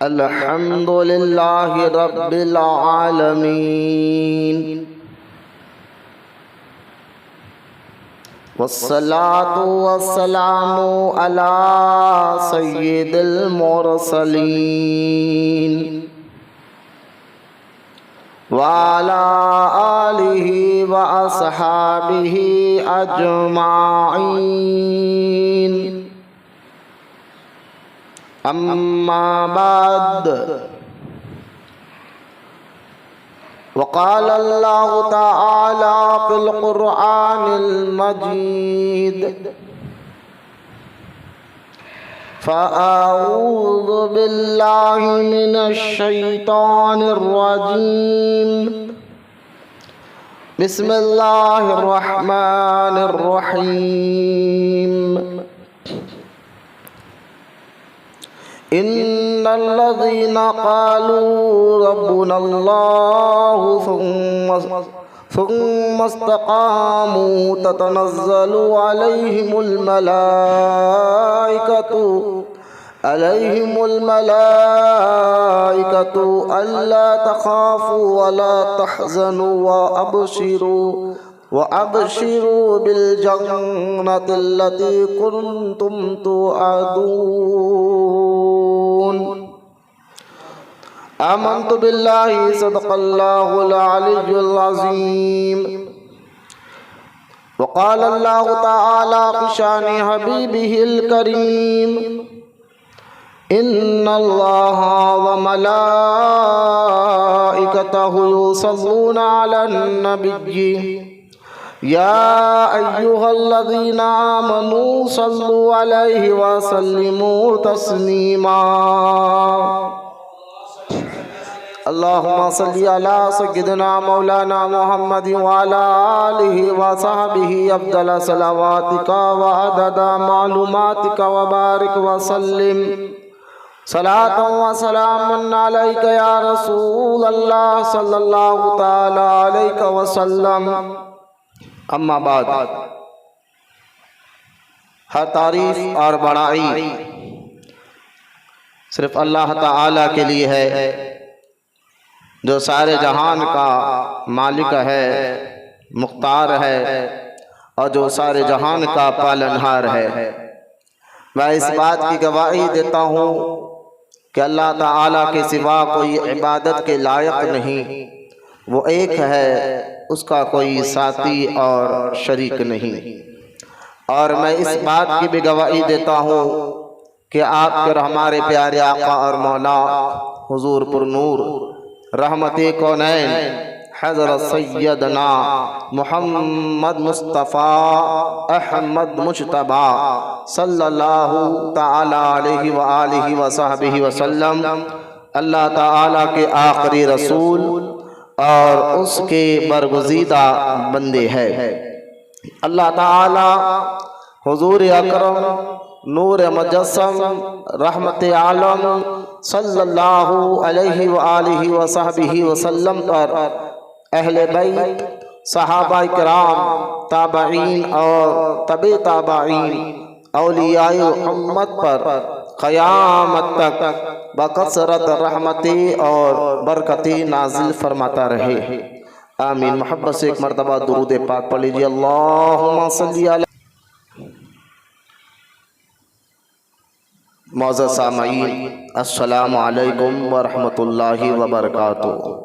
अल्हम्दुलिल्लाहि रब्बिल आलमीन वस्सलातु वस्सलामु अला सय्यिदिल मुरसलीन व अला आलिहि व अस्हाबिहि अजमाइन। अम्मा बाद वक़ाल अल्लाहु तआला फ़िल क़ुरआनिल मजीद फ़अऊज़ु बिल्लाहि मिनश शैतानिर रजीम बिस्मिल्लाहिर रहमानिर रहीम। इन्नल्लज़ीना क़ालू रब्बुनल्लाहु सुम्मा इस्तक़ामू ततनज़्ज़लु अलैहिमुल मलाइकतु अल्ला तख़ाफ़ू वला तहज़नू व अबशिरू बिल जन्नतिल्लती कुन्तुम तुअदून। आमन्तु बिल्लाहि सदक़ल्लाहुल अलिय्युल अज़ीम। वक़ाल अल्लाहु तआला फ़िशानि हबीबिहिल करीम इन्नल्लाहा व मलाइकतहु युसल्लूना अलन नबिय्यि या अय्युहल्लज़ीना आमनू सल्लु अलैहि व सल्लिमू तस्लीमा। अल्लाहुम्मा सल्लि अला सय्यिदिना मौलाना मुहम्मद व अला आलिहि व सहबिहि अफ़ज़ल सलावातिका व अदद मालूमातिका व बारिक व सल्लिम सलातन व सलामन अलैका या रसूल अल्लाह सल्लल्लाहु तआला अलैहि व सल्लम। अम्मा बाद, हर तारीफ और बड़ाई सिर्फ अल्लाह ताला के लिए है जो सारे जहान का मालिक है, मुख्तार है और जो सारे जहान का पालनहार है। मैं इस बात की गवाही देता हूँ कि अल्लाह ताला के सिवा कोई इबादत के लायक नहीं, वो एक है, उसका कोई साथी और शरीक नहीं। और मैं इस बात की भी गवाही देता हूँ कि आपके और हमारे प्यारे आका और मौला हुजूर पुरनूर रहमते कौनैन हज़रत सैयदना मुहम्मद मुस्तफ़ा अहमद मुज्तबा सल्लल्लाहु ताला अलैहि व आलिहि व सहबिहि वसल्लम अल्लाह ताला के आखिरी रसूल और उसके बरगुज़ीदा बंदे हैं। अल्लाह ताला हुजूर अकरम नूर मुजस्सम रहमते आलम सल्लल्लाहु अलैहि व आलिहि व सहबिहि वसल्लम पर अहले बैत, सहाबा किराम, ताबईन और तबे ताबईन, औलियाए उम्मत पर क़यामत तक बकसरत रहमतें और बरकतें नाजिल फरमाता रहे। आमीन। मोहब्बत से एक मरतबा दुरूद पाक पढ़ लीजिए। अल्लाहुम्मा सल्ली अला। मौज़ूद सामईन, अस्सलामु अलैकुम व रहमतुल्लाहि व बरकातुहू।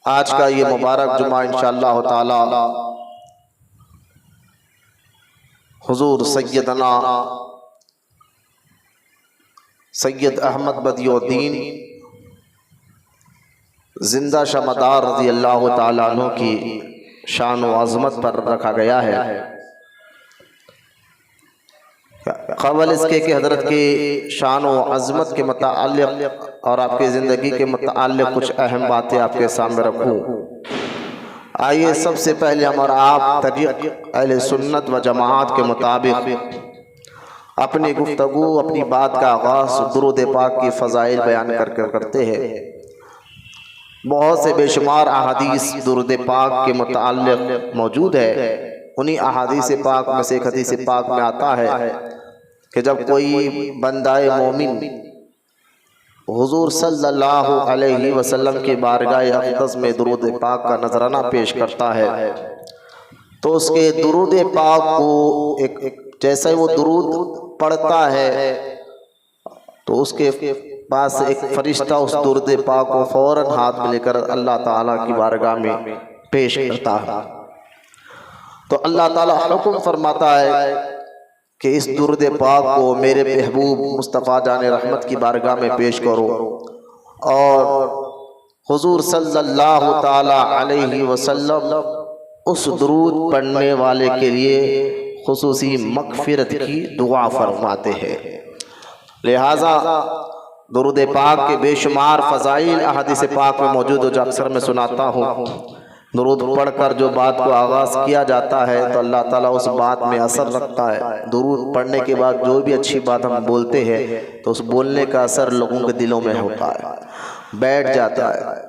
आज का ये मुबारक जुमा इंशाअल्लाह ताला हुजूर सैयदना सैयद अहमद बदियुद्दीन जिंदा शमदार रज़ी अल्लाह ताला अन्हु की शान व अज़मत पर रखा गया है। क़बल इसके कि हज़रत के शान व अज़मत के मुताल्लिक़ और आपकी ज़िंदगी के मुताल्लिक़ कुछ अहम बातें आपके सामने रखूँ। आइए सबसे पहले हम और आप तरीक़ अहले सुन्नत व जमात के मुताबिक अपनी गुफ्तगू अपनी बात का आगाज़ दुरूद पाक की फ़ज़ाइल बयान कर करते हैं। बहुत से बेशुमार अहादीस दुरूद पाक के मुताल्लिक़ मौजूद है। उन्हीं अहादीस पाक में से एक हदीस पाक में आता है कि जब कोई बंदाए मोमिन हुजूर सल्लल्लाहु अलैहि वसल्लम की बारगाह अक़दस में दुरूद पाक का नजराना पेश करता है तो उसके दुरूद पाक को एक जैसे वो दुरूद पढ़ता है तो उसके पास एक फरिश्ता उस दुरूद पाक को फौरन हाथ में लेकर अल्लाह ताला की बारगाह में पेश करता है। तो अल्लाह ताला हुक्म फरमाता है कि इस दुरूद पाक को मेरे महबूब मुस्तफ़ा जान रहमत की बारगाह में पेश करो और हुजूर सल्लल्लाहु ताला अलैहि वसल्लम उस दुरूद पढ़ने वाले के लिए खुसूसी मग़फ़िरत की दुआ फरमाते हैं। लिहाजा दुरूद पाक के बेशुमार फ़ज़ाइल अहादीस पाक में मौजूद हो जो अक्सर मैं सुनाता हूँ। दुरूद पढ़कर जो बात को आगाज़ किया जाता है तो अल्लाह ताला उस बात में असर रखता है। दुरूद पढ़ने के बाद जो भी अच्छी बात हम बोलते हैं तो उस बोलने का असर लोगों के दिलों में होता है, बैठ जाता है।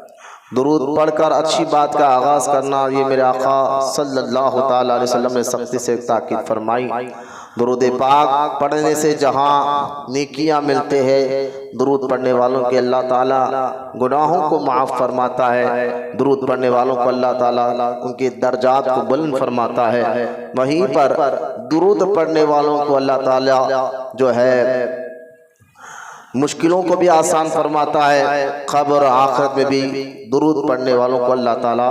दुरूद पढ़कर अच्छी बात का आगाज़ करना ये मेरे आका सल्लल्लाहु ताला अलैहि वसल्लम ने सख्ती से ताकीद फरमाई। दुरूद पाक पढ़ने से जहाँ नेकियां मिलते हैं, दुरूद पढ़ने वालों के अल्लाह ताला गुनाहों को माफ़ फरमाता है। दुरूद पढ़ने वालों को अल्लाह ताला उनके दर्जात को बुलंद फरमाता है। वहीं पर दुरूद पढ़ने वालों को अल्लाह ताला जो है मुश्किलों को भी आसान फरमाता है। क़ब्र और आखिरत में भी दुरूद पढ़ने वालों को अल्लाह ताला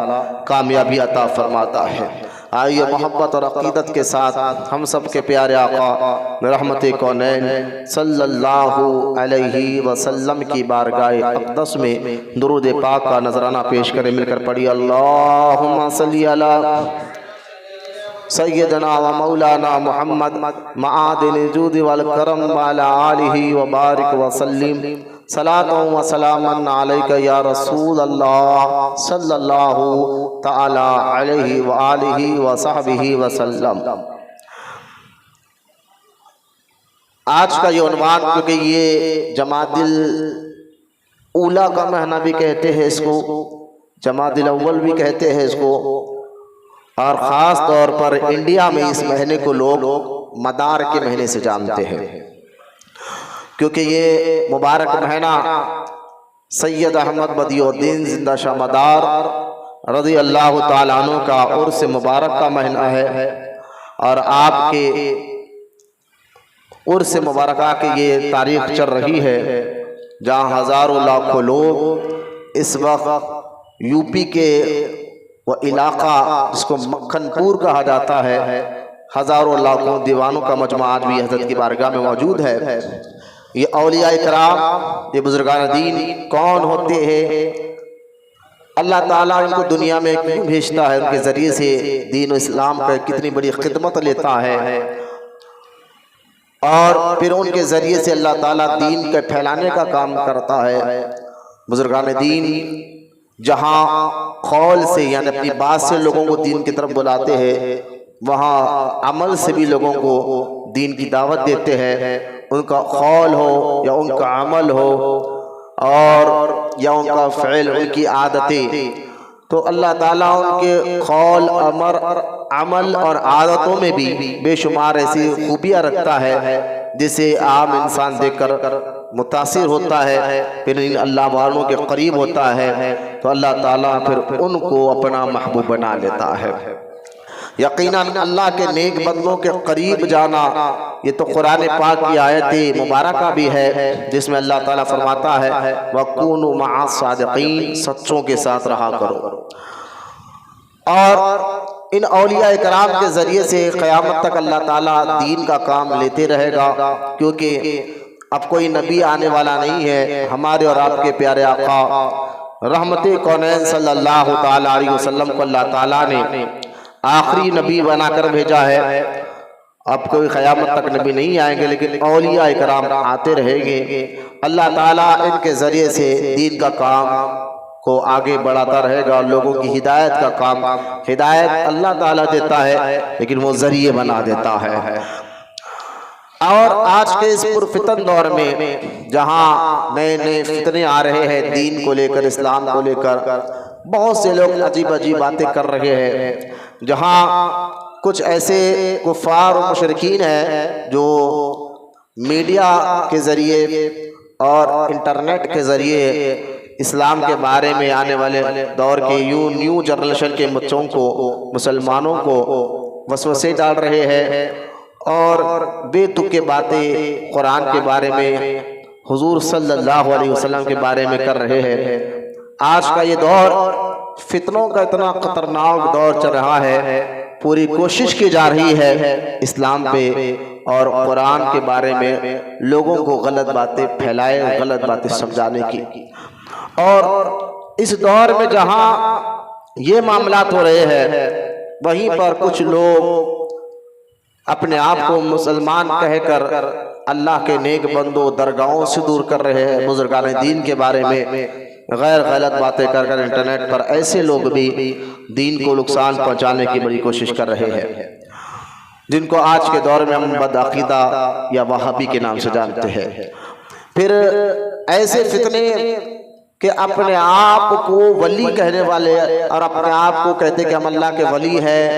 कामयाबी अता फरमाता है। आइए मोहब्बत और अक़ीदत के साथ हम सब के प्यारे आका रहमत कौनैन सल्लल्लाहु अलैहि वसल्लम की बारगाह अक़दस में दुरूद पाक का नजराना पेश करें। मिलकर पढ़िए अल्लाहुम्मा सल्ली अला सय्यदना व मौलाना मुहम्मद मआदिन जूद वल करम वाला आलिहि व बारिक व सल्लिम सलातो व सलामन अलैका या रसूल अल्लाह सल्लल्लाहु ताला अलैहि व आलिहि व सहबिहि व सल्लम। आज का ये उन्वान, क्योंकि ये जमादिल ऊला का महीना भी कहते हैं इसको, जमादिल अव्वल भी कहते हैं इसको, और ख़ास तौर पर इंडिया में इस महीने को लोग मदार के महीने से जानते हैं, क्योंकि ये मुबारक महीना सैयद अहमद बदियुद्दीन जिंदा शाह मदार रज़ी अल्लाह ताला अन्हु का उर्स मुबारक का महीना है। और आपके उर्स मुबारक की ये तारीख चल रही है जहाँ हज़ारों लाखों लोग इस वक्त यूपी के वो इलाका जिसको मक्खनपुर कहा जाता है, हज़ारों लाखों दीवानों का मजमा आज भी हज़रत की बारगाह में मौजूद है। ये औलिया इकराम, ये बुजुर्गान दीन कौन होते हैं, अल्लाह ताला इनको दुनिया में क्यों भेजता है, उनके ज़रिए से दीन और इस्लाम पर कितनी बड़ी खिदमत लेता है, और फिर उनके ज़रिए से अल्लाह ताला दीन के फैलाने का काम करता है। बुजुर्गान दीन जहाँ खौल से यानी अपनी बात से लोगों को दीन की तरफ बुलाते हैं, वहाँ अमल से भी लोगों को दीन की दावत देते हैं। उनका खौल हो या उनका अमल हो और या उनका फ़िल, उनकी आदतें, तो अल्लाह ताला उनके खौल अमल और आदतों में भी बेशुमार ऐसी खूबियाँ रखता है जिसे आम इंसान देखकर मुतासिर होता है, फिर इन अल्लाह वालों के करीब होता है, तो अल्लाह ताला फिर उनको अपना महबूब बना लेता है। यकीनन अल्लाह के नेक बंदों के करीब जाना ये तो कुरान पाक की आयत मुबारका भी है, जिसमें अल्लाह ताला फरमाता है वकूनु मअ सादिकीन, सच्चों के साथ रहा करो। और इन औलिया इकराम के ज़रिए से क़यामत तक अल्लाह ताला दीन का काम लेते रहेगा, क्योंकि अब कोई नबी आने वाला नहीं है। हमारे और आपके प्यारे आका रहमते कौनैन सल्लल्लाहु ताला अलैहि वसल्लम को अल्लाह ताला ने आखिरी नबी बनाकर भेजा है। अब कोई क़यामत तक नबी नहीं आएंगे, लेकिन औलिया इकराम आते रहेंगे। अल्लाह ताला इनके ज़रिए से दीन का काम को आगे बढ़ाता रहेगा। लोगों की हिदायत का काम, हिदायत अल्लाह ताला देता है, लेकिन वो ज़रिए बना देता है। और आज के इस पुरफितन दौर में जहाँ नए नए फितने आ रहे हैं दीन को लेकर, इस्लाम को लेकर, बहुत से लोग अजीब अजीब बातें कर रहे हैं। जहाँ कुछ ऐसे कुफ़ार और मुशरिकीन हैं जो मीडिया के ज़रिए और इंटरनेट के ज़रिए इस्लाम के बारे में आने वाले दौर के न्यू जनरेशन के बच्चों को, मुसलमानों को वसवसे डाल रहे हैं और बेतुके बातें कुरान के बारे में, हुजूर सल्लल्लाहु अलैहि वसल्लम के बारे में कर रहे हैं। आज का ये दौर फितनों का इतना खतरनाक दौर चल रहा है, पूरी कोशिश की जा रही है इस्लाम पे और कुरान के बारे में लोगों को गलत बातें फैलाए, गलत बातें समझाने की। और इस दौर में जहाँ ये मामलात हो रहे हैं, वहीं पर कुछ लोग अपने आप को मुसलमान कहकर अल्लाह के नेक बंदों, दरगाहों से दूर कर रहे हैं। बुजुर्गान दीन के बारे में गलत बातें कर इंटरनेट पर ऐसे लोग भी दीन को नुकसान पहुंचाने की बड़ी कोशिश कर रहे हैं, जिनको आज के दौर में हम बदअकीदा या वहाबी के नाम से जानते हैं। फिर ऐसे फितने कि अपने आप को वली कहने वाले और अपने आप को कहते कि हम अल्लाह के वली हैं,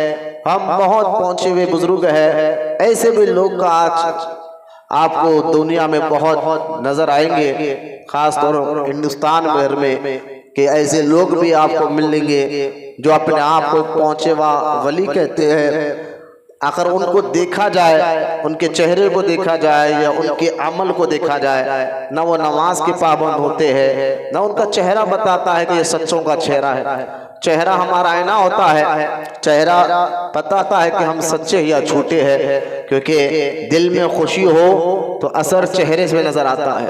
हम बहुत पहुंचे हुए बुजुर्ग हैं, ऐसे भी लोग का आज आपको दुनिया में बहुत नजर आएंगे, खास तौर पर हिंदुस्तान भर में कि ऐसे लोग भी आपको मिलेंगे जो अपने आप को पहुंचे हुआ वली कहते हैं। अगर उनको देखा जाए, उनके चेहरे को देखा जाए या उनके अमल को देखा जाए, ना वो नमाज के पाबंद होते हैं, ना उनका चेहरा बताता है कि ये सच्चों का चेहरा है। चेहरा हमारा आईना होता है, चेहरा बताता है कि हम सच्चे या झूठे हैं, क्योंकि दिल में खुशी हो तो असर चेहरे से नजर आता है,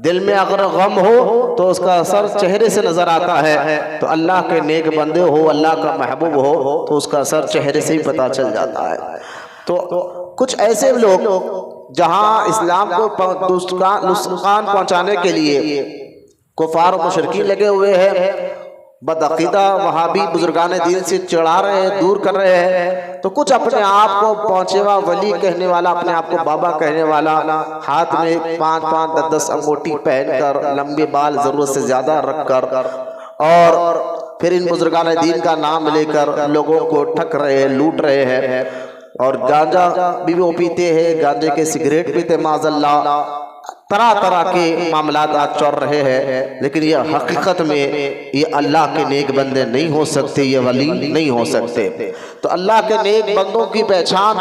दिल में अगर गम हो तो उसका असर चेहरे से नजर आता है। तो अल्लाह के नेक बंदे हो, अल्लाह का महबूब हो तो उसका असर चेहरे से ही पता चल जाता है। तो कुछ ऐसे लोग जहां इस्लाम को नुकसान पहुंचाने के लिए कुफार और मुशरिकीन लगे हुए हैं, बदअकीदा वहाबी बुजुर्गान दीन से चिढ़ा रहे हैं, दूर कर रहे हैं, तो कुछ अपने आप को पहुंचेवा वली कहने वाला, अपने आप को बाबा कहने वाला, हाथ में 5-5, 10-10 अंगूठी पहनकर, लंबे बाल जरूरत से ज्यादा रखकर और फिर इन बुजुर्गान दीन का नाम लेकर लोगों को ठग रहे हैं, लूट रहे हैं। और गांजा भी वो पीते हैं, गांजे के सिगरेट पीते, माज़अल्लाह तरह तरह के मामलात आज चल रहे हैं। लेकिन ये हकीकत में ये अल्लाह के नेक बंदे नहीं हो सकते, ये वली नहीं हो सकते। तो अल्लाह के नेक बंदों की पहचान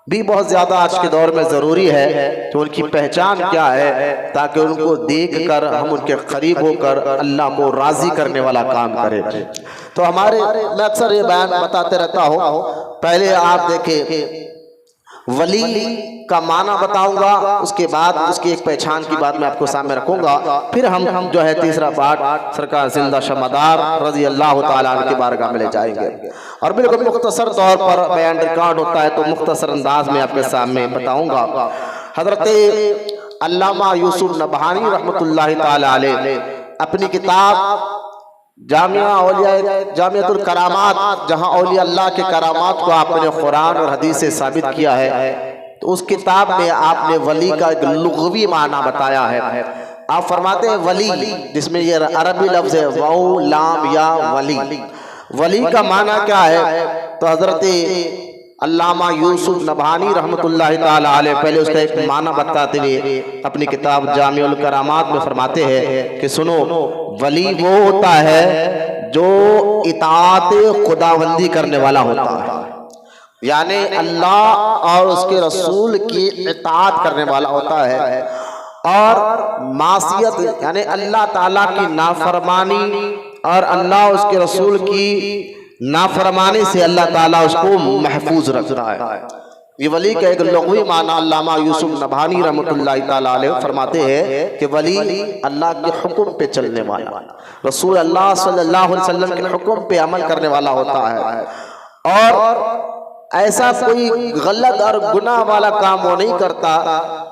भी बहुत ज्यादा आज के दौर में जरूरी है कि उनकी पहचान क्या है, ताकि उनको देखकर हम उनके करीब होकर अल्लाह को राजी करने वाला काम करें। तो मैं अक्सर ये बयान बताते रहता हूँ। पहले आप देखें, वली का माना बताऊंगा, उसके बाद उसकी एक पहचान की बात मैं आपको सामने रखूंगा, फिर हम जो है तीसरा पार्ट सरकार जिंदा शमदार रजी अल्लाह तआला अन्हु की बारगाह में ले जाएंगे। और बिल्कुल मुख्तसर तौर पर बयान रिकॉर्ड होता है तो मुख्तसर अंदाज में आपके सामने बताऊंगा। हजरत अल्लामा यूसुफ नबहानी रहमतुल्लाहि तआला अलैह अपनी किताब जामियातुल करामात, जहां औलिया अल्लाह के करामात को आपने कुरान और हदीस से साबित किया है, तो उस किताब में आपने वली का एक लुग़वी माना बताया है। आप फरमाते हैं वली, जिसमें ये अरबी लफ्ज है वाउ लाम या वली, वली का माना क्या है? तो हजरत अल्लामा यूसुफ नबहानी रहमतुल्लाहि ताला अलैह पहले उसका एक माना बताते हुए अपनी किताब जामिउल करामात में फरमाते हैं कि सुनो, वली वो होता है जो इताअत खुदाबंदी करने वाला होता है, यानी अल्लाह और उसके रसूल की इताअत करने वाला होता है, और मासियत यानी अल्लाह ताला की नाफरमानी और अल्लाह उसके रसूल की नाफरमानी से अल्लाह ताला उसको महफूज रखता है। ये वली का एक लुग़वी माना अल्लामा यूसुफ नबहानी रहमतुल्लाहि ताला अलैह फरमाते हैं कि वली अल्लाह के हुक्म पे चलने वाला, रसूल अल्लाह सल्लल्लाहु अलैहि वसल्लम के हुक्म पे अमल करने वाला होता है, और ऐसा कोई गलत और गुनाह वाला काम वो नहीं करता,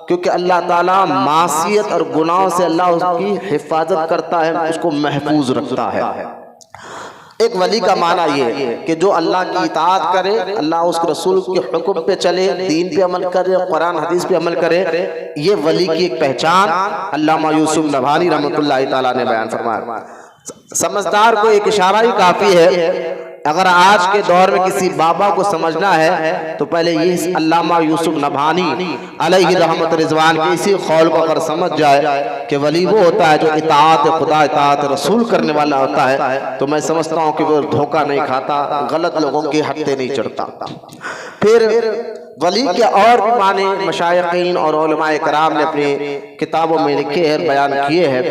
क्योंकि अल्लाह ताला मासियत और गुनाहों से अल्लाह उसकी हिफाजत करता है, उसको महफूज रखता है। एक वली का माना ये कि जो अल्लाह की इताअत करे, अल्लाह उसके रसूल के हुक्म पे चले, दीन पे अमल करे, कुरान हदीस पे अमल करे, ये वली की एक पहचान अल्लामा यूसुफ नबहानी रहमतुल्लाहि ताला ने बयान फरमाया। समझदार को एक इशारा ही काफी है अगर आज के दौर में किसी बाबा को समझना है तो पहले ये अल्लामा यूसुफ नबहानी अलैहि रहमत रिजवान के इसी कौल को अगर समझ जाए कि वली वो होता है जो इताअत खुदा इताअत रसूल करने वाला होता है, तो मैं समझता हूँ कि वो धोखा नहीं खाता, गलत लोगों के हत्थे नहीं चढ़ता। फिर वली के और भी माने मशाइखीन और उलमाए कराम ने अपनी किताबों में लिखे हैं, बयान किए हैं।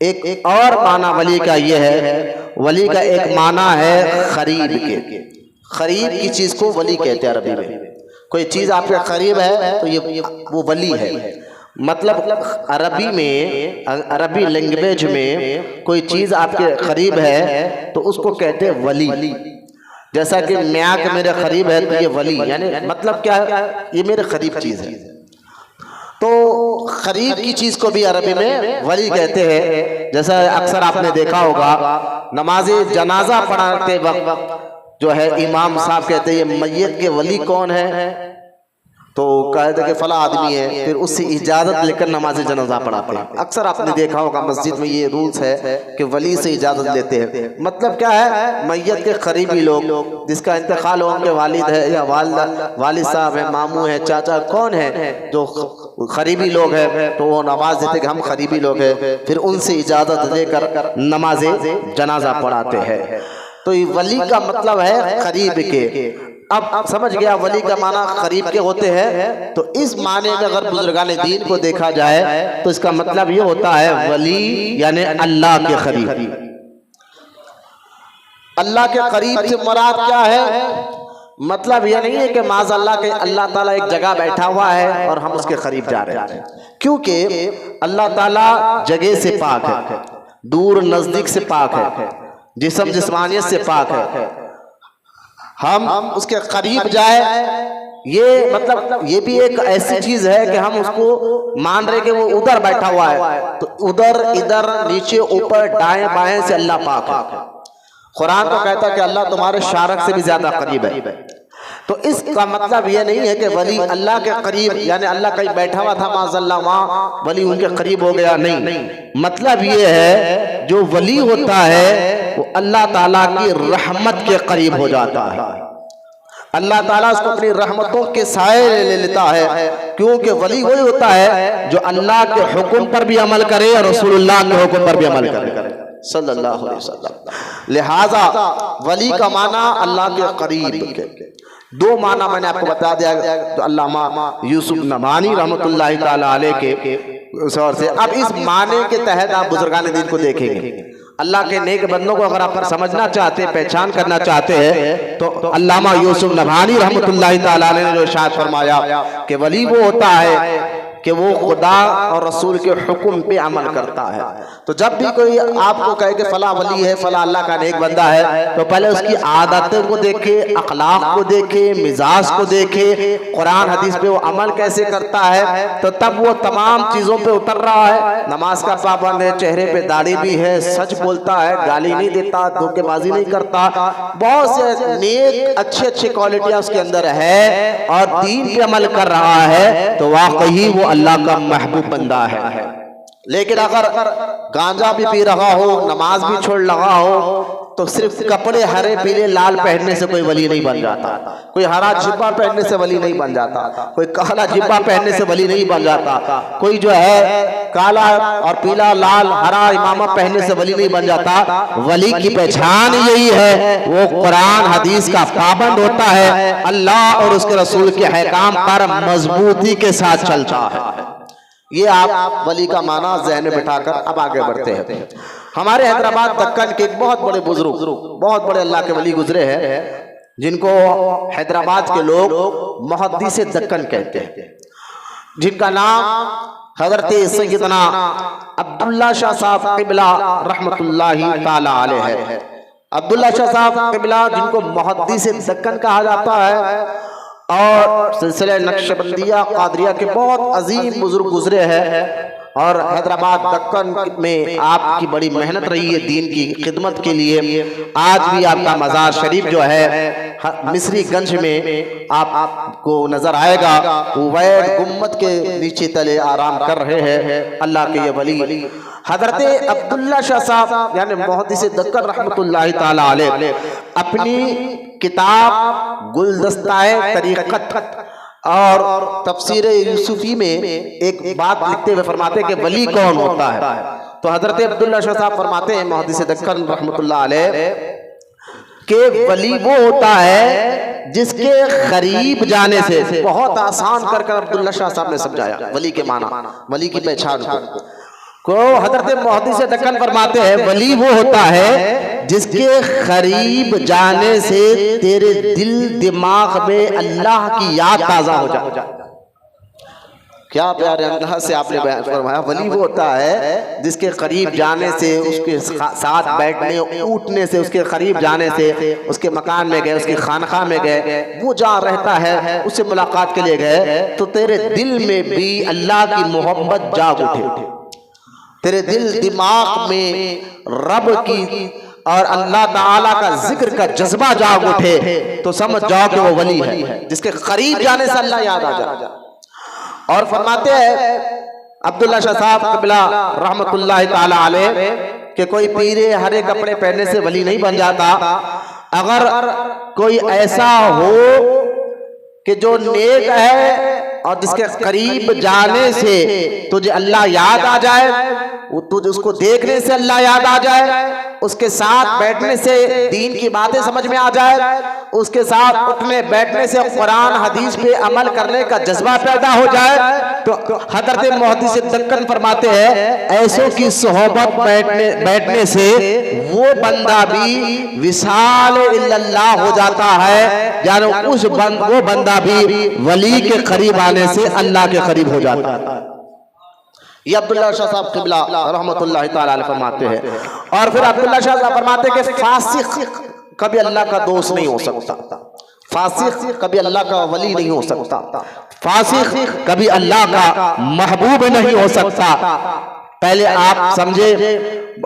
एक और माना वली का ये है, वली का एक माना है खरीब के। खरीब की चीज को वली कहते हैं अरबी में। कोई चीज आपके करीब है तो ये वो वली है। मतलब अरबी में, अरबी लैंग्वेज में कोई चीज आपके करीब है तो उसको कहते हैं वली। जैसा कि मियाँ के मेरे करीब है तो ये वली, यानी मतलब क्या है, ये मेरे करीब चीज है। तो करीब की चीज को भी अरबी में वली कहते हैं। जैसा अक्सर आपने देखा होगा नमाज जनाजा पढ़ाते वक्त जो है इमाम साहब कहते हैं ये मैयत के वली कौन है, तो कहते कि फला आदमी है, फिर उससे इजाजत लेकर नमाज जनाजा पढ़ाते हैं। अक्सर आपने देखा होगा मस्जिद में ये रूल्स है कि वली से इजाजत लेते हैं। मतलब क्या है, मैयत के करीबी लोग जिसका इंतकाल हो, उनके वालिद है या वालिद साहब है, मामू है, चाचा, कौन है जो करीबी लोग है, तो वो नमाज देते कि हम करीबी लोग हैं, फिर उनसे इजाजत लेकर नमाज जनाजा पढ़ाते हैं। तो ये वली का मतलब है करीब के। अब समझ गया वली का माना करीब के होते हैं। तो इस माने में अगर बुजुर्गान दीन को देखा जाए तो इसका मतलब ये होता है वली यानी अल्लाह के करीब। अल्लाह के करीब से मुराद क्या है, मतलब ये नहीं है कि माज़अल्लाह के अल्लाह ताला एक जगह बैठा हुआ है और हम उसके करीब जा रहे हैं, क्योंकि अल्लाह ताला जगह से पाक है, दूर नजदीक से पाक है, जिस्म जिस्मानियत से पाक है। हम उसके करीब जाए ये मतलब ये भी एक ऐसी चीज है कि हम उसको मान रहे कि वो उधर बैठा हुआ है, तो उधर इधर नीचे ऊपर दाएं बाएं से अल्लाह पाक है। कुरान तो कहता है कि अल्लाह तुम्हारे शारक से भी ज्यादा करीब है। तो इसका मतलब यह नहीं है कि वली अल्लाह के करीब यानी अल्लाह कहीं बैठा हुआ था माज़अल्लाह वहाँ वली उनके करीब हो गया, नहीं। मतलब ये है जो वली होता है वो अल्लाह ताला की रहमत के करीब हो जाता है। अल्लाह ताला उसको अपनी रहमतों के साए ले लेता है, क्योंकि वली वही होता है जो अल्लाह के हुक्म पर भी अमल करे और रसूलुल्लाह के हुक्म पर भी अमल करे सल्लल्लाहु अलैहि वसल्लम। लिहाजा वली का माना अल्लाह के करीब के दो माना मैंने आपको बता दिया, तो अल्लामा यूसुफ नबहानी रहमतुल्लाहि ताला अलैह के ओर से। अब इस माने के तहत आप बुजुर्गान दीन को देखेंगे। अल्लाह के नेक बंदों को अगर आप समझना चाहते हैं, पहचान करना चाहते हैं, तो अल्लामा यूसुफ नबहानी रहमतुल्लाहि ताला अलैह ने जो इरशाद फरमाया कि वली वो होता है कि वो खुदा और रसूल के हुक्म पे अमल करता है। तो जब भी कोई आपको कहे कि फला वली है, फला अल्लाह का नेक बंदा है, तो पहले उसकी आदतों को देखे, अखलाक को देखे, मिजाज को देखे, कुरान हदीस पे वो अमल कैसे करता है, तो तब वो तमाम चीजों पे उतर रहा है। नमाज का पाबंद है, चेहरे पे दाढ़ी भी है, सच बोलता है, गाली नहीं देता, धोखेबाजी नहीं करता, बहुत से नेक अच्छी अच्छी क्वालिटियां उसके अंदर है और दीन पे अमल कर रहा है, तो वाकई वो अल्लाह का महबूब बंदा है। लेकिन अगर गांजा भी पी रहा हो, नमाज भी छोड़ लगा हो, तो सिर्फ कपड़े हरे पीले लाल पहनने से कोई वली नहीं बन जाता, कोई हरा जिब्बा पहनने से वली नहीं बन जाता, कोई काला जिब्बा पहनने से वली नहीं बन जाता, कोई जो है काला और पीला लाल हरा इमामा पहनने से वली नहीं बन जाता। वली की पहचान यही है, वो कुरान हदीस का पाबंद होता है, अल्लाह और उसके रसूल के अहकाम पर मजबूती के साथ चलता है। ये आप वली का माना ज़हन में बिठाकर अब आगे बढ़ते हैं। हमारे हैदराबाद दक्कन के एक बहुत बड़े बुजुर्ग, बहुत बड़े अल्लाह के वली गुजरे हैं, जिनको हैदराबाद के लोग मुहद्दिस दक्कन कहते हैं, जिनका नाम हजरत सैयदना अब्दुल्ला शाह साहब क़िबला रहमतुल्लाहि ताला अलैह है। अब्दुल्ला शाह साहब क़िबला जिनको मुहद्दिस दक्कन कहा जाता है और सिलसिले नक्शबंदिया कादरिया के बहुत अजीम बुजुर्ग गुजरे हैं। और हैदराबाद दक्कन में आपकी बड़ी मेहनत रही है दीन की खिदमत के लिए। आज भी आपका मज़ार शरीफ जो है मिस्रीगंज में आपको नजर आएगा, उवैद गुम्मत के नीचे तले आराम कर रहे हैं अल्लाह के ये वली। हजरत अब्दुल्ला शाह साहब यानी मुहद्दिस दक्कन रहमतुल्लाहि ताला अलैह अपनी किताब गुलदस्ताए तरीक़त और तफसीर यूसुफी में एक बात लिखते हुए फरमाते हैं कि वली कौन होता है। तो हजरत अब्दुल्ला शाह साहब फरमाते हैं मुहद्दिस दक्कन रहमतुल्लाह अलैह कि वली वो होता है जिसके करीब जाने से, बहुत आसान कर अब्दुल्ला शाह साहब ने समझाया वली के माना, वली की पहचान को हजरत मुहद्दिस दक्कन फरमाते हैं वली वो होता है जिसके करीब जाने से तेरे दिल दिमाग में अल्लाह की याद ताजा हो जाए। क्या प्यारे अंदाज से आपने बयान फरमाया, वली वो होता है जिसके करीब जाने से, उसके साथ बैठने उठने से, उसके करीब जाने से, उसके मकान में गए, उसकी खानखा में गए, वो जहाँ रहता है उससे मुलाकात के लिए गए तो तेरे दिल में भी अल्लाह की मोहब्बत जाग उठे, तेरे दिल दिमाग में रब की और अल्लाह ताला का जिक्र का जज्बा जाग उठे, तो समझ जाओ कि वो वली है जिसके करीब जाने से अल्लाह याद आ जाए। और फरमाते हैं अब्दुल्ला शाह साहब क़िबला रहमतुल्लाहि ताला अलैह कि कोई पीरे हरे कपड़े पहनने से वली नहीं बन जाता। अगर कोई ऐसा हो कि जो नेक है और जिसके करीब जाने से तुझे अल्लाह याद आ जाए, तुझे उसको देखने से अल्लाह याद आ जाए, उसके साथ बैठने से दीन की बातें समझ में आ जाए, उसके साथ उठने बैठने से कुरान हदीस पे अमल करने का जज्बा पैदा हो जाए, तो हजरत मुहद्दिस दक्कन फरमाते हैं ऐसों की सोहबत बैठने से वो बंदा भी विसाल इल्लल्लाह हो जाता है, यानी वो बंदा भी वली के करीब आने से अल्लाह के करीब हो जाता है। ये अब्दुल्ला शाह साहब क़िबला रहमतुल्लाहि ताला अलैह फरमाते हैं। और फिर अब्दुल्ला शाह साहब फरमाते हैं कि फासिक कभी अल्लाह का दोस्त नहीं हो सकता, फासिक कभी अल्लाह का वली नहीं हो सकता, फासिक कभी अल्लाह का महबूब नहीं हो सकता। पहले आप समझे,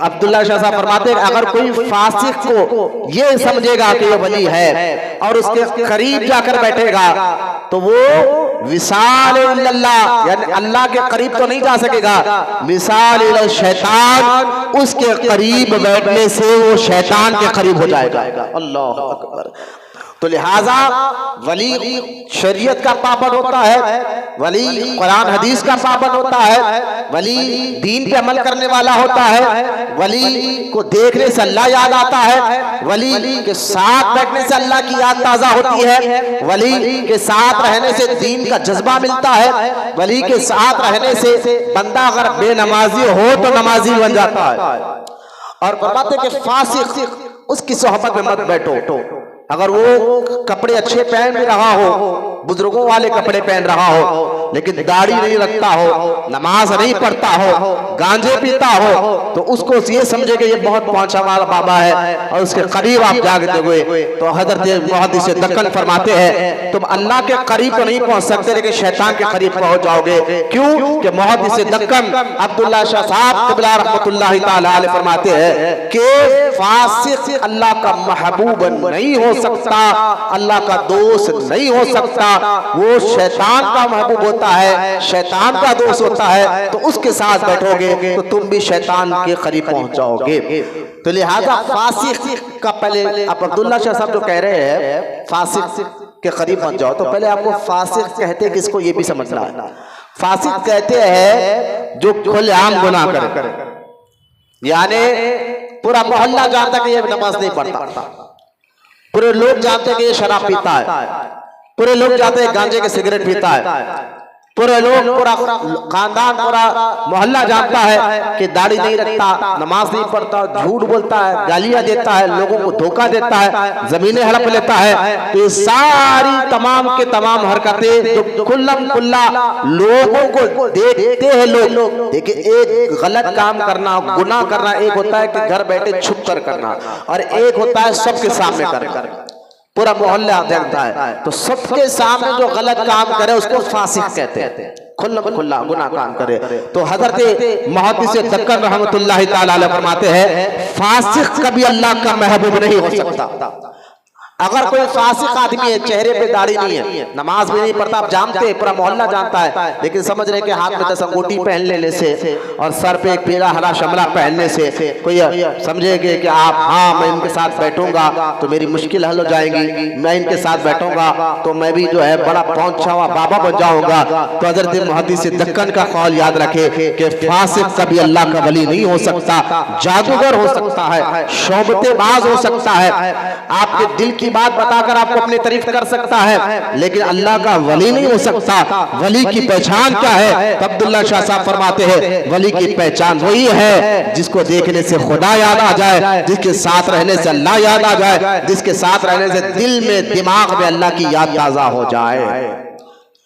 अब्दुल्ला शाह साहब फरमाते हैं अगर कोई फासिक को ये समझेगा कि ये वली है और उसके करीब जाकर बैठेगा तो वो विसाल इल्लल्लाह यानी अल्लाह के करीब तो नहीं जा सकेगा, विसाल इल्ल शैतान, उसके करीब बैठने से वो शैतान के करीब हो जाएगा। अल्लाह अकबर। तो लिहाजा वली शरीयत का पाबंद होता है, वली कुरान हदीस का पाबंद होता है, वली दीन पे अमल करने वाला होता है, वली को देखने से अल्लाह याद आता है, वली के साथ बैठने से अल्लाह की याद ताजा होती है, वली के साथ रहने से दीन का जज्बा मिलता है, वली के साथ रहने से बंदा अगर बेनमाजी हो तो नमाजी बन जाता है। और फरमाते कि फासिक उसकी सोहबत में मत बैठो। अगर वो कपड़े अच्छे पहन भी रहा हो, बुजुर्गों वाले कपड़े पहन रहा हो, लेकिन दाढ़ी नहीं रखता हो, नमाज नहीं पढ़ता हो, गांजे पीता हो, तो उसको ये समझे कि ये बहुत पहुंचा वाला बाबा है और उसके करीब आप जागते हुए, तो हजरत मुहद्दिस दक्कन फरमाते हैं तुम अल्लाह के करीब तो नहीं पहुंच सकते लेकिन शैतान के करीब पहुंच जाओगे। क्यों कि मुहद्दिस दक्कन अब्दुल्ला शाह साहब क़िबला रहमतुल्लाहि ताला अलैह फरमाते हैं कि फासिक अल्लाह का महबूब नहीं हो सकता, अल्लाह का दोस्त नहीं हो सकता, वो शैतान का महबूब होता है, शैतान का दोस्त होता है, तो उसके साथ बैठोगे तो तुम भी शैतान के करीब पहुंच जाओगे। तो लिहाजा फासिक का पहले आप अब्दुल्ला शाह साहब जो कह रहे हैं फासिक के करीब पहुंच जाओ, तो पहले आपको फासिक कहते किसको ये भी समझना है। फासिक कहते हैं जो खुलेआम गुनाह करे, यानी पूरा मोहल्ला जानता कि ये नमाज नहीं पढ़ता, पूरे लोग जानते कि ये शराब पीता है, पूरे लोग जानते हैं गांजे के सिगरेट पीता है, पूरे लोग पूरा खानदान पूरा मोहल्ला जानता है कि दाढ़ी नहीं रखता, नमाज नहीं पढ़ता, झूठ बोलता है, गालियां देता है, लोगों को धोखा देता है, जमीनें हड़प लेता है। तो ये सारी तमाम के तमाम हरकतें जो खुल्लम खुल्ला लोगों को देखते हैं लोग। देखिए एक गलत काम करना, गुनाह करना एक होता है कि घर बैठे छुप कर करना, और एक होता है सबके सामने करना, पूरा मोहल्ला देखता है। तो सबके सामने जो गलत काम करे उसको फासिक कहते हैं, खुल्लम खुल्ला गुनाह काम करे। तो हजरत मुहद्दिस दक्कन रहमतुल्लाहि ताला अलैह फरमाते हैं फासिक कभी अल्लाह का महबूब नहीं हो सकता। अगर कोई फासिक आदमी है, चेहरे पे दाढ़ी नहीं है, नमाज भी नहीं पढ़ता, आप जानते हैं, पूरा मोहल्ला जानता है, लेकिन समझ रहे कि हाथ में 10 अंगूठी पहन लेने से और सर पे एक पीला हरा शमला पहनने से कोई समझेगे कि आप, हाँ मैं इनके साथ बैठूंगा तो मेरी मुश्किल हल हो जाएगी, मैं इनके साथ बैठूंगा तो मैं भी जो है बड़ा पहुंचा हुआ बाबा बन जाऊंगा। तो हजरत मुहद्दिस दक्कन का कौल याद रखे कि फासिक कभी अल्लाह का वली नहीं हो सकता, जादूगर हो सकता है, शोबतेबाज हो सकता है, आपके दिल की बात बताकर आपको अपनी तारीफ कर सकता है, लेकिन अल्लाह का वली नहीं हो सकता। वली की पहचान क्या है? तो अब्दुल्ला शाह साहब फरमाते हैं, वली की पहचान वही है जिसको देखने से खुदा याद आ जाए, जिसके साथ रहने से अल्लाह याद आ जाए, जिसके साथ रहने से दिल में दिमाग में अल्लाह की याद ताजा हो जाए।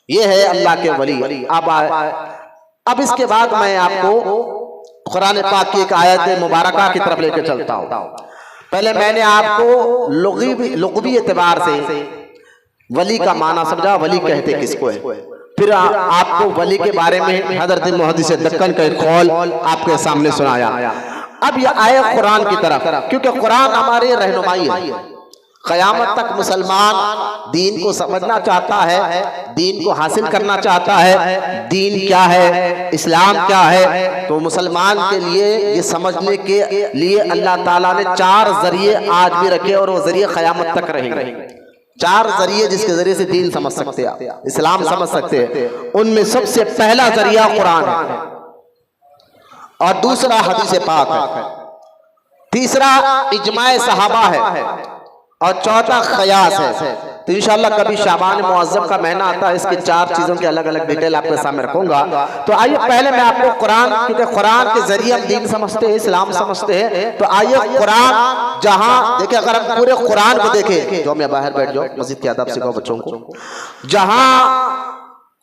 ये है अल्लाह के वली। अब इसके बाद मैं आपको कुरान पाक की एक आयत मुबारका की तरफ लेकर चलता हूं। पहले मैंने आपको लुग़वी एतबार से वली का माना समझा, वली कहते किसको है, फिर आपको वली के बारे में हज़रत मुहद्दिस दक्कन का एक कौल आपके सामने सुनाया। अब ये आए कुरान की तरफ, क्योंकि कुरान हमारी रहनुमाई है। क़यामत तक मुसलमान दीन को समझना चाहता है, दीन को हासिल करना चाहता है, दीन क्या है, इस्लाम क्या है, तो मुसलमान के लिए ये समझने के लिए अल्लाह ताला ने 4 जरिए आज भी रखे और वो जरिए क़यामत तक रहेंगे। 4 जरिए जिसके जरिए से दीन समझ सकते हैं, इस्लाम समझ सकते हैं। उनमें सबसे पहला जरिया कुरान है, और दूसरा हदीस पाक है, तीसरा इजमाए सहाबा है, और चौथा क़यास है। तो इंशाअल्लाह कभी शाबान मुअज़्ज़म का महीना आता है, इसकी 4 चीजों की अलग अलग डिटेल आपके सामने रखूंगा। तो आइए पहले मैं आपको कुरान, क्योंकि कुरान के जरिए हम दीन समझते हैं, इस्लाम समझते हैं, तो आइए कुरान जहां देखिए, अगर हम पूरे कुरान को देखें, जो मैं बाहर बैठ जाओ, मस्जिद की आदब सिखाओ बच्चों को, जहां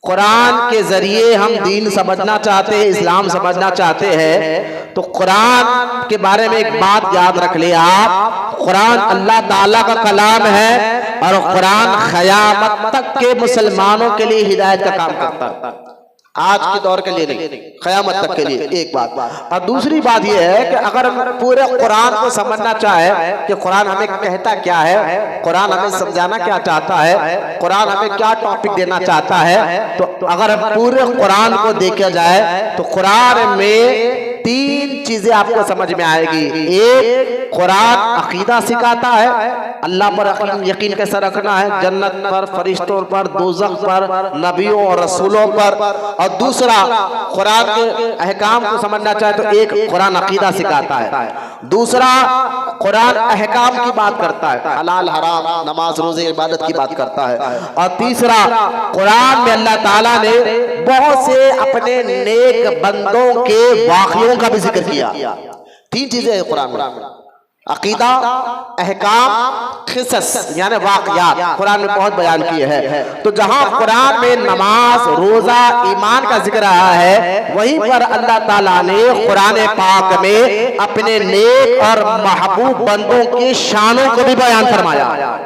कुरान के जरिए हम दीन समझना चाहते हैं, इस्लाम समझना चाहते हैं, तो कुरान के बारे में एक बात याद रख ले आप, कुरान अल्लाह ताला का कलाम है, और कुरान क़यामत तक के मुसलमानों के लिए हिदायत का काम करता है, आज के दौर के लिए नहीं, क़यामत तक के लिए। एक बात। और दूसरी बात यह है कि अगर हम पूरे कुरान को समझना चाहे कि कुरान हमें कहता क्या है, कुरान हमें समझाना क्या चाहता है, कुरान हमें क्या टॉपिक देना चाहता है, तो अगर हम पूरे कुरान को देखा जाए तो कुरान में 3 चीजें आपको समझ में आएगी। एक, कुरान अकीदा सिखाता है, अल्लाह पर यकीन कैसे रखना है, जन्नत पर, फरिश्तों पर, दोज़ख पर, नबियों और रसूलों पर। और दूसरा, कुरान के अहकाम को समझना चाहे तो एक कुरान अकीदा सिखाता है, दूसरा कुरान अहकाम की बात करता है, हलाल हराम, नमाज रोजे इबादत की बात करता है, और तीसरा कुरान में अल्लाह ताला ने बहुत से अपने नेक बंदों के वाक़ियों का भी जिक्र किया। 3 चीजें हैं कुरान में, अकीदा, अहकाम, क़िसस यानी वाक़यात, कुरान में बहुत बयान किए हैं। तो जहां कुरान में नमाज, रोजा, ईमान का जिक्र आया है, वहीं पर अल्लाह ताला ने कुरान पाक में अपने नेक और महबूब बंदों की शानों को भी बयान फरमाया।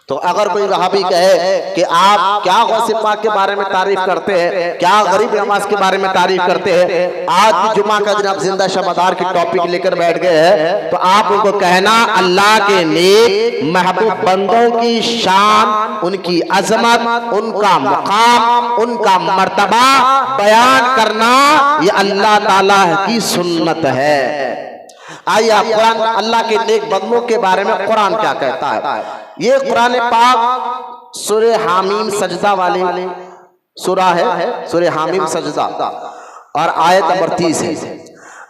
तो अगर कोई वहाबी कहे कि आप क्या गौसे पाक के बारे में तारीफ करते हैं, क्या गरीब नवाज के बारे में तारीफ करते हैं, आज भी जुमा का दिन आप जिंदा शमदार की टॉपिक लेकर बैठ गए हैं, तो आप उनको कहना अल्लाह के नेक महबूब बंदों की शान, उनकी अजमत, उनका मुकाम, उनका मर्तबा बयान करना, ये अल्लाह ताला की सुन्नत है। आइए आप कुरान, अल्लाह के नेक बंदों के बारे में कुरान क्या कहता है। ये कुरान पाक सूरह हामीम सजदा वाली सूरा है, सूरह हामीम सजदा, और आयत नंबर 30 है।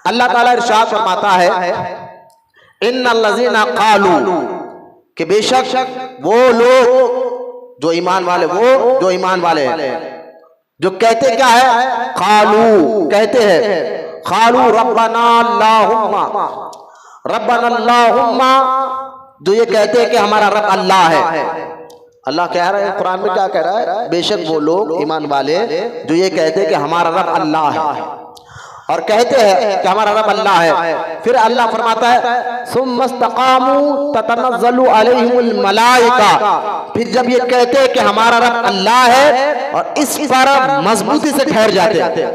अल्लाह ताला इरशाद फरमाता है, इन्नल्लज़ीना क़ालू, कि बेशक वो लोग जो ईमान वाले, वो जो ईमान वाले हैं, जो कहते क्या है, क़ालू कहते हैं, क़ालू रब्बना अल्लाहुम्मा, रब्बना अल्लाहुम्मा, जो ये कहते हैं कि हमारा रब अल्लाह है। अल्लाह कह रहा है कुरान में, क्या कह रहा है, बेशक वो लोग ईमान वाले जो ये कहते हैं कि हमारा रब अल्लाह है, और कहते हैं कि हमारा रब अल्लाह है। फिर अल्लाह फरमाता है, सुम्मस्तक़ामू ततनज़्ज़लु अलैहिमुल मलाइका, फिर जब ये कहते हैं कि हमारा रब अल्लाह है और इस पर मजबूती से ठहर जाते हैं,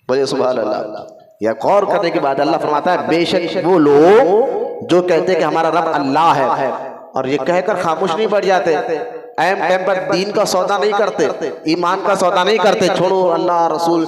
बोले सुभान अल्लाह। या गौर करने के बाद अल्लाह फरमाता है, बेशक वो लोग जो कहते हैं कि हमारा रब अल्लाह है और ये कहकर खामोश नहीं बैठ जाते, ऐम टाइम पर दीन का सौदा नहीं करते, ईमान का सौदा नहीं करते। छोड़ो अल्लाह रसूल,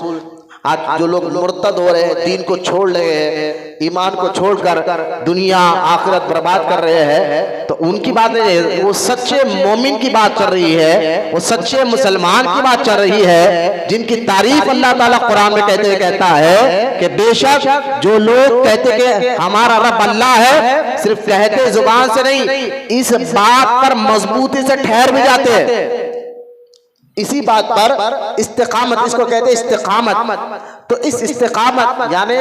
आज जो लोग मुर्तद हो रहे हैं, दीन को छोड़ रहे हैं, ईमान को छोड़कर दुनिया आखिरत बर्बाद कर रहे हैं, तो उनकी बात नहीं है, वो सच्चे मोमिन की बात चल रही है, वो सच्चे मुसलमान की बात चल रही है, जिनकी तारीफ अल्लाह ताला कुरान में कहता है कि बेशक जो लोग कहते कि हमारा रब अल्लाह है, सिर्फ कहते जुबान से नहीं, इस बात पर मजबूती से ठहर भी जाते हैं, इसी बात पर इस्तिकामत, इसको कहते हैं इस्तिकामत। तो इस इस्तिकामत यानी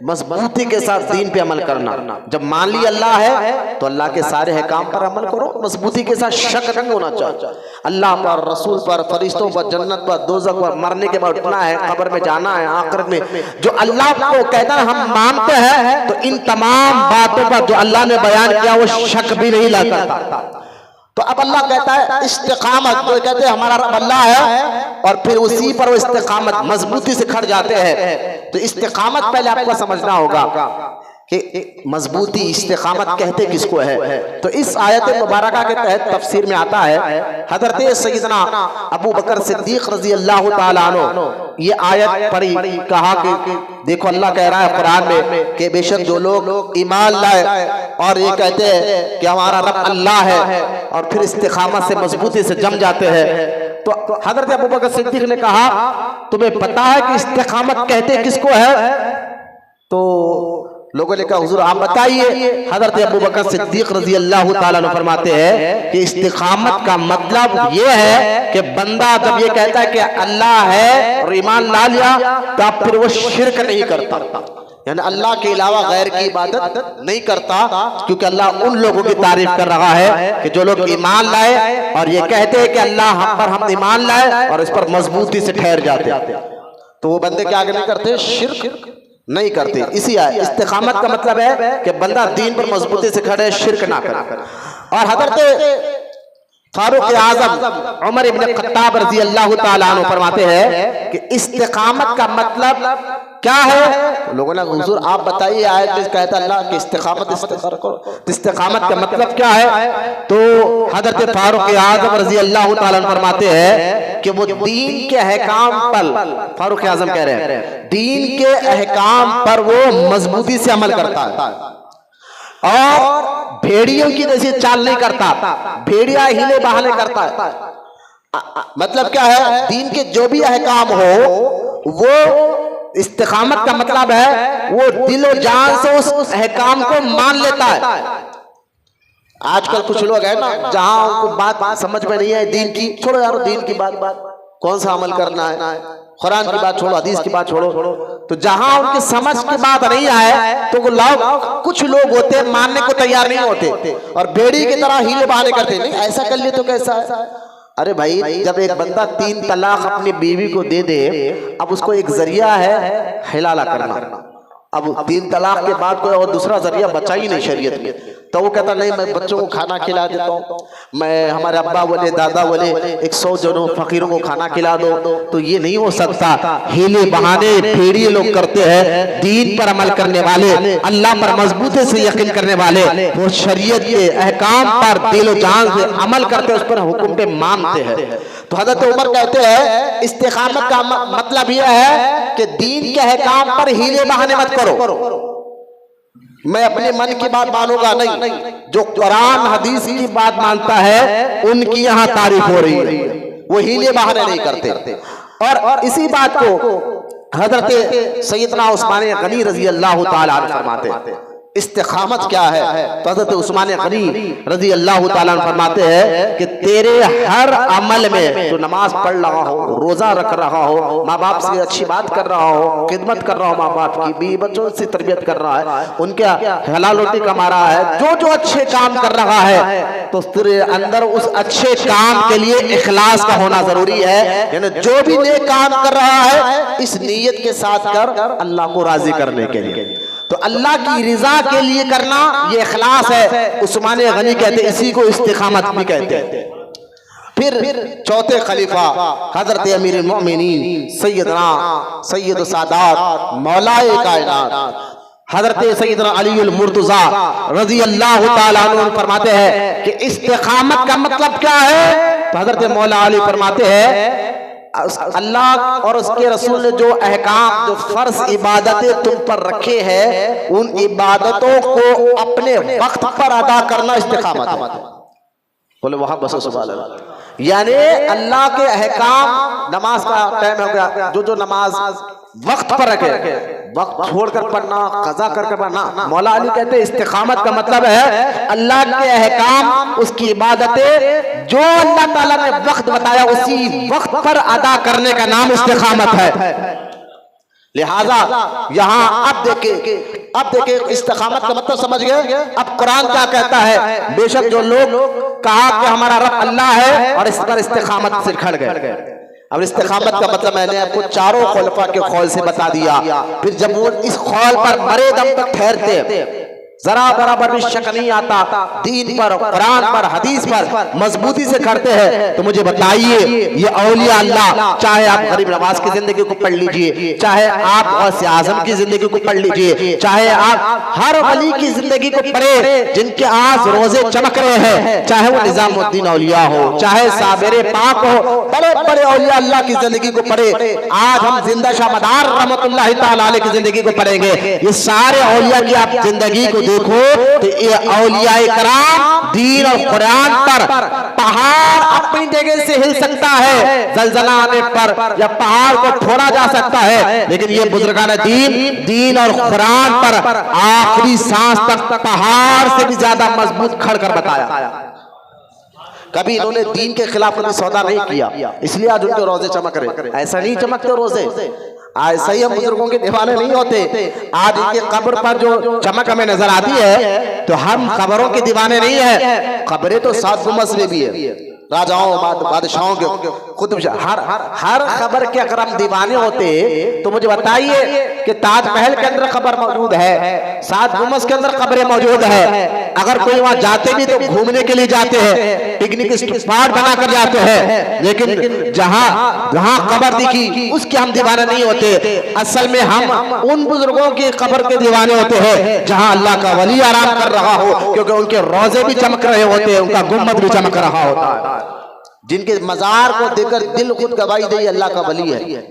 मजबूती के साथ दीन पे अमल करना। जब मान ली अल्लाह है तो अल्लाह के सारे अहकाम पर अमल करो, मजबूती के साथ, शक नहीं होना चाहिए। अल्लाह पर, रसूल पर, फरिश्तों पर, जन्नत पर, दोज़ख पर, मरने के बाद उठना है, कब्र में जाना है, आखिरत में जो अल्लाह को कहता है हम मानते हैं, तो इन तमाम बातों पर जो अल्लाह ने बयान किया वो शक भी नहीं लगता। तो अब अल्लाह कहता है इस्तिकामत, तो कहते हैं हमारा रब अल्लाह है, और फिर उसी पर वो इस्तिकामत मजबूती से खड़ जाते हैं। तो इस्तिकामत पहले आपको समझना होगा कि मजबूती, इस्तिकामत कहते किसको है। तो इस आयत मुबारका के तहत तफसीर में आता है, हजरत सैयदना अबू बकर सिद्दीक रजी अल्लाह ताला अन्हु ये आयत पढ़ी, कहा कि देखो अल्लाह कह रहा है कुरान में कि बेशक जो लोग ईमान लाए और ये कहते हैं कि हमारा रब अल्लाह है, और फिर इस्तिकामत से मजबूती से जम जाते हैं, तो हजरत अबू बकर सिद्दीक ने कहा तुम्हें पता है कि इस्तिकामत कहते किसको है? तो लोगों ने कहा हुजूर आप बताइए। हजरत अबू बकर सिद्दीक रजी अल्लाह ताला अन्हु फरमाते हैं कि इस्तिकामत का मतलब ये है कि बंदा जब ये कहता है कि अल्लाह है और ईमान ला लिया, तो फिर वो शिर्क नहीं करता, यानी अल्लाह के अलावा गैर की इबादत नहीं करता, क्योंकि अल्लाह उन लोगों की तारीफ कर रहा है कि जो लोग ईमान लाए और ये कहते हैं कि अल्लाह हम पर हम ईमान लाए और इस पर मजबूती से ठहर जाते, तो वो बंदे क्या आगे नहीं करते, शिर्क नहीं करते। इसी इस्तिकामत का मतलब है कि बंदा दीन पर मजबूती से खड़े, शिर्क ना करे। और हजरत फारूक आजम उमर इब्न खत्ताब रजी अल्लाह ताला अन्हु फरमाते हैं कि इस्तिकामत का मतलब क्या है? लोगों ने हुजूर आप बताइए, आयत में कहता अल्लाह कि इस्तिकामत इस्तिकामत का मतलब क्या है? तो हजरत फारूक आजम रजी अल्लाह ताला अन्हु फरमाते हैं कि वो दीन के अहकाम पर, फारूक आजम कह रहे हैं दीन के अहकाम पर वो मजबूती से अमल करता है और भेड़ियों की जैसे चाल नहीं करता, भेड़िया हिले बहाने करता है। मतलब क्या है? दीन के जो भी अहकाम हो वो इस्तिकामत का मतलब है वो दिलो जान से उस अहकाम को मान लेता है। आजकल कुछ लोग है ना, जहां उनको बात समझ में नहीं है दीन की, छोड़ो यार दीन की बात कौन सा अमल करना है, कुरान की बात छोड़ो, हदीस की बात छोड़ो, तो जहां उनकी समझ की बात नहीं आए तो वो लोग, कुछ लोग होते हैं मानने को तैयार नहीं होते और भेड़ी की तरह हीले बहाने करते, नहीं ऐसा कर लिए तो कैसा है। अरे भाई जब एक बंदा 3 तलाक अपनी बीवी को दे दे, अब उसको एक जरिया है हिलाला करना, अब 3 तलाक के बाद कोई और दूसरा जरिया बचा ही नहीं शरीयत में, तो वो कहता नहीं मैं बच्चों को खाना खिला देता हूँ, मैं हमारे अब्बा बोले दादा बोले 100 जनों फकीरों को खाना खिला दो, तो ये नहीं हो सकता। हीले बहाने भेड़िए लोग करते हैं, दीन पर अमल करने वाले, अल्लाह पर मजबूती से यकीन करने वाले, वो शरीयत के अहकाम पर दिलो जान से अमल करते हैं, उस पर हुक्म पे मानते हैं। तो हजरत उमर कहते हैं इस्तिकामत का मतलब यह है कि दीन के अहकाम पर हीले बहाने मत करो, मैं अपने मन की बात मानूंगा नहीं, जो कुरान हदीस की बात मानता है उनकी यहाँ तारीफ हो रही है, वो हीले बहाने नहीं करते। और इसी बात को हजरत सैयदना उस्मान गनी रजी अल्लाह ताला अन्हु फरमाते हैं इस्तिकामत क्या है। तो हजरत उस्मान गनी रजी अल्लाह ताला अन्हु फरमाते हैं कि तेरे हर अमल में, तो नमाज पढ़ रहा हो, रोजा रख रहा हो, माँ बाप से अच्छी बात कर रहा हो, खिदमत कर रहा हो, माँ बाप की बीवी बच्चों से तरबियत कर रहा है, उनके हलाल रोटी कमा रहा है, जो जो अच्छे काम कर रहा है, तो तेरे अंदर उस अच्छे काम के लिए इखलास का होना जरूरी है, यानी जो भी नेक काम कर रहा है इस नीयत के साथ कर अल्लाह को राजी करने के लिए, तो अल्लाह की रिजा के लिए करना ये इखलास है। उस्मान गनी कहते इसी को इस्तिकामत भी कहते हैं। फिर चौथे खलीफा हजरत अमीर मोमिनीन सैयदना सैयद सादात मौलाए कायनात हजरत सैयदना अली अल मुर्तजा रजी अल्लाह ताला अन्हु फरमाते हैं कि इस्तिकामत का मतलब क्या है? तो हजरत मौला अली फरमाते हैं अल्लाह और उसके रसूल ने जो अहकाम, जो फर्ज इबादतें तुम पर रखे हैं, उन इबादतों को अपने वक्त पर अदा करना इस्तिकामत है। बोले वहां बस सुभान अल्लाह। यानी अल्लाह के अहकाम, नमाज का टाइम हो गया, जो नमाज वक्त पर रखे, वक्त छोड़कर पढ़ना, कज़ा करके पढ़ना। मौला अली कहते हैं इस्तिकामत का मतलब है अल्लाह के अहकाम, उसकी इबादतें जो अल्लाह ताला ने वक्त बताया उसी वक्त पर अदा करने का नाम इस्तिकामत है। लिहाजा यहाँ अब देखे इस्तिकामत का मतलब समझ गए। अब कुरान क्या कहता है? बेशक जो लोग कहा कि हमारा रब अल्लाह है और इस पर इस्तिकामत से खड़ गए। अब इस्तिकामत का मतलब मैंने आपको चारों खुलफा के कौल से बता दिया। फिर जब वो इस कौल पर मरे दम तक ठहरते, जरा बराबर भी शक नहीं आता, दीन पर, कुरान पर, हदीस पर मजबूती से करते हैं, तो मुझे बताइए ये औलिया अल्लाह, चाहे आप गरीब नवाज की जिंदगी को पढ़ लीजिए, चाहे आप गौसे आजम की जिंदगी को पढ़ लीजिए, चाहे आप हर वली की जिंदगी को पढ़े जिनके आज रोजे चमक रहे हैं, चाहे वो निजामुद्दीन औलिया हो, चाहे साबिर पाक हो, बड़े बड़े औलिया अल्लाह की जिंदगी को पढ़े। आज हम जिंदा शाह मदार रहमतुल्लाह तआला अलैह की जिंदगी को पढ़ेंगे। ये सारे औलिया की आप जिंदगी को देखो तो ये औलियाए कराम दीन और कुरान पर, पहाड़ अपनी जगह से हिल सकता है जलजला आने पर, या पहाड़ को फोड़ा जा सकता है, लेकिन ये बुजुर्गान दीन और कुरान पर आखिरी सांस तक पहाड़ से भी ज्यादा मजबूत खड़ कर बताया। कभी इन्होंने दीन के खिलाफ कभी सौदा नहीं किया, इसलिए आज उनके रोजे चमक रहे। ऐसा नहीं चमकते रोजे, ऐसा ही हम बुजुर्गों के दीवाने नहीं होते। आज इनके कब्र पर जो चमक हमें नजर आती है, तो हम कब्रों के दीवाने नहीं है। कब्रें तो 7 गुंबद में भी है, राजाओं बादशाहों के खुद हर खबर के अगर हम दीवाने होते तो मुझे बताइए कि ताजमहल के अंदर खबर मौजूद है, 7 गुंबद के अंदर खबरें मौजूद है। अगर कोई वहां जाते भी तो घूमने के लिए जाते हैं, पिकनिक स्पॉट बनाकर जाते हैं, लेकिन जहां खबर दिखी उसके हम दीवाने नहीं होते। असल में हम उन बुजुर्गों की खबर के दीवाने होते हैं जहां अल्लाह का वली आराम कर रहा हो, क्योंकि उनके रोजे भी चमक रहे होते हैं, उनका गुम्बद भी चमक रहा होता है, जिनके मजार को देखकर दिल खुद गवाही दे अल्लाह का वली है।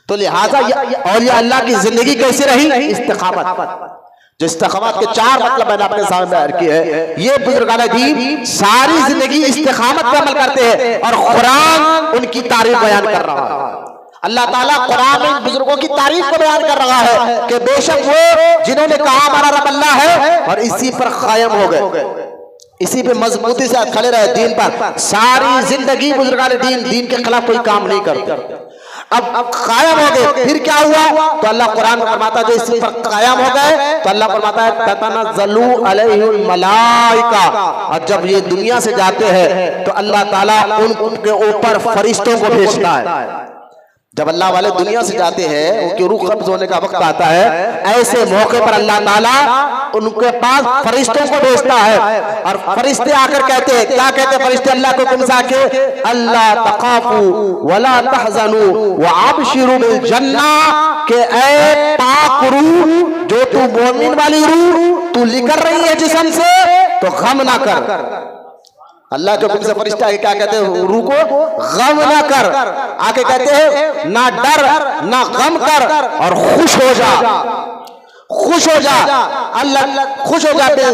तो लिहाजा और ये अल्लाह की जिंदगी कैसी रही? इस्तिकामत। जो इस्तिकामत के 4 मतलब मैंने आपके सामने बयान किए हैं। ये बुजुर्गान दीन सारी जिंदगी इस्तिकामत पे अमल करते हैं और कुरान उनकी तारीफ बयान कर रहा है। अल्लाह ताला कुरान में बुजुर्गों की तारीफ को बयान कर रहा है कि बेशक वो जिन्होंने कहा हमारा रब अल्लाह है और इसी पर कायम हो गए, इसी पे मजबूती से खड़े रहे दीन पर। सारी जिंदगी बुजुर्गान दीन के खिलाफ कोई काम नहीं करते। अब कायम हो गए, फिर क्या हुआ? तो अल्लाह कुरान में फरमाता है जो इसी पर कायम हो गए तो अल्लाह फरमाता है ततनज़्ज़लु अलैहिल मलाइका, और जब ये दुनिया से जाते हैं तो अल्लाह ताला उनके ऊपर फरिश्तों को भेजता है। जब अल्लाह वाले दुनिया से जाते हैं, उनकी रूह कब्ज होने का वक्त आता है, ऐसे मौके पर अल्लाह ताला उनके पास फरिश्तों को भेजता है। और फरिश्ते आकर कहते हैं, क्या कहते हैं फरिश्ते अल्लाह को तुम जाके? अल्लाह तखाफू वला तहज़नू व अबशिरू बिल जन्ना, के ऐ पाक रूह, जो तू मोमिन वाली रूह तू निकल रही है जिस्म से, तो गम ना कर। अल्लाह के हुक्म से फरिश्ता आके क्या कहते हैं? रूह को गम ना कर, आके कहते हैं ना डर ना गम कर और खुश हो जा, खुश हो जा। अल्लाह खुश हो जा बिल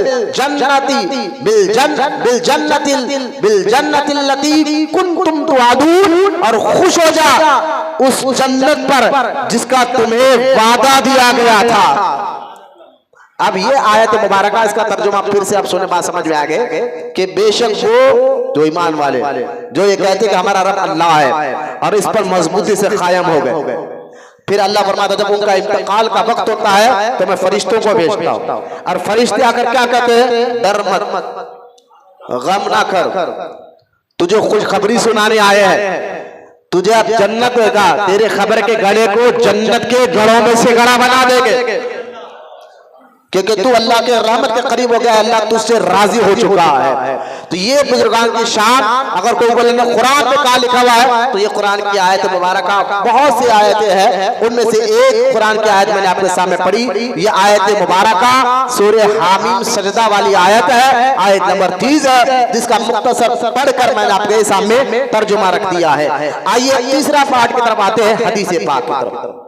जन्नतिल लती कुंतुम तुआदून, और खुश हो जा उस जन्नत पर जिसका तुम्हें वादा दिया गया था। अब ये आयत मुबारका, इसका तर्जुमा फिर से आप सुने, बात समझ में आ गए कि बेशक वो जो ईमान वाले जो ये कहते कि हमारा रब अल्लाह है और इस पर मजबूती से कायम हो गए, फिर अल्लाह फरमाता जब उनका इंतकाल का वक्त होता है तो मैं फरिश्तों को भेजता हूं, और फरिश्ते आकर क्या कहते हैं? डर मत, गम ना कर, तुझे खुशखबरी सुनाने आए हैं, तुझे अब जन्नत होगा, तेरे खबर के गड़े को जन्नत के गड़ों में से गड़ा बना देंगे। क्योंकि तू अल्लाह के रहमत के करीब हो गया, अल्लाह तुझसे राजी हो चुका है। तो ये बुजुर्गान की शान। अगर कोई बोले ना कुरान में कहाँ लिखा हुआ है, तो ये कुरान की आयत मुबारक, बहुत सी आयतें हैं, उनमें से एक कुरान की आयत मैंने आपके सामने पढ़ी। ये आयत मुबारक सूरह हामीम सजदा वाली आयत है, आयत नंबर 30 है, जिसका मुख्तसर पढ़कर मैंने आपके सामने तर्जुमा रख दिया है। आइए तीसरा पार्ट की तरफ आते हैं, हदीस पाक की तरफ।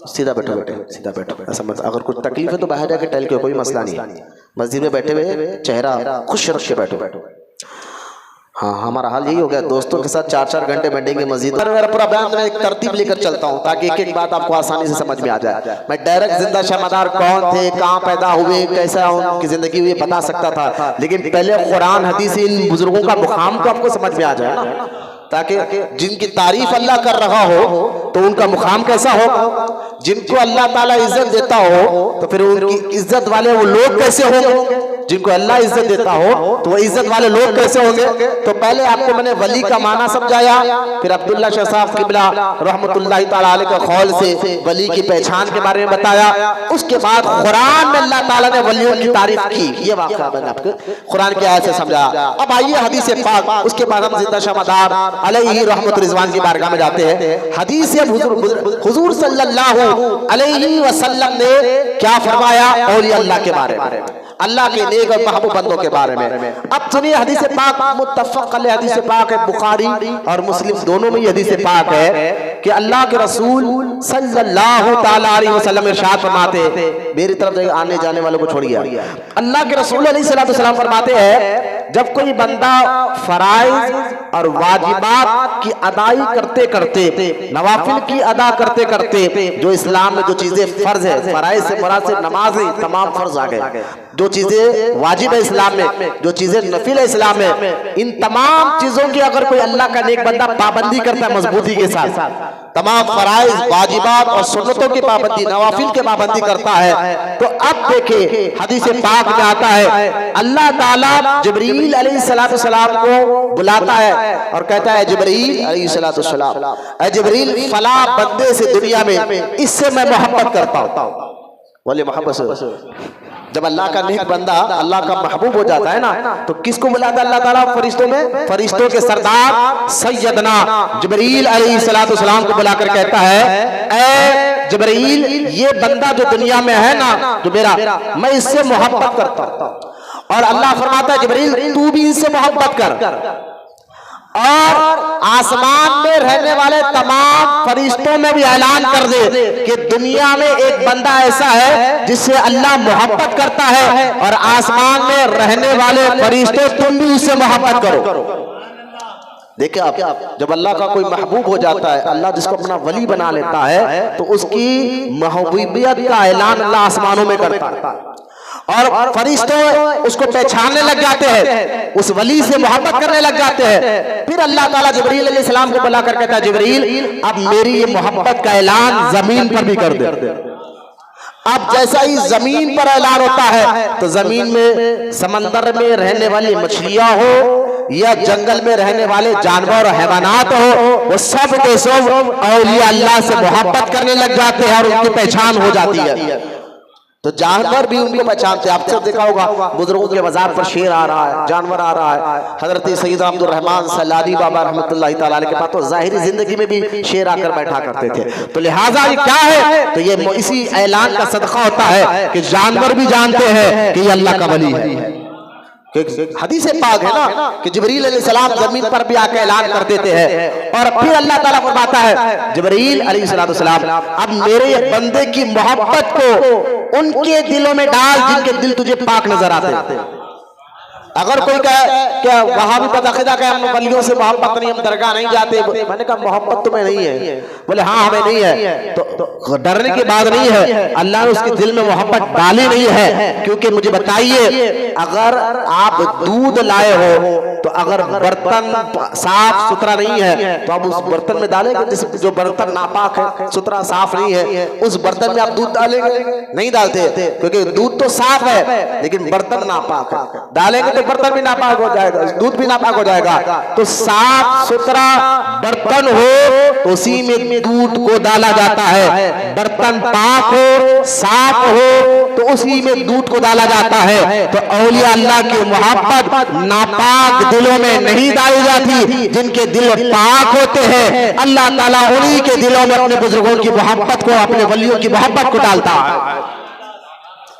सीधा बैठो बेटे, सीधा बैठो। ऐसा मत, अगर कुछ तकलीफ है तो बाहर जाके टहल के, कोई मसला नहीं है। मस्जिद में बैठे हुए चेहरा खुश रख के बैठो। हाँ, हमारा हाल यही हो गया, दोस्तों के साथ 4-4 घंटे बैठेंगे मस्जिद में। मेरा पूरा बयान में एक तरतीब लेकर चलता हूँ ताकि एक एक बात आपको आसानी से समझ में आ जाए। मैं डायरेक्ट जिंदा शहमदार कौन थे, कहाँ पैदा हुए, कैसा उनकी जिंदगी हुई बता सकता था, लेकिन पहले कुरान हदीस इन बुजुर्गों का मुकाम तो आपको समझ में आ जाए ना, ताकि जिनकी तारीफ अल्लाह कर रहा हो तो उनका मुकाम कैसा हो, जिनको अल्लाह ताला इज्जत देता हो तो फिर उनकी इज्जत वाले वो लोग कैसे होंगे, जिनको अल्लाह इज्जत देता हो तो वो इज्जत वाले लोग कैसे होंगे। तो पहले आपको मैंने वली का माना समझाया, फिर अब्दुल्ला शाह साहब किबला रहमतुल्लाहि ताला अलैह के कौल से वली की पहचान के बारे में बताया। उसके बाद कुरान में अल्लाह ताला ने वलियों की तारीफ की, ये वाक़या मैंने आपको कुरान की आयत से समझाया। अब आइए हदीस पाक, उसके बाद हम जिंदा शहमदार अलैहि रहमत रिजवान की बारगाह में जाते हैं। हदीस हुजूर सल्लल्लाहु अलैहि वसल्लम ने क्या फरमाया औलिया अल्लाह के बारे में, अल्लाह के नेक और महबूब बंदों के बारे में। अब सुनिए हदीस पाक, मुत्तफक अलैह हदीस पाक है, बुखारी और मुस्लिम दोनों में हदीस पाक है कि अल्लाह के रसूल सल्लल्लाहु ताला अलैहि वसल्लम इरशाद फरमाते, मेरी तरफ आने जाने वालों को छोड़िए, अल्लाह के रसूल अलैहि सल्लल्लाहु अलैहि वसल्लम फरमाते हैं, जब कोई बंदा फराइज और वाजिबात की अदाई करते करते, नवाफिल की अदा करते करते, जो इस्लाम में जो चीजें फर्ज है, फराइज से मुराद से नमाज है, तमाम फर्ज आ गए, जो चीजें वाजिब है इस्लाम में, जो चीजें नफिल है इस्लाम में, इन तमाम चीजों की अगर कोई अल्लाह का नेक बंदा पाबंदी करता है मजबूती के साथ, तमाम फराइज वाजिबात और सुन्नतों की पाबंदी, नवाफिल की पाबंदी करता है, तो अब देखिए हदीस पाक में आता है अल्लाह ताला जिब्रील अलैहिस्सलाम को बुलाता है और कहता है, जिब्रील अलैहिस्सलाम, ऐ जिब्रील फला बंदे से दुनिया में इससे मैं मोहब्बत करता हूँ। बोले मोहब्बत से जब अल्लाह का नेक बंदा अल्लाह का महबूब हो जाता है ना, तो किसको बुलाता है अल्लाह ताला फरिश्तों में, फरिश्तों के सरदार सैयदना जिब्रील अलैहिस्सलाम को बुलाकर कहता है, ऐ जिब्रील ये बंदा जो दुनिया में है ना, जो मेरा, मैं इससे मोहब्बत करता हूं। और अल्लाह फरमाता है, जिब्रील तू भी इनसे मोहब्बत कर, और आसमान में रहने वाले तमाम फरिश्तों में भी ऐलान कर दे कि दुनिया में एक बंदा ऐसा है जिससे अल्लाह मोहब्बत करता है, और आसमान में रहने वाले फरिश्ते तुम भी उससे मोहब्बत करो। देखिए आप, जब अल्लाह का कोई महबूब हो जाता है, अल्लाह जिसको अपना वली बना लेता है, तो उसकी महबूबियत का ऐलान अल्लाह आसमानों में करता है और फरिश्ते उसको पहचानने लग जाते हैं, उस वली से मोहब्बत करने लग जाते हैं। फिर अल्लाह ताला जिब्रील अलैहिस्सलाम को बुलाकर कहता है, जिब्रील अब मेरी ये मोहब्बत का ऐलान जमीन पर भी कर दे। अब जैसा ही जमीन पर ऐलान होता है, तो जमीन में समंदर में रहने वाली मछलियां हो या जंगल में रहने वाले जानवर और हैवानात हो, वो सब के सब औलिया अल्लाह से मोहब्बत करने लग जाते हैं और उनकी पहचान हो जाती है। तो जानवर भी उनको पहचानते हैं। आपने देखा होगा बुजुर्गों के बाजार पर शेर आ रहा है, जानवर आ रहा है। हजरत सैयद अब्दुल रहमान सलादी बाबा रहमतुल्लाहि ताला अलैह के पास तो जाहिरी जिंदगी में भी शेर आकर बैठा करते थे। तो लिहाजा ये क्या है, तो ये इसी ऐलान का सदका होता है कि जानवर भी जानते हैं कि ये अल्लाह का वली है। हदीस पाक है ना कि जिब्रील अलैहिस्सलाम जमीन पर भी आकर ऐलान कर देते हैं, और फिर अल्लाह ताला फरमाता है, जिब्रील अलैहिस्सलाम अब मेरे ये बंदे की मोहब्बत को उनके दिलों में डाल जिनके दिल तुझे पाक नजर आते हैं। अगर कोई कहे क्या वहां भी पता कि हम वलियों से मोहब्बत नहीं, हम दरगाह नहीं जाते, मैंने कहा मोहब्बत तुम्हें नहीं है, बोले हाँ हमें नहीं है, तो डरने की बात नहीं है, अल्लाह ने उसके दिल में मोहब्बत डाली नहीं है। क्योंकि मुझे बताइए, अगर आप दूध लाए हो तो अगर बर्तन साफ सुथरा नहीं है तो आप उस बर्तन में डालेंगे, जो बर्तन नापाक है, सुथरा साफ नहीं है, उस बर्तन में आप दूध डालेंगे? नहीं डालते, क्योंकि दूध तो साफ है लेकिन बर्तन नापाक है। डालेंगे तो बर्तन भी नापाक हो जाएगा, दूध भी नापाक हो जाएगा। तो साफ सुथरा बर्तन हो तो उसी में दूध को डाला जाता है। बर्तन पाक हो, साफ हो तो उसी में दूध को डाला जाता है। तो औलिया अल्लाह की मोहब्बत नापाक दिलों में नहीं डाली जाती। जिनके दिल पाक होते हैं अल्लाह ताला उन्हीं के दिलों में अपने बुजुर्गों की मोहब्बत को, अपने वलियों की मोहब्बत को डालता है।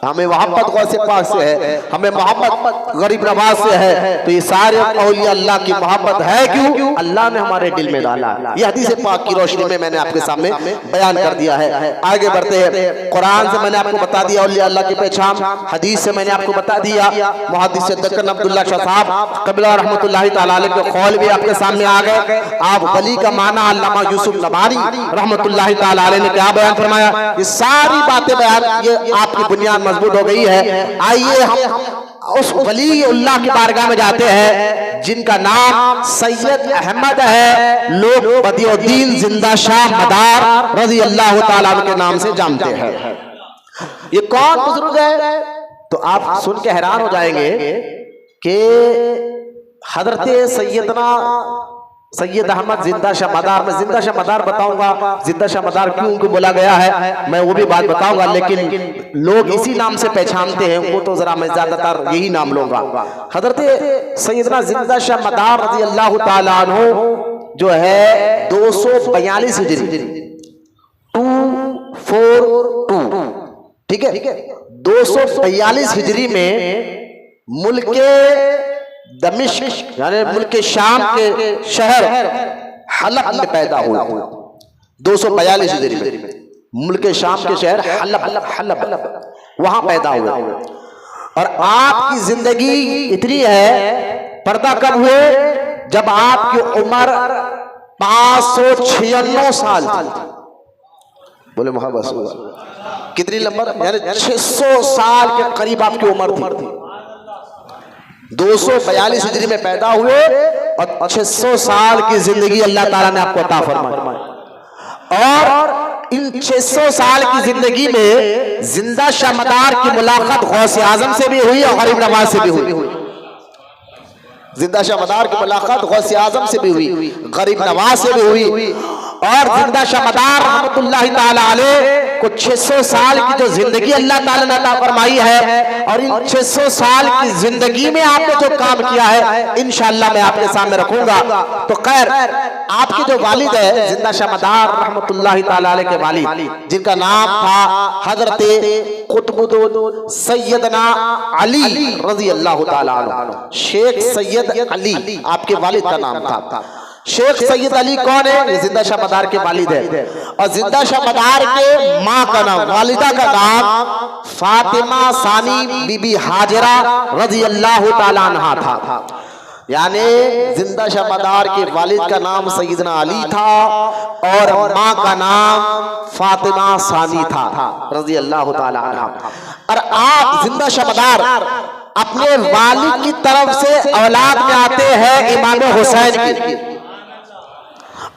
हमें मोहब्बत गौसे पाक से है, हमें मोहब्बत गरीब नवाज से है। तो ये सारे औलिया अल्लाह की मोहब्बत है क्यों? अल्लाह ने हमारे दिल में डाला। ये हदीस पाक की रोशनी में मैंने आपके सामने बयान कर दिया है। आगे बढ़ते हैं। कुरान से मैंने आपको बता दिया औलिया अल्लाह की पहचान, हदीस से मैंने आपको बता दिया। मुहद्दिस दक्कन अब्दुल्ला शाह साहब क़बिला रहमतुल्लाहि तआला अलैह के कौल भी आपके सामने आ गए। आप वली का माना अल्लामा यूसुफ नबारी रहमतुल्लाहि तआला अलैह ने क्या बयान फरमाया, ये सारी बातें बयान, ये आपकी बुनियाद मजबूत हो गई है। आइए हम उस वली उल्लाह की बारगाह में जाते हैं जिनका नाम सैयद अहमद है। लोग बदियुद्दीन जिंदा शाह मदार रज़ी अल्लाह ताला के नाम से जानते हैं। ये कौन बुजुर्ग है? तो आप सुन के हैरान हो जाएंगे कि हजरत सैयद अहमद जिंदा शाह मदार, मैं जिंदा शाह मदार बताऊंगा, जिंदा शाह मदार क्यों उनको बोला गया है मैं वो भी बात बताऊंगा। लेकिन लोग इसी नाम से पहचानते हैं, वो तो जरा मैं ज्यादातर यही नाम लूंगा। हजरत सैयदना जिंदा शाह मदार रज़ी अल्लाह ताला अन्हु जो है 242 हिजरी 242, ठीक है, 242 हिजरी में मुल्क दमिश्क यानी मुल्क शाम के शहर हलब में पैदा हुआ। 242 हिजरी में मुल्क शाम के शहर हलब वहां पैदा हुआ। और आपकी जिंदगी इतनी है, पर्दा कब हुए? जब आपकी उम्र 596 साल थी। बोले मोहब्बत कितनी लंबा, यानी 600 साल के करीब आपकी उम्र थी। 242 हिजरी में पैदा हुए और 600 साल की जिंदगी अल्लाह ताला ने आपको अता फरमाई। और इन 600 साल की जिंदगी में जिंदा शाह मदार की मुलाकात गौसे आजम से भी हुई और गरीब नवाज से भी हुई। जिंदा शाह मदार की मुलाकात गौसे आजम से भी हुई, गरीब नवाज से भी हुई। और जिंदा शाह मदार रहमतुल्लाहि ताला अलैह को 600 साल की जो जिंदगी अल्लाह ताला ने अता फरमाई है, और इन 600 साल की जिंदगी में आपने जो काम किया है इंशाअल्लाह मैं आपके सामने रखूंगा। तो खैर, आपके जो वालिद है जिंदा शाह मदार रहमतुल्लाहि ताला अलैह के वालिद, जिनका नाम था हजरत कुतुबुद्दीन सैयदना अली रज़ी अल्लाह ताला अन्हु, शेख सैयद अली आपके वालिद का नाम था। शेख सैयद अली कौन है? ये जिंदा शाह मदार के वालिद है। और जिंदा शाह मदार के माँ का नाम, वालिदा का नाम फातिमा सानी बीबी हाजरा रज़ी अल्लाह ताला अन्हा था। यानी जिंदा शाह मदार के वालिद का नाम सैयदना अली था और माँ का नाम फातिमा सानी था रज़ी अल्लाह ताला अन्हा। और आप जिंदा शाह मदार अपने वालिद की तरफ से औलाद में आते हैं इमाम हुसैन की,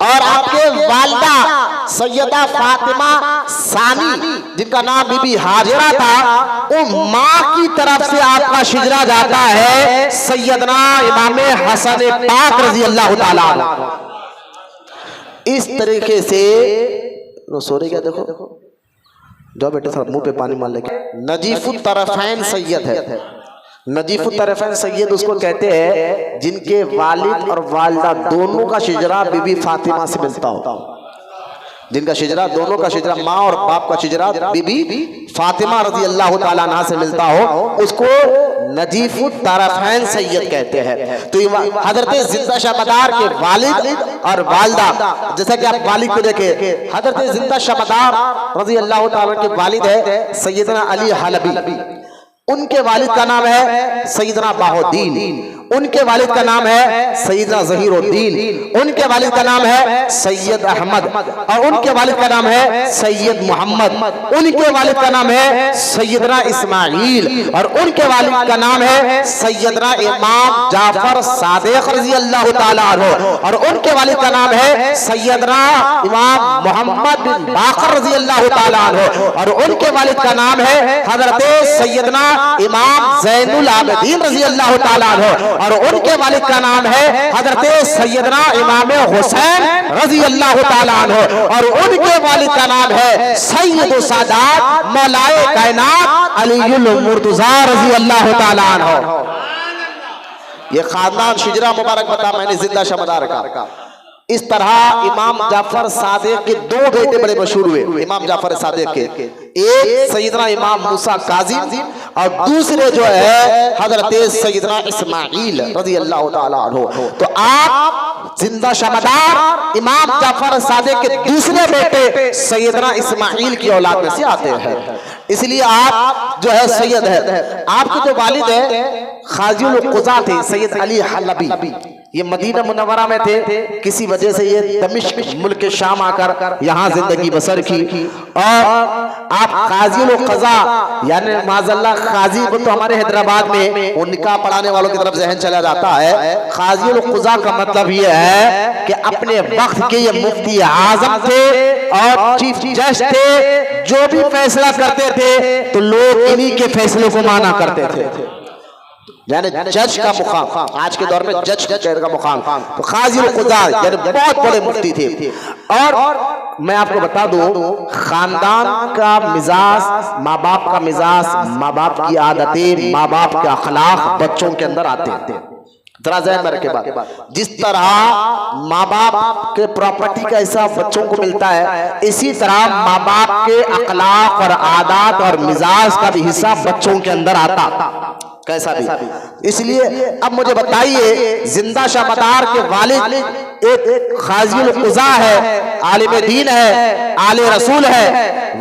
और आपके वालिदा सैयदा फातिमा सानी जिनका नाम बीबी हाजरा था, वो माँ की तरफ से आपका शिजरा जाता है सैयदना इमाम हसन पाक रज़ी अल्लाह ताला अन्हु। इस तरीके से सो रहे क्या, देखो जाओ बेटे थोड़ा मुंह पे पानी मार लेके। नजीफुत तरफैन सैयद है। नजीफुत तरफैन सैयद उसको कहते हैं जिनके वालिद और वालिदा दोनों का शिजरा बीबी फातिमा से मिलता हो, जिनका शिजरा, दोनों का शिजरा, माँ और बाप का शिजरा बीबी फातिमा रज़ी अल्लाह ताला अन्हा से मिलता हो, उसको नजीफुत तरफैन सैयद कहते हैं। तो हजरत जिंदा शाह मदार के वालिद और वालिदा, जैसा कि आप वालिद को देखे, हजरत जिंदा शाह मदार रज़ी अल्लाह ताला के वालिद है सैयदना अली हलबी, उनके वालिद का नाम है सैयदना बाहुद्दीन, उनके वालिद का नाम है सैयदना ज़हीरुद्दीन, उनके वालिद का नाम है सैयद अहमद, और उनके वालिद का नाम है सैयद मोहम्मद, उनके वालिद का नाम है सैयदना इस्माइल, और उनके वालिद का नाम है सैयदना इमाम जाफर सादिक रज़ी अल्लाह ताला अन्हु, और उनके वालिद का नाम है सैयदना इमाम मोहम्मद बिन बाकर रज़ी अल्लाह ताला अन्हु, और उनके वालिद का नाम है हजरत सैयदना इमाम ज़ैनुल आबिदीन रज़ी अल्लाह ताला अन्हु, और उनके वालिद का नाम है हजरत सैयदना इमाम हुसैन रजी अल्लाह ताला अन्हु, और उनके वालिद का नाम है सैयद सादात मौलाए कायनात अलीउल मुर्तजा रजी अल्लाह ताला अन्हु। ये खानदान शिजरा मुबारक बता मैंने जिंदा शमदार का। इस तरह इमाम जाफर सादिक के दो बेटे बड़े मशहूर हुए इमाम जाफर सादिक के, एक सैयदना इमाम मूसा काज़िम और दूसरे जो है हजरत सैयदना इस्माइल रज़ी अल्लाह ताला अन्हु। तो आप जिंदा शमदार इमाम जाफर सादिक के दूसरे बेटे सैयदना इस्माइल की औलाद में से आते हैं, इसलिए आप जो है सैयद है। आपके जो वालिद है खाजिउल क़ुज़ा थे सैयद अली हलबी, ये मदीना मुनव्वरा में थे, किसी वजह से ये दमिश्क मुल्क के शाम आकर यहाँ जिंदगी बसर की। और आप काज़िउल क़ज़ा यानी माज़अल्लाह काजी को तो हमारे हैदराबाद में वो निकाह पढ़ाने वालों की तरफ जहन चला जाता है। काज़िउल क़ज़ा का मतलब ये है कि अपने वक्त के ये मुफ्ती आज़म थे और चीफ जज थे, जो भी फैसला करते थे तो लोग इन्हीं के फैसलों को माना करते थे, यानी जज का मुकाम आज के दौर में जज का मुकाम। तो काज़िउल क़ुज़ा यानी बहुत बड़े मुफ्ती थे। और मैं आपको बता दूं खानदान का मिजाज, माँ बाप का मिजाज, माँ बाप की आदतें, माँ बाप के अखलाक बच्चों के अंदर आते हैं। जरा ज़हन में रखे बात, जिस तरह माँ बाप के प्रॉपर्टी का हिस्सा बच्चों को मिलता है, इसी तरह माँ बाप के अखलाक और आदत और मिजाज का भी हिस्सा बच्चों के अंदर आता कैसा भी। इसलिए अब मुझे बताइए जिंदा शमदार के वालिद एक काज़िउल क़ुज़ा है, आलिम दीन है, आले रसूल है,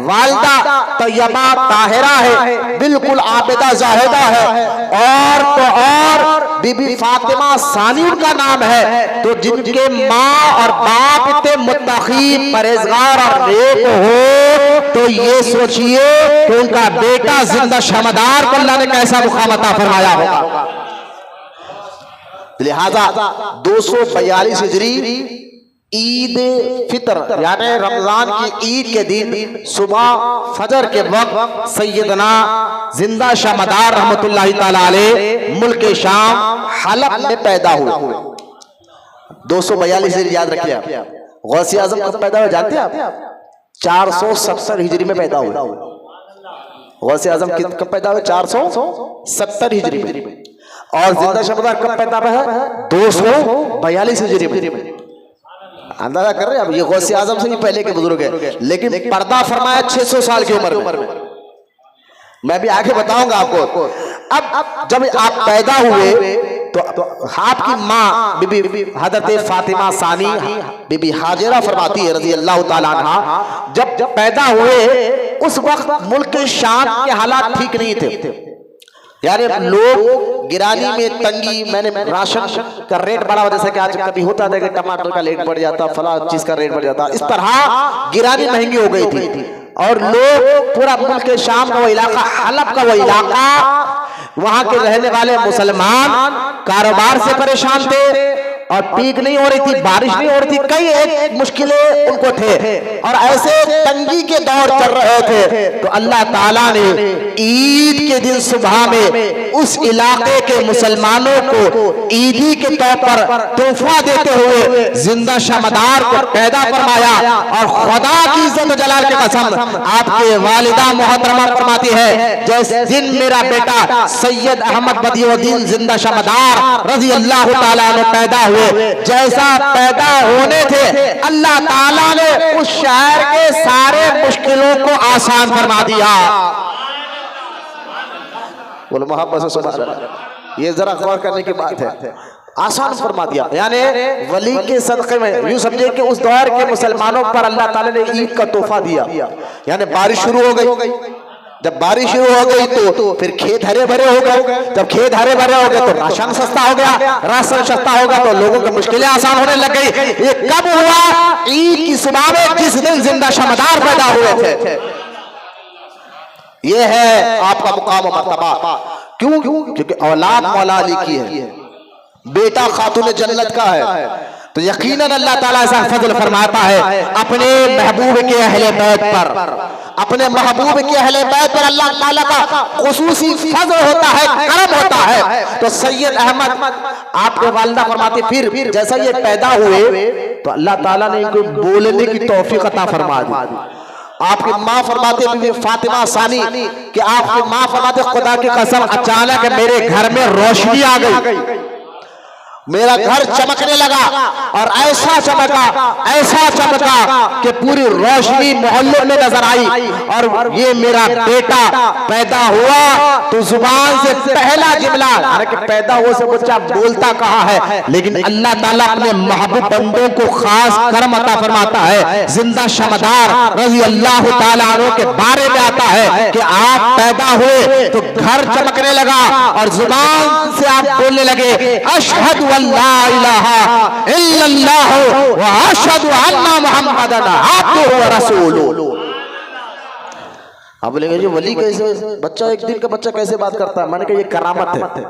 वालिदा तैयबा ताहिरा है, बिल्कुल आबिदा जाहिदा है, और तो और बीबी फातिमा सानी उनका नाम है। तो जिनके माँ और बाप इतने मुत्तकी परहेज़गार और नेक हो, तो ये सोचिए कि उनका बेटा जिंदा शमदार को अल्लाह ने कैसा मुकाम अता फरमाया होगा। लिहाजा 242 हिजरी ईद फितर यानी रमजान की ईद के दिन सुबह फजर के वक्त सैयदना जिंदा शमदार रहमतुल्लाहि ताला अलैह मुल्क शाम हलब में पैदा हुए। 242 हिजरी याद रखिए आप। गौसे आजम कब पैदा हुए जानते हैं आप? 470 हिजरी में पैदा हुए। गौसे आजम कब पैदा हुए? 470 हिजरी में। और जिंदा शमदार कब पैदा हुआ है? 242 हिजरी में। अंदाजा कर रहे हैं अब, ये गौसे आजम से भी पहले के बुजुर्ग है, लेकिन पर्दा फरमाया 600 साल की उम्र में। मैं भी आगे बताऊंगा आपको। अब जब आप पैदा हुए तो आपकी माँ बीबी हजरत फातिमा सानी बीबी हाजिरा फरमाती है रजी अल्लाह ताला अन्हा, जब पैदा हुए उस वक्त मुल्क शाम के हालात ठीक नहीं थे, यानी लोग गिरानी में तंगी, मैंने राशन का रेट बढ़ा, जैसे कि आज कभी होता था कि टमाटर का रेट बढ़ जाता, फला चीज का रेट बढ़ जाता, इस तरह गिरानी महंगी हो गई थी। और लोग पूरा मुल्क के शाम का वो इलाका, हलब का वो इलाका, वहां के रहने वाले मुसलमान कारोबार से परेशान थे और पीक नहीं हो रही थी, बारिश नहीं हो रही थी, कई एक मुश्किलें उनको थे और ऐसे तंगी के दौर चल रहे थे। तो अल्लाह ताला ने ईद के दिन सुबह में उस इलाके के मुसलमानों को ईदी के तौर पर तोहफा देते हुए जिंदा शमदार को पैदा फरमाया। और खुदा की इज्जत जलाल की कसम, आपके वालिदा मोहतरमा फरमाती है, जैसे दिन मेरा बेटा सैयद अहमद बदियुद्दीन जिंदा शमदार रज़ी अल्लाह ताला अन्हु पैदा हुए, जैसा पैदा होने थे अल्लाह ताला ने उस शहर के सारे मुश्किलों को आसान फरमा दिया। बोलो मोहब्बत से सुभान अल्लाह। ये जरा गौर करने की बात है, आसान फरमा दिया। यानी वली के सदक़े में यूं समझे कि उस दौर के मुसलमानों पर अल्लाह ताला ने ईद का तोहफा दिया। यानी बारिश शुरू हो गई, जब बारिश शुरू हो गई तो फिर खेत हरे भरे हो गए, जब खेत हरे भरे हो गए तो राशन सस्ता हो गया, राशन सस्ता होगा तो लोगों की मुश्किलें आसान होने लग गई। ये कब हुआ? ईद की सुबह में, जिस दिन जिंदा शमदार पैदा हुए थे। ये है आपका मुकाम और मर्तबा। क्यों? क्योंकि औलाद मौला अली की है, बेटा खातून जन्नत का है, तो यकीनन अल्लाह ताला ऐसा फजल फरमाता है अपने महबूब के अहले बैत पर। अपने महबूब के अहले बैत पर अल्लाह ताला का खुसूसी फज़ल होता है, करम होता है। तो सैयद अहमद आपके वालिदा फरमाती फिर जैसा ये पैदा हुए तो अल्लाह ताला ने इनको बोलने की तौफीक अता फरमा दी। आपकी माँ फरमाते बीवी फातिमा सानी कि आपकी माँ फरमाते खुदा की कसम अचानक मेरे घर में रोशनी आ गई, मेरा घर चमकने लगा और ऐसा चमका कि पूरी रोशनी मोहल्ले में नजर आई। और ये मेरा बेटा पैदा हुआ तो जुबान से पहला जुमला, हालांकि पैदा हुआ से बच्चा बोलता कहा है, लेकिन अल्लाह ताला अपने महबूब बंदों को खास करम अता फरमाता है। जिंदा शमदार रज़ी अल्लाह ताला अन्हु के बारे में आता है कि आप पैदा हुए तो घर चमकने लगा और जुबान से आप बोलने लगे अशहदु अल्ला इलाहा इल्लल्लाह व अशहदु अन्ना मुहम्मदन अब्दुहु व रसूलुहु। आप बोलेंगे जी वली कैसे, बच्चा एक दिन का बच्चा कैसे बात करता है? मैंने कहा ये करामत है।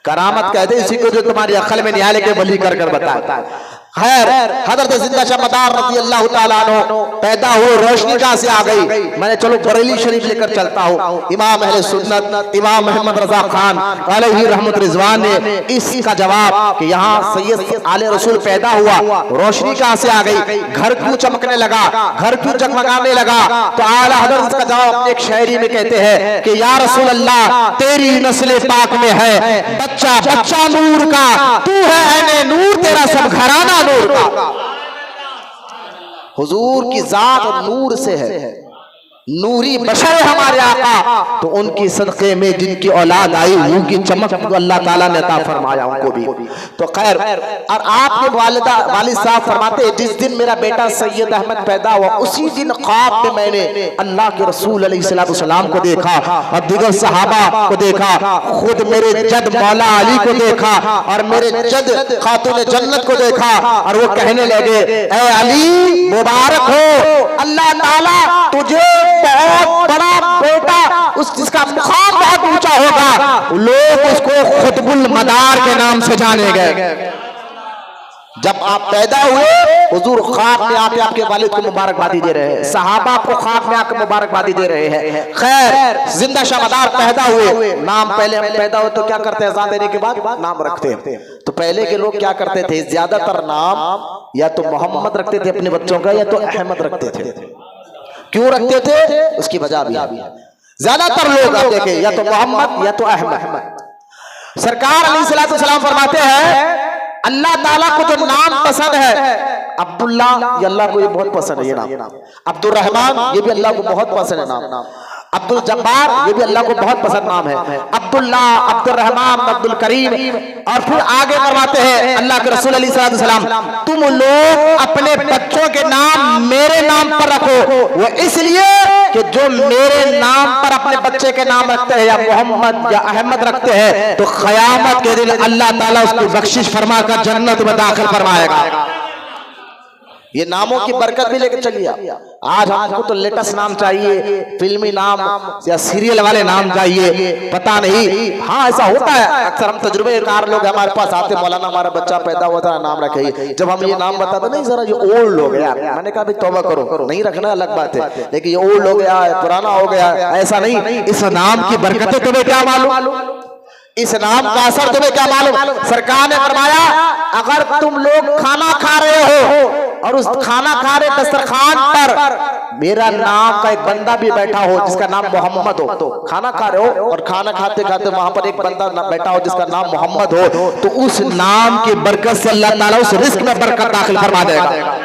करामत कहते हैं इसी को जो तुम्हारी अक्ल में नहीं आए लेकिन वली कर बताता है। खैर हजरत जिंदा शमदार रज़ी अल्लाह ताला अन्हु पैदा हुए, रोशनी कहां से आ गई? मैंने चलो बरेली शरीफ लेकर चलता हूं। इमाम अहले सुन्नत इमाम मोहम्मद रजा खान अलैहि रहमत रिजवान ने इसका जवाब कि यहाँ सैयद आले रसूल पैदा हुआ, रोशनी कहां से आ गई, घर क्यों चमकने लगा, घर क्यों जगमगाने लगा? तो आला हजरत इसका जवाब अपने एक शायरी में कहते हैं कि या रसूल अल्लाह तेरी नस्ल पाक में है बच्चा बच्चा नूर का, तू है ऐने नूर, तेरा सब घराना नूर का। हुजूर की जात नूर से है, नूरी बशर हमारे आका, तो उनकी सदक़े में जिनकी औलाद आई उनकी चमक अल्लाह ताला ने अता फरमाया उनको भी। तो खैर और आपके वालिद साहब फरमाते जिस दिन मेरा बेटा सैयद अहमद पैदा हुआ उसी दिन ख्वाब में मैंने अल्लाह के रसूल अलैहिस्सलाम को देखा और दीगर सहाबा को देखा, खुद मेरे जद मौला अली को देखा और मेरे जद खातून जन्नत को देखा और वो कहने लगे ऐ अली मुबारक हो, अल्लाह ताला तुझे बहुत बड़ा बेटा उस जिसका मुकाम बहुत ऊंचा होगा, लोग उसको खुतबुल मदार के नाम से जाने गए। जब आप पैदा हुए हुजूर ख्वाब में आके आपके वालिद को मुबारकबादी दे रहे हैं, सहाबा को ख्वाब में आके मुबारकबादी दे रहे हैं। खैर जिंदा शमदार पैदा हुए, नाम पहले हम पैदा हुए तो क्या करते हैं, अज़ान देने के बाद नाम रखते हैं। तो पहले के लोग क्या करते थे, ज्यादातर नाम या तो मोहम्मद रखते थे अपने बच्चों का या तो अहमद रखते थे। क्यों रखते थे उसकी वजह भी है, ज्यादातर लोग आप देखें या तो मोहम्मद या तो अहमद। सरकार अलैहिस्सलाम फरमाते हैं अल्लाह ताला को जो नाम पसंद है, अब्दुल्ला ये अल्लाह को ये बहुत पसंद है ये नाम, अब्दुल रहमान ये भी अल्लाह को बहुत पसंद है नाम, अब्दुल जब्बार ये भी अल्लाह को बहुत पसंद नाम है, अब्दुल्ला अब्दुल रहमान अब्दुल करीम। और फिर आगे फरमाते हैं अल्लाह के रसूल अलैहिस्सलाम तुम लोग अपने बच्चों के नाम मेरे नाम पर रखो, वो इसलिए कि जो मेरे नाम पर अपने बच्चे के नाम रखते हैं या मोहम्मद या अहमद रखते हैं तो क़यामत के दिन अल्लाह ताला उसको बख्शिश फरमा कर जन्नत में दाखिल फरमाएगा। ये नामों की बरकत भी लेकर चलिए। आज हमको तो लेटेस्ट नाम चाहिए, फिल्मी नाम या सीरियल वाले नाम चाहिए, पता नहीं। हाँ ऐसा होता है अक्सर, हम तजुर्बेकार लोग हमारे पास आते, मौलाना हमारा बच्चा पैदा हुआ था नाम रखे, जब हम ये नाम बताते नहीं जरा ये ओल्ड हो गया, मैंने कहा भाई तौबा करो, नहीं रखना अलग बात है, लेकिन ये ओल्ड हो गया पुराना हो गया ऐसा नहीं। इस नाम की बरकतें तुम्हें क्या मालूम, इस नाम का असर तुम्हें क्या मालूम। सरकार ने फरमाया अगर तुम लोग खाना खा रहे हो और उस खाना खा रहे दस्तरखान पर मेरा नाम का एक बंदा भी बैठा हो जिसका नाम मोहम्मद हो, तो खाना खा रहे हो और खाना खाते खाते वहां पर एक बंदा बैठा हो जिसका नाम मोहम्मद हो, तो उस नाम की बरकत से अल्लाह ताला उस रिस्क में बरकत दाखिल फरमा देगा।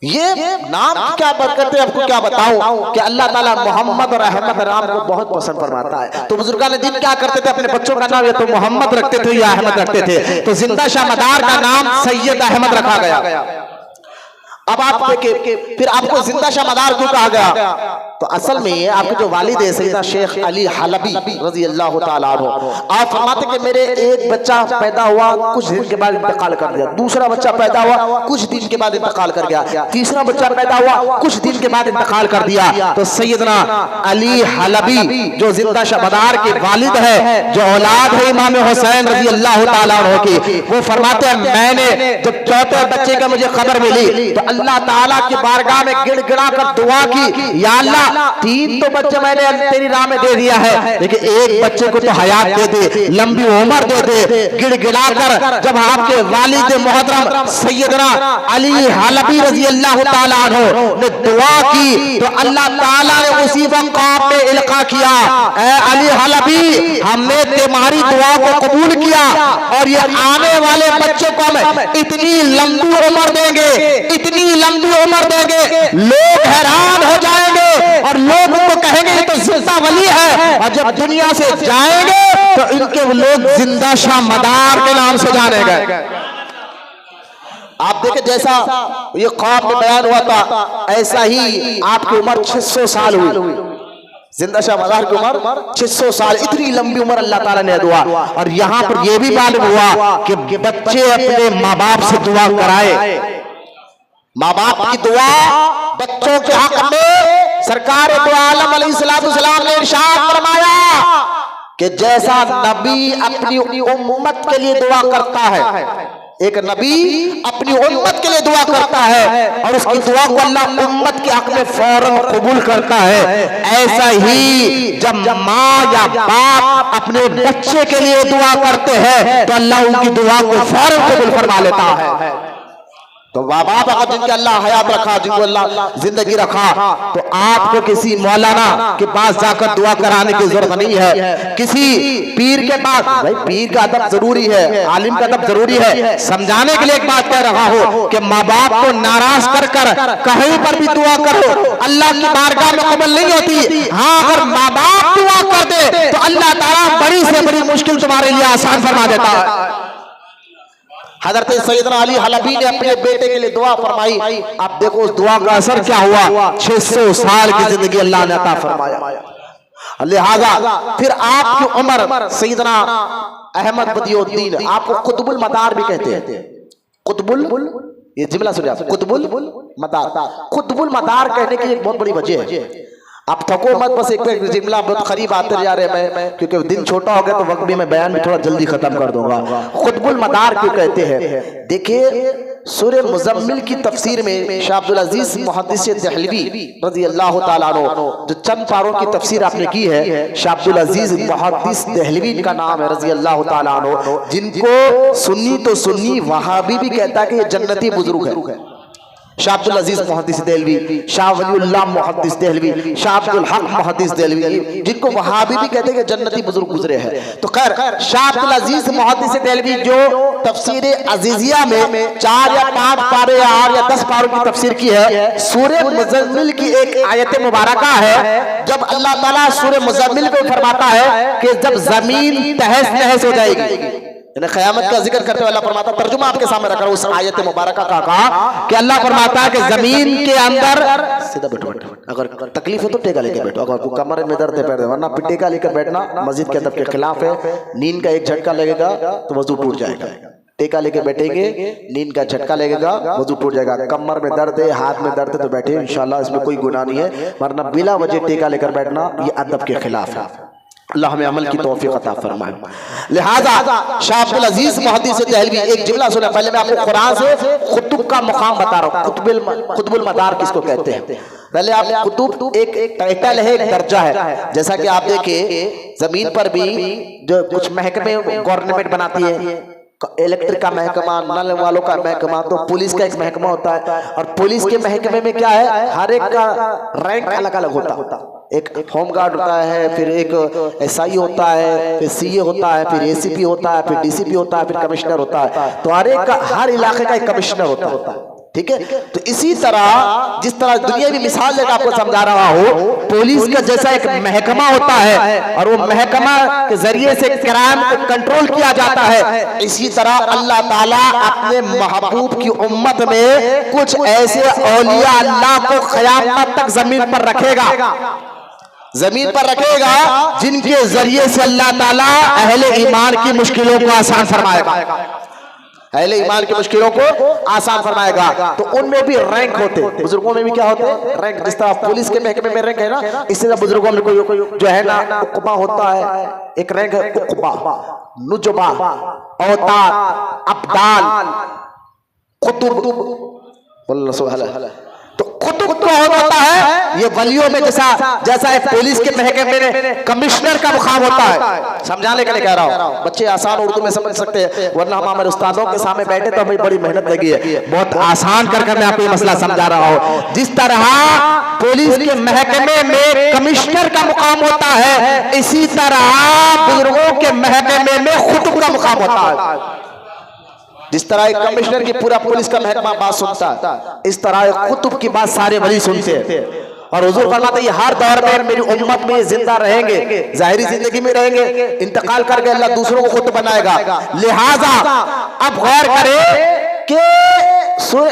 ये नाम की क्या बरकत है आपको क्या बताऊं कि अल्लाह ताला मोहम्मद और अहमद नाम को बहुत पसंद फरमाता है। तो बुजुर्गान दिन क्या करते थे, अपने बच्चों का नाम या तो मोहम्मद रखते थे या अहमद रखते थे। तो जिंदा शाहमदार का नाम सैयद अहमद रखा गया। अब आप देखिए फिर आपको जिंदा शाहमदार क्यों कहा गया, तो असल में आपके जो वालिद है सैयदना शेख अली हलबी रजी अल्लाह ताला अन्हु, आप फरमाते कि मेरे एक बच्चा पैदा हुआ, कुछ दिन के बाद इंतकाल कर दिया, दूसरा बच्चा पैदा हुआ, कुछ दिन के बाद इंतकाल कर गया, तीसरा बच्चा पैदा हुआ, कुछ दिन के बाद इंतकाल कर दिया। तो सैयदना अली हलबी जो जिंदा शबदार के वालिद है, जो औलाद है इमाम हुसैन रजी अल्लाह ताला अन्हु की, वो फरमाते हैं मैंने जब चौथे बच्चे का मुझे खबर मिली तो अल्लाह ताला की बारगाह में गिड़गिड़ा कर दुआ की, या अल्लाह 3 तो बच्चे मैंने तेरी राह में दे दिया है, लेकिन एक बच्चे को तो हयात दे दे, लंबी उम्र दे दे। गिड़गिड़ा कर जब आपके वालिद मोहतरम सैयदना अली हलबी रजी अल्लाह ताला अन्हु ने दुआ की तो अल्लाह ताला ने उसी वक्त आप पे इल्का किया, ऐ अली हलबी हमने तुम्हारी दुआ को कबूल किया और ये आने वाले बच्चे को हम इतनी लंबी उम्र देंगे, इतनी लंबी उम्र देंगे, लोग हैरान हो जाएंगे और लोग उनको कहेंगे ये तो जिंदा वली है, और जब दुनिया से जाएंगे तो इनके लोग जिंदा शाह मदार के नाम से जानेंगे। आप देखें जैसा ये ख्वाब में बयान हुआ था, ऐसा ही आपकी उम्र 600 साल हुई, जिंदा शाह मदार की उम्र 600 साल, इतनी लंबी उम्र अल्लाह ताला ने दुआ। और यहाँ पर यह भी मालूम हुआ कि बच्चे अपने माँ बाप से दुआ कराए, माँ बाप की दुआ बच्चों के हक में सरकार दो आलम अलैहिस्सलाम ने इरशाद फरमाया कि जैसा नबी अपनी उम्मत के लिए दुआ करता है, एक नबी अपनी उम्मत के लिए दुआ करता है और उसकी दुआ को अल्लाह उम्मत के हक में फौरन कबूल करता है, ऐसा ही जब माँ या बाप अपने बच्चे के लिए दुआ करते हैं तो अल्लाह उनकी दुआ को फौरन कबूल फरमा लेता है। तो बाप अगर जिनके अल्लाह हयात रखा, जिनको अल्लाह जिंदगी रखा, तो आपको किसी मौलाना के पास जाकर दुआ कराने की जरूरत नहीं है, किसी पीर के पास, भाई पीर का अदब जरूरी है, आलिम का अदब जरूरी है। समझाने के लिए एक बात कह रहा हो कि माँ बाप को नाराज कर कर कहीं पर भी दुआ करो, अल्लाह की बारगाह में कबूल नहीं होती। हाँ, अगर माँ बाप दुआ कर दे तो अल्लाह ताला बड़ी से बड़ी मुश्किल तुम्हारे लिए आसान फरमा देता है। हजरत सैयदना अली हलबी ने अपने बेटे के लिए दुआ फरमाई, आप देखो उस दुआ का असर क्या हुआ, 600 साल की जिंदगी अल्लाह ने अता फरमाया। लिहाजा फिर आपकी उम्र सैयदना अहमद बदियुद्दीन, आपको कुतुबुल मदार भी कहते हैं, कुतुबुल, ये जुमला सुनिए आप, कुतुबुल मदार। कुतुबुल मदार कहने की एक बहुत बड़ी वजह है, आप थको मत, बस एक जुमला बहुत करीब आते जा रहे हैं, मैं क्योंकि दिन छोटा हो गया तो वक्त भी मैं बयान में थोड़ा जल्दी खत्म कर दूंगा। कुतुबुल मदार क्यों कहते हैं, देखिए सूरह मुज़म्मिल की तफसीर में शाह अब्दुल अजीज मुहद्दिस दहलवी रज़ी अल्लाह ताला अन्हु जो चंद पारों की तफसीर आपने की है, शाह अब्दुल अजीज मुहद्दिस दहलवी का नाम है रज़ी अल्लाह ताला अन्हु, जिनको सुन्नी तो सुन्नी वहाबी भी कहता है कि ये जन्नती बुजुर्ग है। शाह अब्दुल अजीज मुहद्दिस दहलवी, शाह वलीउल्लाह मुहद्दिस दहलवी, शाह अब्दुल हक मुहद्दिस दहलवी, जिनको वहाबी भी कहते हैं कि जन्नती बुजुर्ग गुजरे हैं। तो खैर शाह अब्दुल अजीज मुहद्दिस दहलवी जो तफसीर अजीजिया में 4 या 5 पारे या 8 या 10 पारों की तफसीर की है, सूरह मुज़म्मिल की एक आयत मुबारका है, जब अल्लाह ताला सूरह मुज़म्मिल को फरमाता है कि जब जमीन तहस नहस हो जाएगी, क़यामत का जिक्र करते हुए अल्लाह फरमाता, तर्जुमा आपके सामने रखा उस आयत मुबारका का कहा कि अल्लाह फरमाता है कि जमीन के अंदर, सीधा बैठो, अगर तकलीफ है तो टेका लेकर बैठो, अगर कमर में दर्द है पैर, वरना टेका लेकर बैठना मस्जिद के अदब के खिलाफ है। नींद का एक झटका लगेगा तो वजू टूट जाएगा, टेका लेके बैठेंगे नींद का झटका लगेगा वजू टूट जाएगा। कमर में दर्द है, हाथ में दर्द है तो बैठे, इंशाल्लाह इसमें कोई गुनाह नहीं है, वरना बिला वजह टेका लेकर बैठना ये अदब के खिलाफ है। अल्लाह हमें अमल की तौफीक अता फरमाए। लिहाजा शाह अब्दुल अजीज मुहद्दिस दहलवी, एक जुमला सुना, पहले मैं आपको कुरान से कुतुब का मुकाम बता रहा हूँ, कुतुबुल मदार किसको कहते हैं। पहले आप कुतुब एक टाइटल है, एक दर्जा है, जैसा कि आप देखिए जमीन पर भी जो कुछ महकमे गवर्नमेंट बनाती है, इलेक्ट्रिक का महकमा, नल वालों का महकमा, तो पुलिस का एक महकमा होता है, और पुलिस के महकमे में क्या है, हर एक का रैंक अलग अलग होता है। एक होमगार्ड होता है, फिर एक एसआई होता है, फिर सीए होता है, फिर एसीपी होता है, फिर डीसीपी होता है, फिर कमिश्नर होता है। तो हर एक का, हर इलाके का एक कमिश्नर होता है। ठीक है। तो इसी तरह जिस तरह दुनिया की मिसाल लेकर आपको समझा रहा हो, पुलिस का जैसा एक महकमा होता है और वो महकमा के जरिए से क्राइम को कंट्रोल किया जाता है, इसी तरह अल्लाह ताला अपने महबूब की उम्मत में कुछ ऐसे औलिया अल्लाह को क़यामत तक जमीन पर रखेगा, जमीन पर रखेगा, जिनके जरिए से अल्लाह ताला अहले ईमान की मुश्किलों को आसान फरमाएगा, अहले ईमान की मुश्किलों को आसान फरमाएगा। तो उनमें भी रैंक होते, बुजुर्गों में भी क्या होते हैं? रैंक। जिस तरह पुलिस के महकमे में रैंक है ना, इससे बुजुर्गों में कोई जो है ना उक़बा होता है, एक रैंक है उक़बा, नुजबा, औताद, अब्दाल, कुतुब। तो कुतुब कौन होता है? ये वलियों में जैसा एक पुलिस के महकमे में कमिश्नर का मुकाम होता है। समझाने के लिए कह रहा हूँ, बच्चे आसान उर्दू में समझ सकते हैं, वरना हम हमारे उस्तादों के सामने बैठे तो हमें बड़ी मेहनत लगी है, बहुत आसान कर मैं आपको ये मसला समझा रहा हूँ। जिस तरह पुलिस के महकमे में कमिश्नर का मुकाम होता है, इसी तरह बुजुर्गों के महकमे में खुतब का मुकाम होता है। जिस तरह एक कमिश्नर की पूरा पुलिस का महकमा बात सुनता है, इस तरह एक कुतुब की बात सारे वली सुनते हैं। और हुजूर फरमाते हैं हर दौर में मेरी उम्मत में जिंदा रहेंगे, जाहिरी जिंदगी में रहेंगे, इंतकाल करके अल्लाह दूसरों को खुद बनाएगा। लिहाजा अब गौर करें कि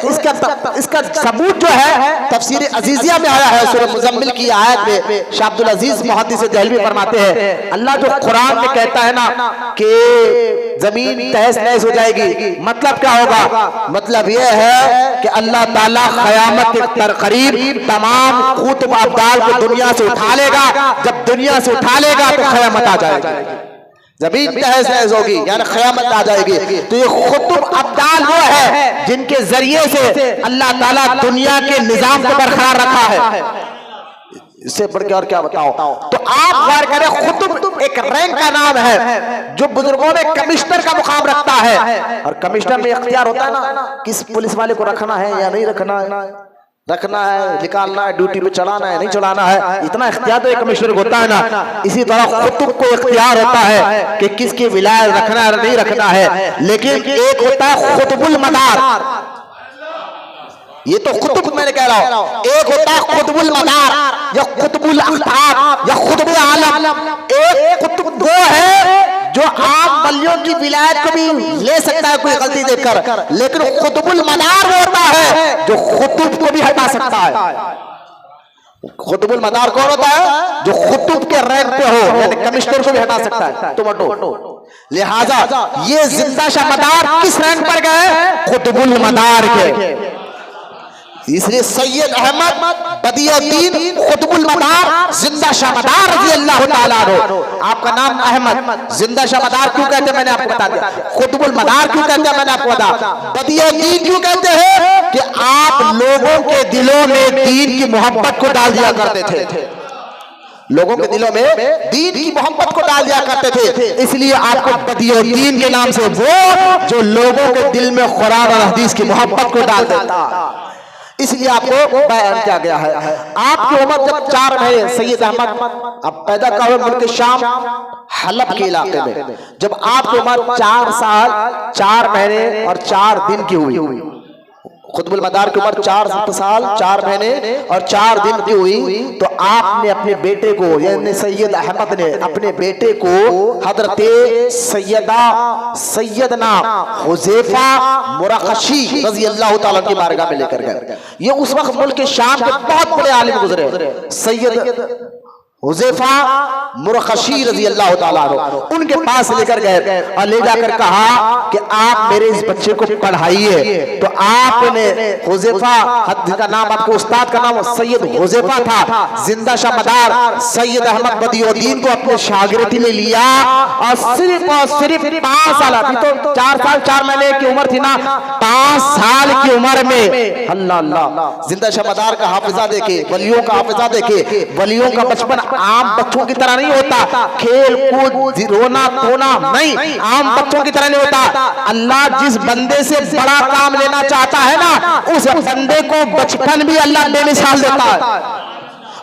इसका सबूत जो है तफसीर अजीजिया में आया है, सूरह मुज़म्मिल की आयत में शाह अब्दुल अजीज मुहद्दिस देहलवी फरमाते हैं, अल्लाह जो कुरान में कहता है ना कि जमीन तहस नहस हो जाएगी, मतलब क्या होगा? मतलब यह है कि अल्लाह ताला क़यामत के करीब तमाम कुतुब अब्दाल को दुनिया से उठा लेगा। जब दुनिया से उठा लेगा तो क़यामत आ जाएगी, जमीन तहस नहस होगी, यानी क़यामत आ जाएगी। तो ये कुतुब अब्दाल वो है जिनके जरिए से अल्लाह ताला दुनिया के निजाम को बरकरार रखा है। इससे बढ़ के और क्या बताओ? तो आप गौर करें, खुतुब एक रैंक का नाम है जो बुजुर्गों में कमिश्नर का मुकाम रखता है। और कमिश्नर में इख्तियार होता है ना, किस पुलिस वाले को रखना है या नहीं रखना है, रखना है, निकालना है, ड्यूटी पे चढ़ाना है, नहीं चढ़ाना है, इतना इख्तियार तो एक कमिश्नर को होता है ना। इसी तरह खुतुब को इख्तियार होता है कि किसकी विलायत रखना है नहीं रखना है। लेकिन एक होता है खुतबुल मदार, ये तो खुतुब मैंने कह रहा हूं, एक होता है खुतबुल मदार या खुतबुल अख्ताब या खुतबुल आलम। एक खुतब वो है जो आम वलियों की विलायत को भी ले सकता है कोई गलती देखकर, लेकिन खुतबुल मदार वो होता है जो खुतुब को भी हटा सकता है। खुतबुल मदार कौन होता है? जो खुतुब के रैंक पे हो, यानी कमिश्नर को भी हटा सकता है, तुम हटो। लिहाजा ये जिंदा शाह मदार किस रैंक पर गए? खुतबुल मदार के। इसलिए सैयद अहमद बदियुद्दीन खुतबुल मदार जिंदा शाह मदार रज़ी अल्लाह ताला अन्हु। आपका नाम अहमद, जिंदा शाह मदार क्यों कहते हैं मैंने आपको बता दिया, खुतबुल मदार क्यों कहते हैं मैंने आपको बता, बदियुद्दीन क्यों कहते हैं कि आप लोगों के दिलों में दीन की मोहब्बत को डाल दिया करते थे, लोगों के दिलों में दीन की मोहब्बत को डाल दिया करते थे, इसलिए आपको बदियुद्दीन के नाम से वो जो लोगों के दिल में कुरान और हदीस की मोहब्बत को डाल देता, इसलिए आपको बयान किया गया है। आपकी उम्र जब 4 महीने, सैयद अहमद अब पैदा का हुए मुल्क शाम हलब के इलाके में, जब आपकी उम्र 4 साल 4 महीने और 4 दिन की हुई, खुतबुल मदार की उम्र 4 साल 4 महीने और 4 दिन की हुई, तो आपने अपने बेटे को, यानी सैयद अहमद ने अपने बेटे को हजरत सैयदना हुज़ैफा मुरक़शी रज़ी अल्लाह ताला की बारगाह में लेकर गए। ये उस वक्त मुल्क शाम के बहुत बड़े आलिम गुजरे, सैयद हुज़ैफा मुरक़शी रज़ी अल्लाह ताला अन्हु, उनके पास लेकर गए और ले जाकर कहा कि आप मेरे इस बच्चे को पढ़ाइए। तो आपने हुज़ैफा, जिनका नाम आपके उस्ताद का नाम सैयद हुज़ैफा था, जिंदा शाह मदार सैयद अहमद बदियुद्दीन को अपने शागिर्दी में लिया और सिर्फ 5 साल, अभी तो 4 साल 4 महीने की उम्र थी ना, 5 साल की उम्र में अल्लाह अल्लाह जिंदा शाह मदार का हाफिजा देखे, वलियों का हाफिजा देखे। वलियों का बचपन आम बच्चों की तरह नहीं होता, खेल कूद रोना धोना नहीं, आम बच्चों की तरह नहीं होता। अल्लाह जिस बंदे से बड़ा काम लेना चाहता है ना, उस बंदे को बचपन भी अल्लाह बेमिसाल देता है,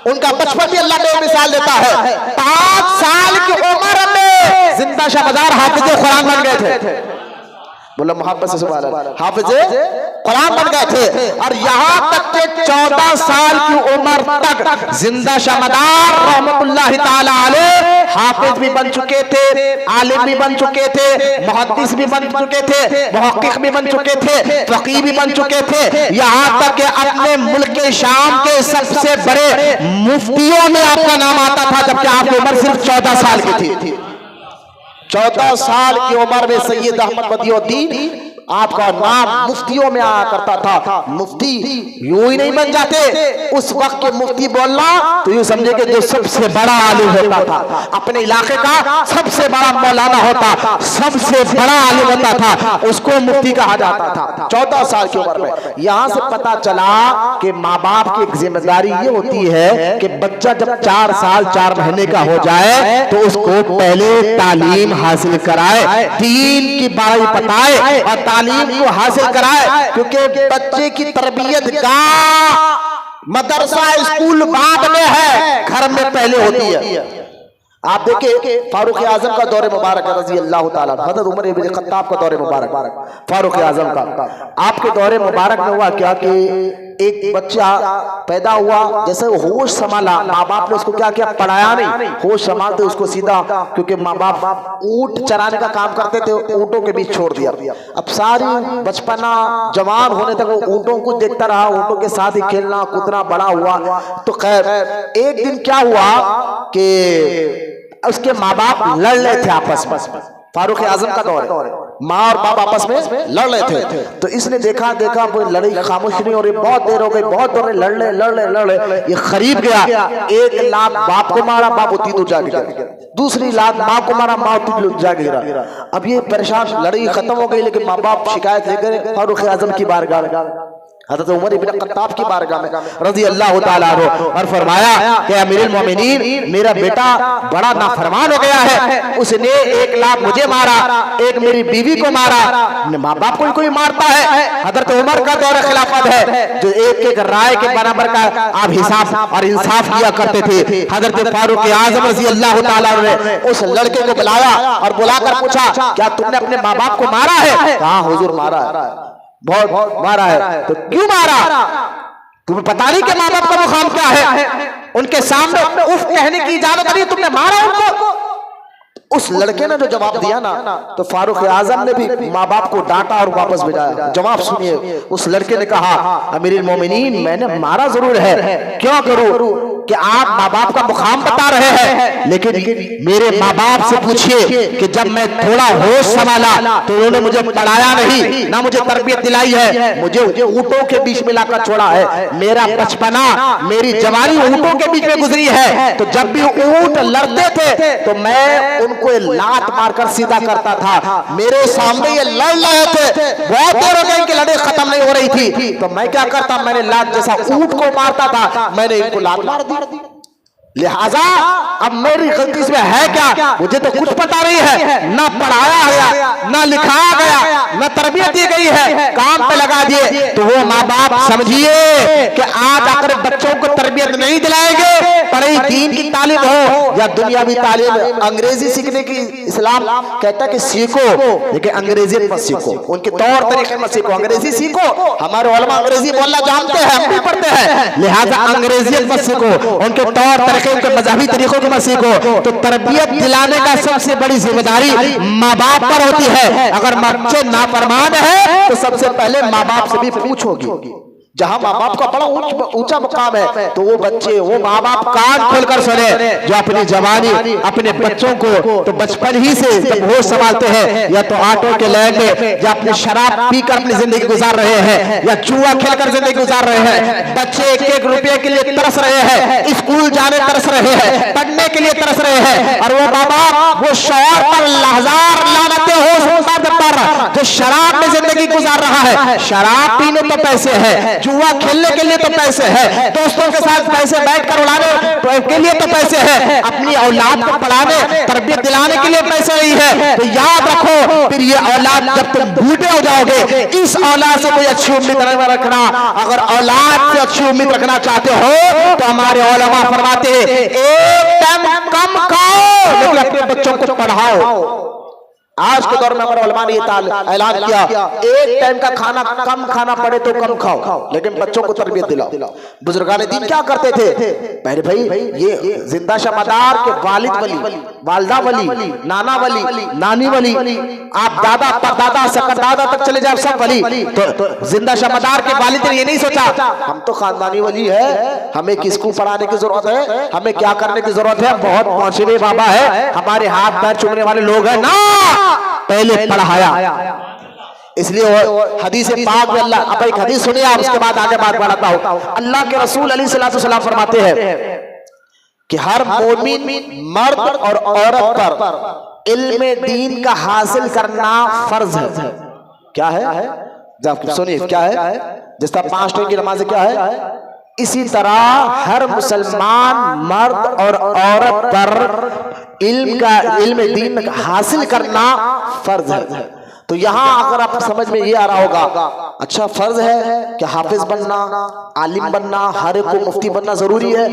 उनका बचपन भी अल्लाह बेमिसाल देता है। 5 साल की उम्र में जिंदा शाह मदार हाफिज़ कुरान बन गए थे। बोला मोहब्बत से सुभान अल्लाह, हाफिज़े कुरान बन गए थे। और यहाँ तक के 14 साल की उम्र तक जिंदा शमदार रहमतुल्लाह ताला अलैह हाफिज भी बन चुके थे, आलिम भी बन चुके थे, मुहद्दिस भी बन चुके थे, मुहक्किक भी बन चुके थे, फकीह भी बन चुके थे। यहाँ तक कि अपने मुल्क शाम के सबसे बड़े मुफ्तियों में आपका नाम आता था, जबकि आपकी उम्र सिर्फ 14 साल की थी। 14 साल की उम्र में सैयद अहमद बदियुद्दीन आपका नाम मुफ्तियों में आया करता था। मुफ्ती यूं ही नहीं बन जाते, उस वक्त के मुफ्ती बोलना तो यूं समझे कि जो सबसे बड़ा आलिम होता था, अपने इलाके का सबसे बड़ा मौलाना होता, सबसे बड़ा आलिम होता था, उसको मुफ्ती कहा जाता था 14 साल की उम्र में। यहां से पता चला कि माँ बाप की एक जिम्मेदारी ये होती है कि बच्चा जब 4 साल 4 महीने का हो जाए तो उसको पहले तालीम हासिल कराए, दीन की बात बताए और तालीम को हासिल कराए, क्योंकि बच्चे की तरबियत का मदरसा स्कूल बाद में है, घर में पहले होती है। आप देखिए फारूक आजम का दौरे मुबारक है रजी अल्लाह ताला, हज़रत उमर इब्न खत्ताब का दौरे मुबारक, फारूक आजम का आपके दौरे मुबारक में हुआ क्या कि एक बच्चा पैदा हुआ, जैसे होश संभाला, माँ बाप ने उसको क्या किया, पढ़ाया नहीं, होश संभालते उसको सीधा, क्योंकि माँ बाप ऊंट चराने का काम करते थे, ऊँटों के बीच छोड़ दिया। अब सारी बचपना जवान होने तक वो ऊँटों को देखता रहा, ऊँटों के साथ ही खेलना कूदना बड़ा हुआ। तो खैर एक दिन क्या हुआ कि उसके माँ बाप लड़ रहे थे आपस में, फारूक आजम का दौर है, माँ और बाप आपस में लड़ रहे थे। तो इसने देखा वो लड़ाई खामोश नहीं हो रही, बहुत देर हो गई, बहुत देर लड़ रहे, ये खरीद गया, एक लात बाप को मारा, बाप उतनी दूर जा गिरा, दूसरी लात माँ को मारा, माँ उतनी दूर जा गिरा। अब ये परेशान, लड़ाई खत्म हो गई, लेकिन माँ बाप शिकायत लेकर फारूक आजम की बारगाह हज़रत उमर इब्न खत्ताब की बारगाह में रज़ी अल्लाह ताला अन्हु, और फरमाया कि अमीरुल मोमिनीन मेरा बेटा बड़ा नाफरमान हो गया है, उसने 1 लाख मुझे मारा, एक मेरी बीवी को मारा, माँ बाप को कोई मारता है। हज़रत उमर का दौर खिलाफत है, जो एक राय के बराबर का आप हिसाब और इंसाफ किया करते थे। हज़रत फारूक आज़म रज़ी अल्लाह ताला अन्हु ने उस लड़के को बुलाया और बुलाकर पूछा, क्या तुमने अपने माँ बाप को मारा है? हाँ हुजूर मारा है, बहुत मारा है। तो क्यों मारा? तुम्हें पता नहीं कि माँ बाप का मुकाम क्या है, उनके सामने उफ कहने की इजाजत नहीं, तुमने मारा उनको। उस लड़के ने जो जवाब दिया ना, तो फारूक आजम ने भी माँ बाप को डांटा और वापस भेजा। जवाब सुनिए, उस लड़के ने कहा, अमीरुल मोमिनीन मैंने मारा जरूर है, क्यों करूं कि आप माँ बाप का मुकाम बता रहे हैं, लेकिन मेरे माँ बाप से पूछिए कि जब मैं थोड़ा होश संभाला तो उन्होंने मुझे पढ़ाया नहीं, ना मुझे तरबियत दिलाई है, मुझे ऊँटों के बीच में लाकर छोड़ा है। मेरा बचपना मेरी जवानी ऊँटों के बीच में गुजरी है, तो जब भी ऊँट लड़ते थे तो मैं उनको लात मारकर सीधा करता था। मेरे सामने ये लड़ रहे थे, बहुत देर हो गई कि लड़ाई खत्म नहीं हो रही थी, तो मैं क्या करता, मैंने लात जैसा ऊँट को मारता था, मैंने इनको लात मार दी। लिहाजा अब मेरी गलती इसमें है क्या? मुझे तो कुछ पता नहीं है, ना पढ़ाया गया, ना लिखाया गया, ना तरबियत दी गई है, काम पे लगा दिए। तो वो माँ बाप समझिए कि आज आकर बच्चों को तरबियत नहीं दिलाएंगे, पढ़ाई दीन की तालीम हो या दुनियावी तालीम। अंग्रेजी सीखने की इस्लाम कहता है कि सीखो, लेकिन अंग्रेजी मत सीखो, उनके तौर तरीके मत सीखो, अंग्रेजी सीखो। हमारे उलमा अंग्रेजी बोलना जानते हैं, हम भी पढ़ते हैं, लिहाजा अंग्रेजी मत सीखो, उनके तौर तरीके उनके मजहबी तरीकों को मत सीखो। तो तरबियत दिलाने का सबसे बड़ी जिम्मेदारी माँ बाप पर होती है। अगर बच्चे नाफरमान है तो सबसे पहले माँ बाप से भी पूछोगी। जहां माँ बाप का बड़ा ऊंचा मुकाम है, तो वो बच्चे वो माँ बाप कान खोलकर सुने, जो अपनी जवानी अपने बच्चों को तो बचपन ही से जब होश संभालते हैं, या तो ऑटो के लाइन में, या अपनी शराब पीकर अपनी जिंदगी गुजार रहे हैं, या जुआ खेलकर जिंदगी गुजार रहे हैं। बच्चे 1-1 रुपये के लिए तरस रहे हैं, स्कूल जाने तरस रहे हैं, पढ़ने के लिए तरस रहे हैं, और वो माँ बाप वो शौहर पर हजार लानतें हो, जो शराब में जिंदगी गुजार रहा है। शराब पीने तो पैसे है, जुआ खेलने के लिए तो पैसे है, दोस्तों के साथ पैसे बैठकर उड़ाने के लिए तो पैसे है, अपनी औलाद को पढ़ाने तरबियत दिलाने के लिए पैसे नहीं है। तो याद रखो, फिर ये औलाद जब तुम बूढ़े हो जाओगे, इस औलाद से कोई अच्छी उम्मीद नहीं रखना। अगर औलाद से अच्छी उम्मीद रखना चाहते हो तो हमारे उलमा फरमाते हैं, एक टाइम कम खाओ लेकिन अपने बच्चों को पढ़ाओ। आज के दौर में हमारे उलमा ने ऐलान किया, एक टाइम का खाना कम खाना पड़े तो कम खाओ, लेकिन बच्चों को तरबियत दिलाओ। बुजुर्गान दीन क्या करते थे? पहले भाई ये जिंदा शमदार के वालिद वली, वालदा वली, नाना वली, नानी वली, आप दादा परदादा सकरदादा तक चले जाए सब वली। तो जिंदा शमदार के वालिद ने ये नहीं सोचा हम तो खानदानी वली है, हमें किसको पढ़ाने की जरूरत है, हमें क्या करने की जरूरत है, बहुत पहुंचे बाबा है, हमारे हाथ पैर चूमने वाले लोग हैं ना, पहले पढ़ाया। इसलिए हदीस पाक में अल्लाह, अब एक हदीस सुनिए आप, उसके बाद आगे बात बढ़ाता हूं। अल्लाह के रसूल अलैहिस्सलाम फरमाते हैं कि हर मोमिन मर्द और औरत पर इल्म दीन का हासिल करना फर्ज है। क्या है? जब सुनिए क्या है, जिस तरह 5 टाइम की नमाज क्या है, इसी तरह हर मुसलमान मर्द और औरत पर इल्म दीन हासिल करना फर्ज है। तो यहाँ अगर आप समझ में ये आ रहा होगा, अच्छा फर्ज है कि हाफिज बनना, आलिम बनना, हर एक को मुफ्ती बनना जरूरी है,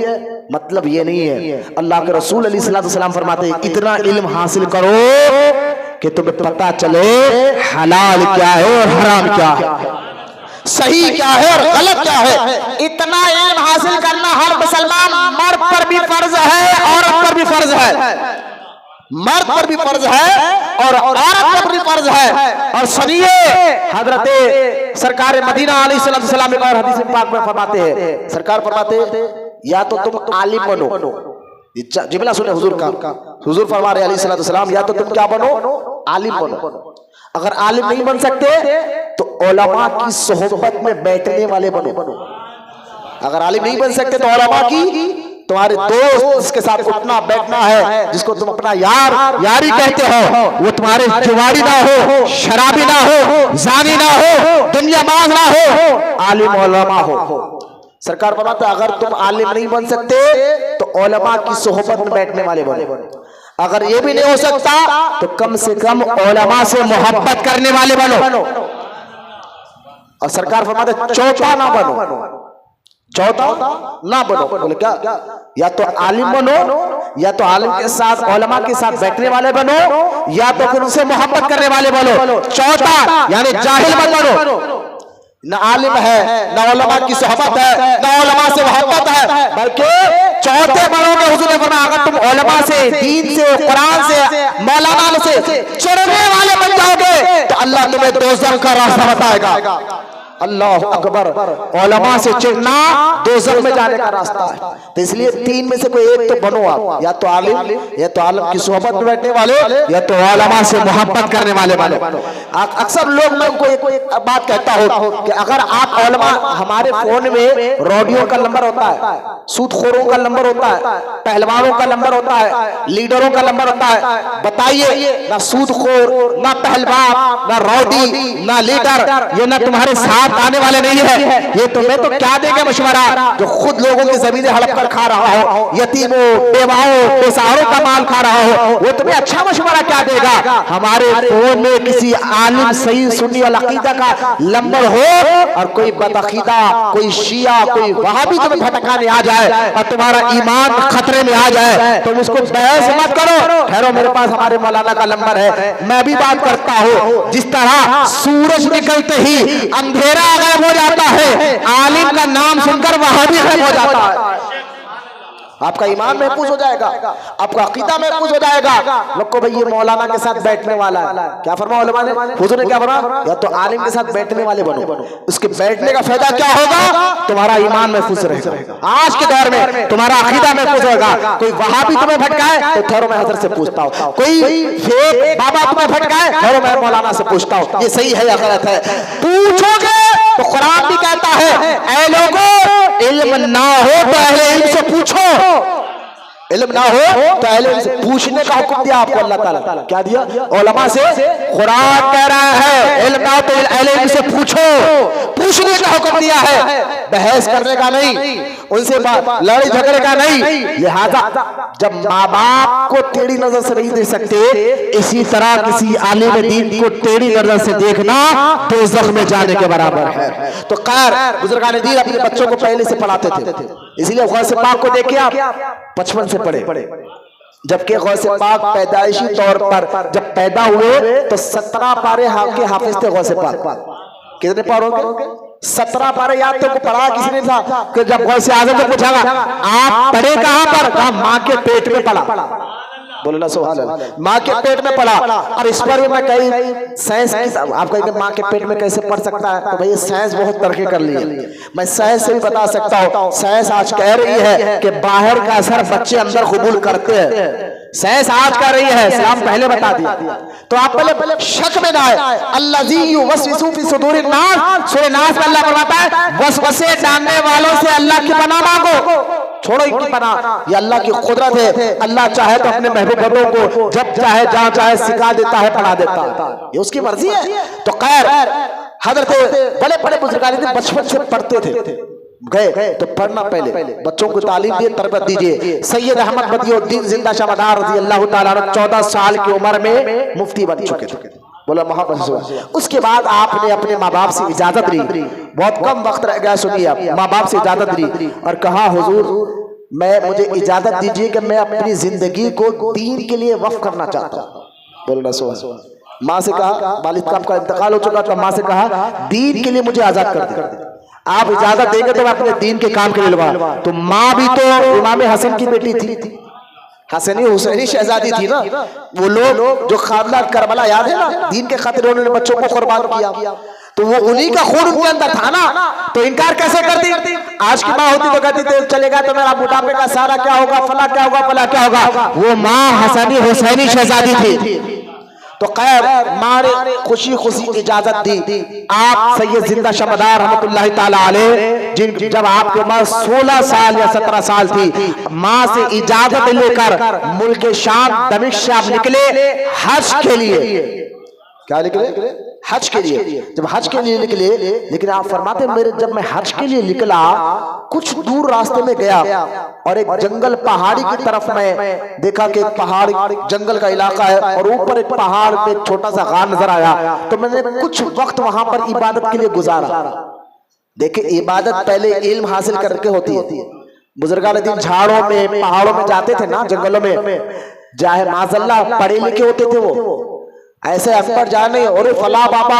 मतलब ये नहीं है। अल्लाह के रसूल अलैहिस्सलाम फरमाते हैं इतना इल्म हासिल करो कि तुम्हें पता चले हलाल क्या है और हराम क्या है, सही क्या है और गलत क्या है। इतना इल्म हासिल करना हर मुसलमान मर्द पर भी फर्ज है, औरत पर भी फर्ज है, मर्द पर भी फर्ज है और औरत पर भी फर्ज है। और सुनिए हजरत सरकार मदीना अलैहिस्सलाम एक और हदीस पाक में फरमाते हैं, सरकार फरमाते हैं या तो तुम आलिम बनो, जिमला सुने हुजूर का, हुजूर फरमा रहे अलैहिस्सलाम या तो तुम क्या बनो, आलिम बनो। अगर आलिम नहीं बन सकते तो उलमा की सोहबत में बैठने वाले बनो। अगर आलिम नहीं बन सकते तो उलमा की, तुम्हारे दोस्त जिसके साथ उठना बैठना है, जिसको तुम अपना यारी कहते हो, वो तुम्हारे जुवारी ना हो, शराबी ना हो, जानी ना हो, दुनिया बाज ना हो, आलिम उलमा हो। सरकार फरमाता है अगर तुम आलिम नहीं बन सकते तो उलमा की सोहबत में बैठने वाले बनो। अगर ये भी नहीं हो सकता तो कम से कम उलमा से मोहब्बत करने वाले बनो। और सरकार फरमाते चौथा ना बनो, चौथा ना बनो। बोले क्या? या तो आलिम बनो, या तो आलिम के साथ उलमा के साथ बैठने वाले बनो, या तो फिर उनसे मोहब्बत करने वाले बनो। चौथा यानी जाहिल मत बनो, न आलिम है, न उलमा की सोहबत है, न उलमा से मोहब्बत है, बल्कि चौथे बनोगे। हुजूर ने फरमाया अगर तुम उलमा से, दीन से, कुरान से, मौलाना से चिढ़ने वाले बन जाओगे तो अल्लाह तुम्हें दोज़ख का रास्ता बताएगा। अल्लाह अकबर, उलमा से चिढ़ना दोज़ख में जाने का रास्ता है। तो इसलिए 3 में से कोई एक तो बनो आप, या तो आलिम, या तो आलिम की सोहबत में बैठने वाले, या तो उलमा से मोहब्बत करने वाले बनो। अक्सर लोग मैं उनको एक बात कहता हूँ कि अगर आप उलमा, हमारे फोन में रेडियो का नंबर होता है, सूदखोरों का नंबर होता है, पहलवानों का नंबर होता है, लीडरों का नंबर होता है, बताइए ना सूदखोर, ना पहलवान, ना रौडी, ना लीडर, ये ना तुम्हारे साथ आने वाले नहीं है। ये तुम्हें तो क्या देंगे मशवरा, जो खुद लोगों की जमीनें हड़प कर खा रहा हो, यतीमों, बेवाओं, बेसहारों का माल खा रहा हो, वो तुम्हें अच्छा मशवरा क्या देगा। हमारे फोन में किसी आलिम सही सुन्नी वाला अकीदा का नंबर हो और कोई बदअकीदा, कोई शिया, कोई वहाबी तुम्हें भटकाने आ जाए और तुम्हारा ईमान खतरे में आ जाए, तुम उसको बहस मत करो, ठहरो मेरे पास हमारे मौलाना का नंबर है, मैं भी बात करता हूँ। जिस तरह सूरज निकलते ही अंधेरा गायब हो जाता है, आलिम का नाम सुनकर वहां भी गायब हो जाता है। आपका ईमान महफूज हो जाएगा, आपका अकीदा महफूज हो जाएगा। लोग को भाई ये मौलाना के साथ बैठने वाला है, क्या फरमाया उलमा ने, हुजूर ने क्या फरमाया, या तो आलिम के साथ बैठने वाले बनो। उसके बैठने का फायदा क्या होगा, तुम्हारा ईमान महफूज रहेगा। आज के दौर में तुम्हारा अकीदा महफूज होगा। कोई वहाबी तुम्हें भटकाए तो ठहरो मैं हजरत से पूछता हूँ, कोई फेक बाबा तुम्हें भटकाए ठहरो मैं मौलाना से पूछता हूँ ये सही है या गलत है। पूछोगे तो कुरान भी कहता है ऐ लोगों इल्म ना हो तो अहले इल्म से पूछो, इल्म ना हो तो अहले इल्म से पूछने का हुक्म दिया आपको अल्लाह ताला। क्या दिया? उलमा से। कुरान कह रहा है इल्म ना हो तो अहले इल्म से पूछो, पूछने का हुक्म दिया है, बहस करने का नहीं, उनसे लड़ाई झगड़े का नहीं। लिहाजा जब माँ बाप को टेढ़ी नजर से नहीं देख सकते, इसी तरह किसी आलिम दीन को टेढ़ी नजर से देखना दोज़ख में जाने के बराबर है। तो खैर बुजुर्गान दीन अपने बच्चों को पहले से पढ़ाते थे, इसीलिए गौसे पाक को देखिए आप 55 से पढ़े, जबकि गौसे पाक पैदाइशी तौर पर जब पैदा हुए तो 17 पारे के हाफिज थे गौसे पाक। कितने पारों के? 17 पारे याद तो पढ़ा किसी ने था कि जब गौसे आज़म से पूछा आप पढ़े कहां पर? कहा मां के पेट में पढ़ा। बोलो ना सुभान अल्लाह। माँ के पेट में पढ़ा। और इस पर भी मैं कई साइंस आप कहेंगे माँ के पेट में कैसे पढ़ सकता है, तो भाई साइंस बहुत तरक्की कर ली है। मैं साइंस से भी बता सकता हूँ। साइंस आज कह रही है कि बाहर का असर बच्चे अंदर कबूल करते हैं। साइंस आज कह रही है, इस्लाम पहले बता दिया। तो आप पहले शक में ना आए। अल्लाज़ी युवस्विसु फी सुदूरिन नास, सूरह नास में अल्लाह फरमाता है वसवसे डालने वालों से अल्लाह की पनाह मांगो। छोड़ो इनकी पनाह, ये अल्लाह की कुदरत है। अल्लाह चाहे तो अपने महबूबों को जब चाहे जहां चाहे सिखा देता है, पढ़ा देता है, ये उसकी मर्जी है। तो खैर हजरत बड़े बड़े बुजुर्ग बचपन से पढ़ते थे, गए तो पढ़ना पहले बच्चों को तालीम दिए, तरबियत दीजिए। सैयद अहमद बदियुद्दीन जिंदा शाहमदार रज़ी अल्लाह ताला अन्हु 14 साल की उम्र में मुफ्ती बन चुके थे। बोला मोहब्बत। उसके बाद आपने अपने माँ बाप से इजाजत ली, बहुत कम वक्त रह गया, सुनिए आप, माँ बाप से इजाजत ली और कहा हुजूर मुझे इजाजत दीजिए कि मैं अपनी जिंदगी को दीन के लिए वक्फ करना चाहता हूँ। बोलना सुभान। माँ से कहा, वालिद का आपका इंतकाल हो चुका था, माँ से कहा दीन के लिए मुझे आजाद कर दे, आप इजाजत देंगे तो मैं अपने दीन के काम के लिए लगा। तो माँ भी तो इमाम हसन की बेटी थी, हसनी हुसैनी शहजादी थी ना। वो लोग जो खामला करबला याद है ना, दीन के खातिर उन्होंने बच्चों को कुर्बान किया, तो वो उन्हीं का खून उनके अंदर था ना, तो इनकार कैसे करती? आज की माँ होती तो कहती थी चलेगा तो मेरा बुढ़ापे का सारा क्या होगा, फला क्या होगा, फला क्या होगा। वो माँ हसनी हुसैनी शहजादी थी। तो खैर माँ ने खुशी खुशी इजाजत दी। आप सैयद जिंदा शाहमदार रहमतुल्लाहि ताला अलैह जब आपके उम्र 16 साल या 17 साल थी, माँ से इजाजत लेकर मुल्क शाम दमिश्क से आप निकले हज के लिए। क्या निकले? हज के लिए। जब हज के लिए निकले, लेकिन आप फरमाते मेरे जब मैं हज के लिए निकला, कुछ दूर रास्ते में गया और एक जंगल पहाड़ी की तरफ में देखा कि एक पहाड़ जंगल का इलाका है और ऊपर एक पहाड़ पे एक छोटा सा गार नजर आया। तो मैंने कुछ वक्त वहां पर इबादत के लिए गुजारा। देखिए इबादत पहले इल्म हासिल करके होती है। बुजुर्गान दिन झाड़ों में पहाड़ों में जाते थे ना, जंगलों में, चाहे माज़अल्लाह पढ़े लिखे होते थे, वो ऐसे अनपढ़ जाने और फला बाबा।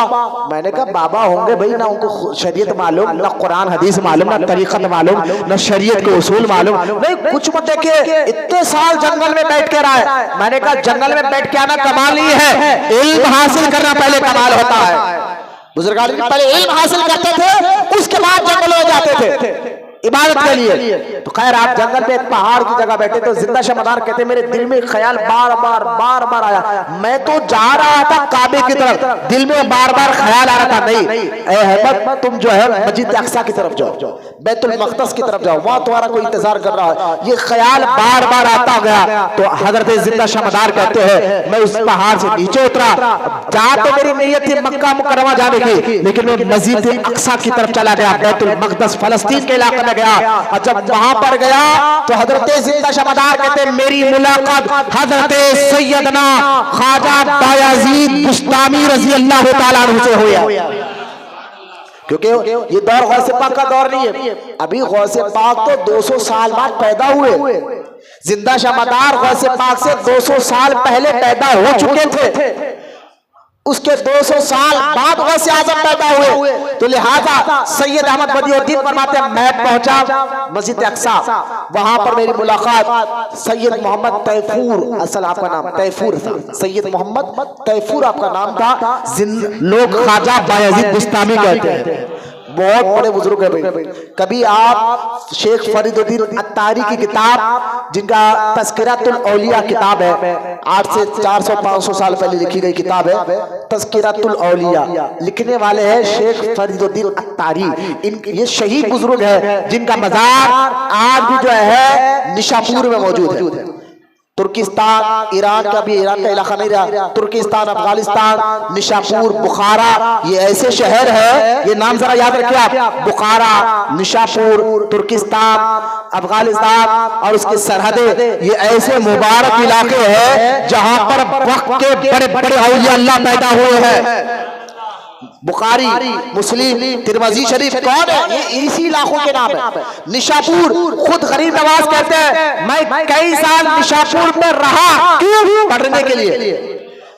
मैंने कहा बाबा होंगे भाई, ना उनको शरीयत मालूम, ना कुरान हदीस मालूम, ना तरीक़त मालूम, ना शरीयत के उसूल मालूम, नहीं कुछ मत। देखिए इतने साल जंगल में बैठ के रहा है। मैंने कहा जंगल में बैठ के आना कमाल नहीं है, इल्म हासिल करना पहले कमाल होता है। बुजुर्ग पहले इल्म हासिल करते थे, उसके बाद जंगलों में जाते थे इबादत के लिए। तो खैर आप जंगल पे एक पहाड़ की जगह बैठे, तो जिंदा शाहमदार कहते मेरे दिल में ख्याल बार बार आया। मैं तो जा रहा था काबे की तरफ, दिल में बार बार ख्याल आ रहा था नहीं ए अहमद तुम जो है मस्जिद अक्सा की तरफ जाओ, बैतुल मक़दस की तरफ जाओ, वहां तुम्हारा कोई इंतजार कर रहा है। ये ख्याल बार बार आता गया। तो हजरत जिंदा शाहमदार कहते हैं मैं उस पहाड़ से नीचे उतरा। जा तो मेरी नीयत थी मक्का मुकर्रमा जाने की, लेकिन मैं मस्जिद अक्सा की तरफ चला गया, बैतुल मक़दस फलस्तीन के इलाके में गया। और जब वहां पर गया तो हजरत जिंदा शाहमदार कहते मेरी मुलाकात हजरत सैयदना ख्वाजा बायजीद बुस्तामी रज़ी अल्लाह ताला अन्हु से हुई। क्योंकि ये दौर गौसे पाक का दौर नहीं है, अभी गौसे पाक तो 200 साल बाद पैदा हुए। जिंदा शाहमदार गौसे पाक से 200 साल पहले पैदा हो चुके थे, उसके 200 साल बाद गौसे आज़म पैदा हुए। तो लिहाजा सैयद अहमद बदियुद्दीन फरमाते हैं मैं पहुंचा मस्जिद अक्सा, वहां पर मेरी मुलाकात सैयद मोहम्मद तैफूर, असल आपका नाम तैफूर था, सैयद मोहम्मद तैफूर आपका नाम था, लोग ख्वाजा बायजीद बुस्तामी कहते हैं। बहुत बड़े बुजुर्ग है भाई। कभी आप शेख फरीदुद्दीन अत्तारी की किताब, जिनका तज़किरातुल औलिया किताब है, 8 से 400-500 साल पहले लिखी गई किताब है तज़किरातुल औलिया, लिखने वाले हैं शेख फरीदुद्दीन अत्तारी। ये शहीद बुजुर्ग है जिनका मजार आज भी जो है निशापुर में मौजूद है। तुर्किस्तान, ईरान का भी, ईरान का इलाका नहीं रहा, तुर्किस्तान, अफगानिस्तान, निशापुर, बुखारा, ये ऐसे शहर है, ये नाम जरा याद रखिए आप, बुखारा, निशापुर, तुर्किस्तान, अफगानिस्तान और उसकी सरहदें, ये ऐसे मुबारक इलाके हैं जहां पर वक्त के बड़े बड़े औलिया अल्लाह पैदा हुए हैं। बुखारी, मुस्लिम, तिरमिज़ी शरीफ कौन है? ये इसी इलाकों के नाम है। निशापुर, खुद गरीब नवाज कहते हैं मैं कई साल निशापुर में रहा, क्यों? पढ़ने के लिए।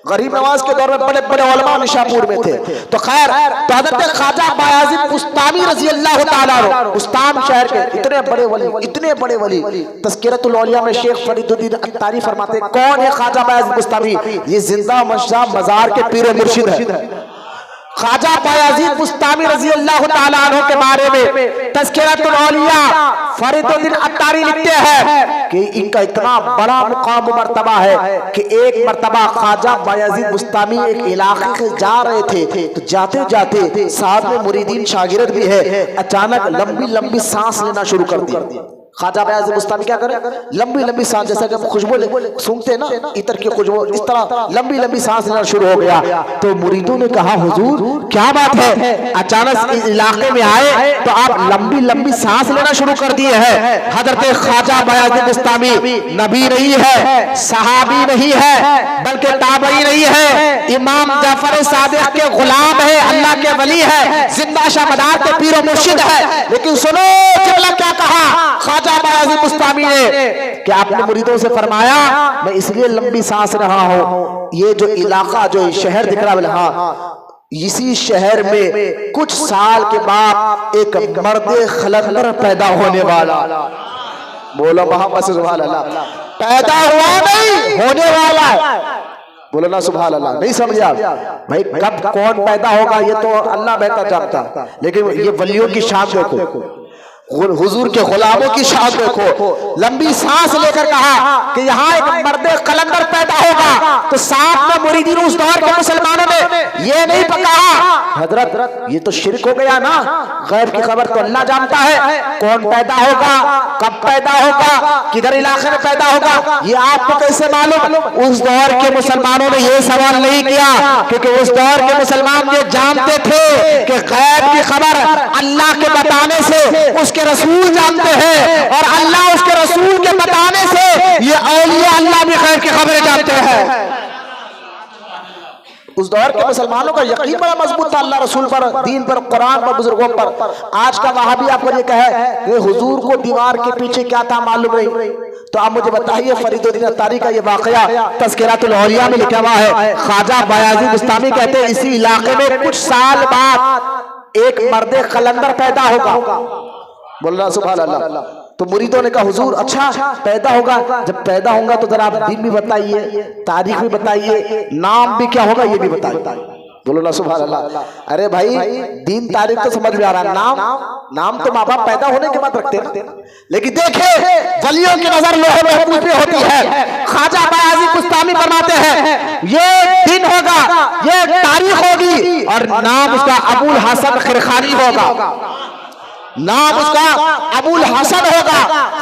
गरीब नवाज के दौर में बड़े बड़े उलमा निशापुर में थे। तो खैर, तो हज़रत ख्वाजा बायाज़िद बुस्तामी रज़ी अल्लाह ताला अन्हु, बुस्तान शहर के इतने बड़े वली, तज़किरतुल औलिया में शेख फरीदुद्दीन अत्तारी फरमाते कौन है ख्वाजा बायाज़िद बुस्तामी? ये जिंदा मज़ार के पीर मुर्शिद है। ख्वाजा बायाज़िद बुस्तामी रज़ी अल्लाह ताला अन्हु के बारे में तज़किरतुल औलिया फरीदुद्दीन अत्तारी लिखते हैं कि इनका इतना बड़ा मुकाम मर्तबा है कि एक मर्तबा ख्वाजा बायाज़िद बुस्तामी एक इलाके से जा रहे थे, तो जाते जाते साथ में मुरीदीन शागिर्द भी है, अचानक लंबी लंबी सांस लेना शुरू कर दिया। ख्वाजा बायाज़िद बुस्तामी क्या करे? लंबी लंबी सांस, जैसा कि हम खुशबू सूंघते हैं ना, इतर की खुशबू, इस तरह लंबी लंबी सांस लेना शुरू हो गया। तो मुरीदों ने कहा हुजूर क्या बात है, अचानक इस इलाके में आए तो आप लंबी लंबी सांस लेना शुरू कर दिए हैं। हजरत ख्वाजा बायाज़िद बुस्तामी नबी नहीं है, सहाबी नहीं है, बल्कि ताबई नहीं है, इमाम जाफर सादिक के गुलाम है, अल्लाह के वली है, जिंदा शाहमदार के पीर मुर्शिद है। लेकिन सुनो क्या कहा ख्वाजा बायाज़िद बुस्तामी ने कि आपने मुरीदों से फरमाया मैं इसलिए लंबी सांस रहा हूं, ये जो इलाका जो शहर दिख रहा है, हाँ, इसी शहर में कुछ साल के बाद एक मर्द खलंदर पैदा होने वाला। बोलो मोहम्मद सुभान अल्लाह। पैदा हुआ नहीं, होने वाला है। बोलो ना सुभान अल्लाह। नहीं समझे आप भाई? कब कौन पैदा होगा ये तो अल्लाह बेहतर जानता, लेकिन ये वलियों की शान देखो, हुजूर के गुलामों की शान देखो। लंबी सांस लेकर कहा कि यहाँ एक मर्द कलंदर पैदा होगा। तो साथ में मुरीदीन उस दौर के मुसलमानों ने ये नहीं कहा हजरत ये तो शिर्क हो गया ना, गैब की खबर तो अल्लाह जानता है, कौन पैदा होगा, कब पैदा होगा, किधर इलाके में पैदा होगा, ये आपको कैसे मालूम? उस दौर के मुसलमानों ने ये सवाल नहीं किया, क्योंकि उस दौर के मुसलमान ये जानते थे कि गैब की खबर अल्लाह के बताने से उसके रसूल जानते हैं, और अल्लाह उसके रसूल के बताने से ये औलिया अल्लाह भी गैब की खबरें जानते हैं। उस दौर के मुसलमानों का यकीन बड़ा मजबूत था अल्लाह रसूल पर, दीन पर, कुरान पर, बुजुर्गों पर। आज का वहाबी आपको ये कहे कि हुजूर को दीवार के पीछे क्या था मालूम नहीं, तो आप मुझे बताइए फरीदुद्दीन अत्तारी का ये वाकया तज़किरतुल औलिया में लिखा हुआ है। ख्वाजा बायाज़िद बुस्तामी कहते हैं इसी इलाके में कुछ साल बाद एक मर्द कलंदर पैदा होगा। बोलना सुभान अल्लाह। तो मुरीदों ने कहा हुजूर अच्छा पैदा होगा, जब पैदा होगा तो जरा आप दिन भी बताइए, तारीख भी बताइए, नाम भी क्या होगा ये भी बताइए। बोलो ना सुभान अल्लाह। अरे भाई दिन तारीख तो समझ में आ रहा, नाम तो माँ बाप पैदा होने के बाद रखते हैं, लेकिन देखे वलियों की नजर लोहे महफूज पे होती है। ख्वाजा बायाज़िद बुस्तामी फरमाते हैं ये दिन होगा, ये तारीख होगी, और नाम उसका अबुल हसन खिरखानी होगा, नाम उसका अबुल हसन होगा,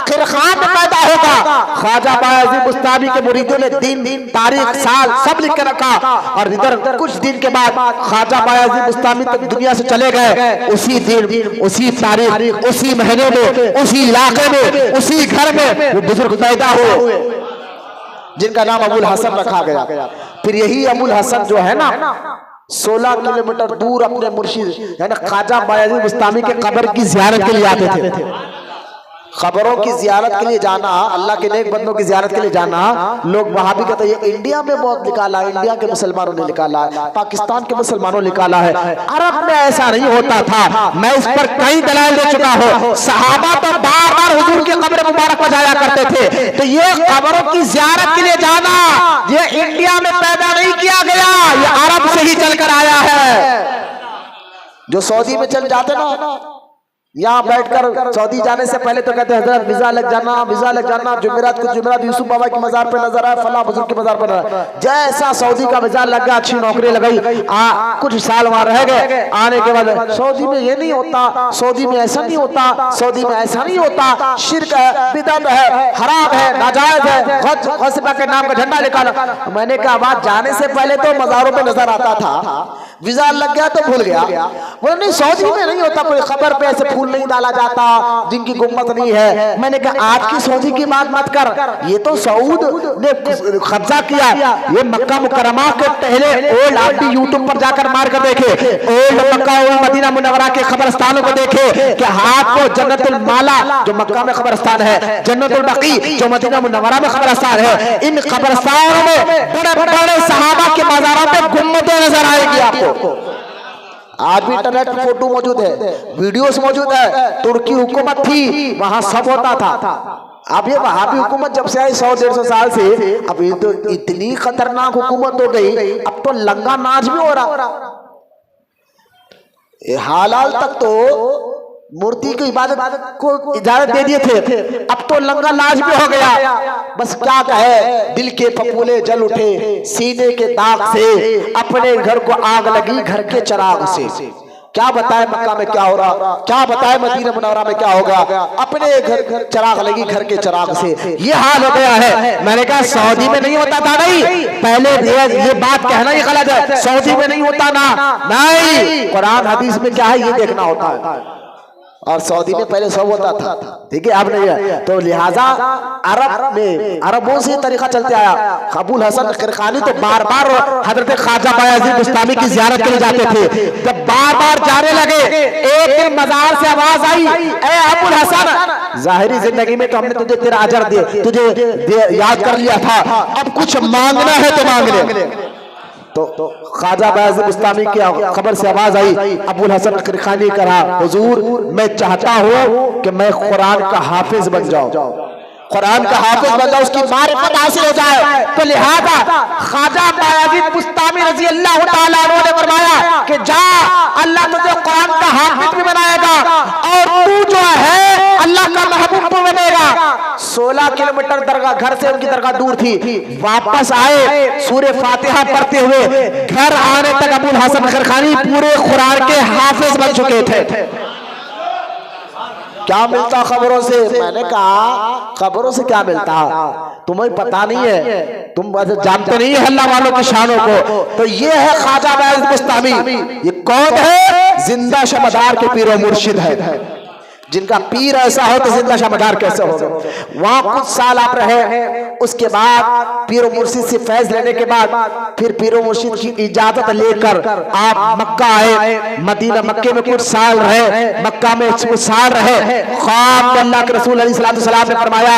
खिरखान में पैदा होगा। ख्वाजा बायाज़िद बुस्तामी के मुरीदों ने दिन, तारीख, साल सब लिख के रखा, और इधर कुछ दिन के बाद ख्वाजा बायाज़िद बुस्तामी तक दुनिया से चले गए। उसी दिन, उसी तारीख, उसी महीने में, उसी इलाके में, उसी घर में वो बुजुर्ग पैदा हुए जिनका नाम अबुल हसन रखा गया। फिर यही अबुल हसन जो है ना 16 किलोमीटर दूर अपने मुर्शिद यानी ख्वाजा बायाज़िद बुस्तामी के कब्र की ज़ियारत के लिए आते थे। खबरों की ज़ियारत के लिए जाना, अल्लाह के नेक बंदों की ज़ियारत के लिए जाना, लोग वहां भी कहते हैं इंडिया में बहुत निकाला, इंडिया के मुसलमानों ने निकाला है, पाकिस्तान के मुसलमानों ने निकाला है। अरब में ऐसा नहीं होता था, मैं इस पर कई दलाइल दे चुका हूँ। सहाबा तो बार बार हुजूर के कब्र मुबारक पर जाया करते थे। तो ये खबरों की ज़ियारत के लिए जाना ये इंडिया में पैदा नहीं किया गया, ये अरब से ही चलकर आया है। जो सऊदी में चल जाते ना, यहाँ बैठकर सऊदी जाने से पहले तो कहते हैं हजरत वीजा लग जाना, वीजा लग जाना, जुमेरात को जुमेरात यूसुफ बाबा की मजार पे नजर आया, फला बुजुर्ग के मजार पर नजर। जैसा सऊदी का वीजा लग गया, अच्छी नौकरी लगाई, कुछ साल वहां रह गए, आने के बाद सऊदी में ये नहीं होता, सऊदी में ऐसा नहीं होता, सऊदी में ऐसा नहीं होता, शिर्क है, बिदअत है, हराम है, नाजायज है, गौसिबा के नाम का झंडा निकाला। मैंने कहा बात जाने से पहले तो मजारों पे नजर आता था, वीजा लग गया तो भूल गया। बोले नहीं सऊदी में नहीं होता, कोई खबर पे ऐसे फूल नहीं डाला जाता जिनकी गुम्मत नहीं है। मैंने कहा आज की सऊदी की बात मत कर, ये तो सऊद ने कब्जा किया। ये मक्का मुकरमा के पहले ओल्ड, आप भी यूट्यूब पर जाकर मार कर देखे ओल्ड मक्का और मदीना मुनव्वरा के कब्रिस्तानों को देखे कि हाथ को जन्नतुल माला जो मक्का में कब्रिस्तान है, जन्नतुल बकी जो मदीना मुनव्वरा में कब्रिस्तान है, इन कब्रिस्तानों में बड़े बड़े सहाबा के मज़ारों पे गुम्मतें नजर आएगी आपको। आज भी इंटरनेट पर फोटो मौजूद है, वीडियोस मौजूद है। तुर्की हुकूमत थी, वहां सब होता था। अब ये वहाबी हुकूमत जब से आई 100-150 साल से, अब ये तो इतनी खतरनाक हुकूमत हो गई, अब तो लंगा नाच भी हो रहा। हालाल तक तो मूर्ति की इबादत को इजाजत दे दिए थे, अब तो लंगा नाच भी हो गया। बस क्या कहे, दिल के फफूले जल उठे सीने के दाग से, अपने घर को आग लगी घर के चिराग से। क्या बताए मक्का में क्या हो रहा, क्या बताए मदीना मुनव्वरा में क्या होगा, अपने घर चिराग लगी घर के चिराग से। ये हाल हो गया है। मैंने कहा सऊदी में नहीं होता था, नहीं पहले ये बात कहना ही गलत है, सऊदी में नहीं होता ना, नहीं कुरान हदीस में क्या है ये देखना होता है। और सऊदी में पहले सब होता था, ठीक है, अब नहीं है। तो लिहाजा अरब में अरबों से तरीका चलते आया। अबुल हसन किरकानी तो बार बार हजरत ख्वाजा बायजीद बुस्तामी की जियारत के लिए जाते थे। जब बार बार जाने लगे, एक दिन मजार से आवाज आई, ए अबुल हसन, जाहिरी जिंदगी में तो हमने तुझे तेरा अजर दे तुझे याद कर लिया था, अब कुछ मांगना है तो मांग ले। तो ख्वाजा बायजीद बुस्तामी की खबर से आवाज आई, अबुल हसन किरकानी कहा, हुजूर मैं चाहता हूँ कि मैं कुरान का हाफिज बन जाऊं, कुरान का हाफिज बन जाऊं, उसकी मारिफत हासिल हो जाए। तो लिहाजा ख्वाजा बायजीद बुस्तामी रजी अल्लाह तआला अन्हु ने फरमाया कि जा, अल्लाह तुझे कुरान का हाफिज भी बनाएगा और तू जो है अल्लाह का महबूब भी बनेगा। 16 किलोमीटर दरगाह, घर से उनकी दरगाह दूर थी। वापस आए, सूरे फातिहा पढ़ते हुए घर आने तक अबुल हसन किरकानी पूरे कुरान के हाफिज बन चुके थे। क्या मिलता खबरों से? मैंने कहा खबरों से क्या मिलता, तुम्हें पता नहीं है, तुम जानते नहीं है अल्लाह वालों की शानों को। तो ये है ख्वाजा बायजीद बुस्तामी। ये कौन है? जिंदा शमदार के पीर और मुर्शिद है। जिनका पीर ऐसा हो तो जिंदा शमदार कैसे होगा। वहां कुछ साल आप रहे, उसके बाद पीर मुर्शिद से फैज लेने के बाद फिर पीर मुर्शिद की इजाजत लेकर आप मक्का आए। मदीना मक्के में कुछ साल रहे, मक्का में कुछ साल रहे। ख्वाब में अल्लाह के रसूल अलैहि सलाम ने फरमाया,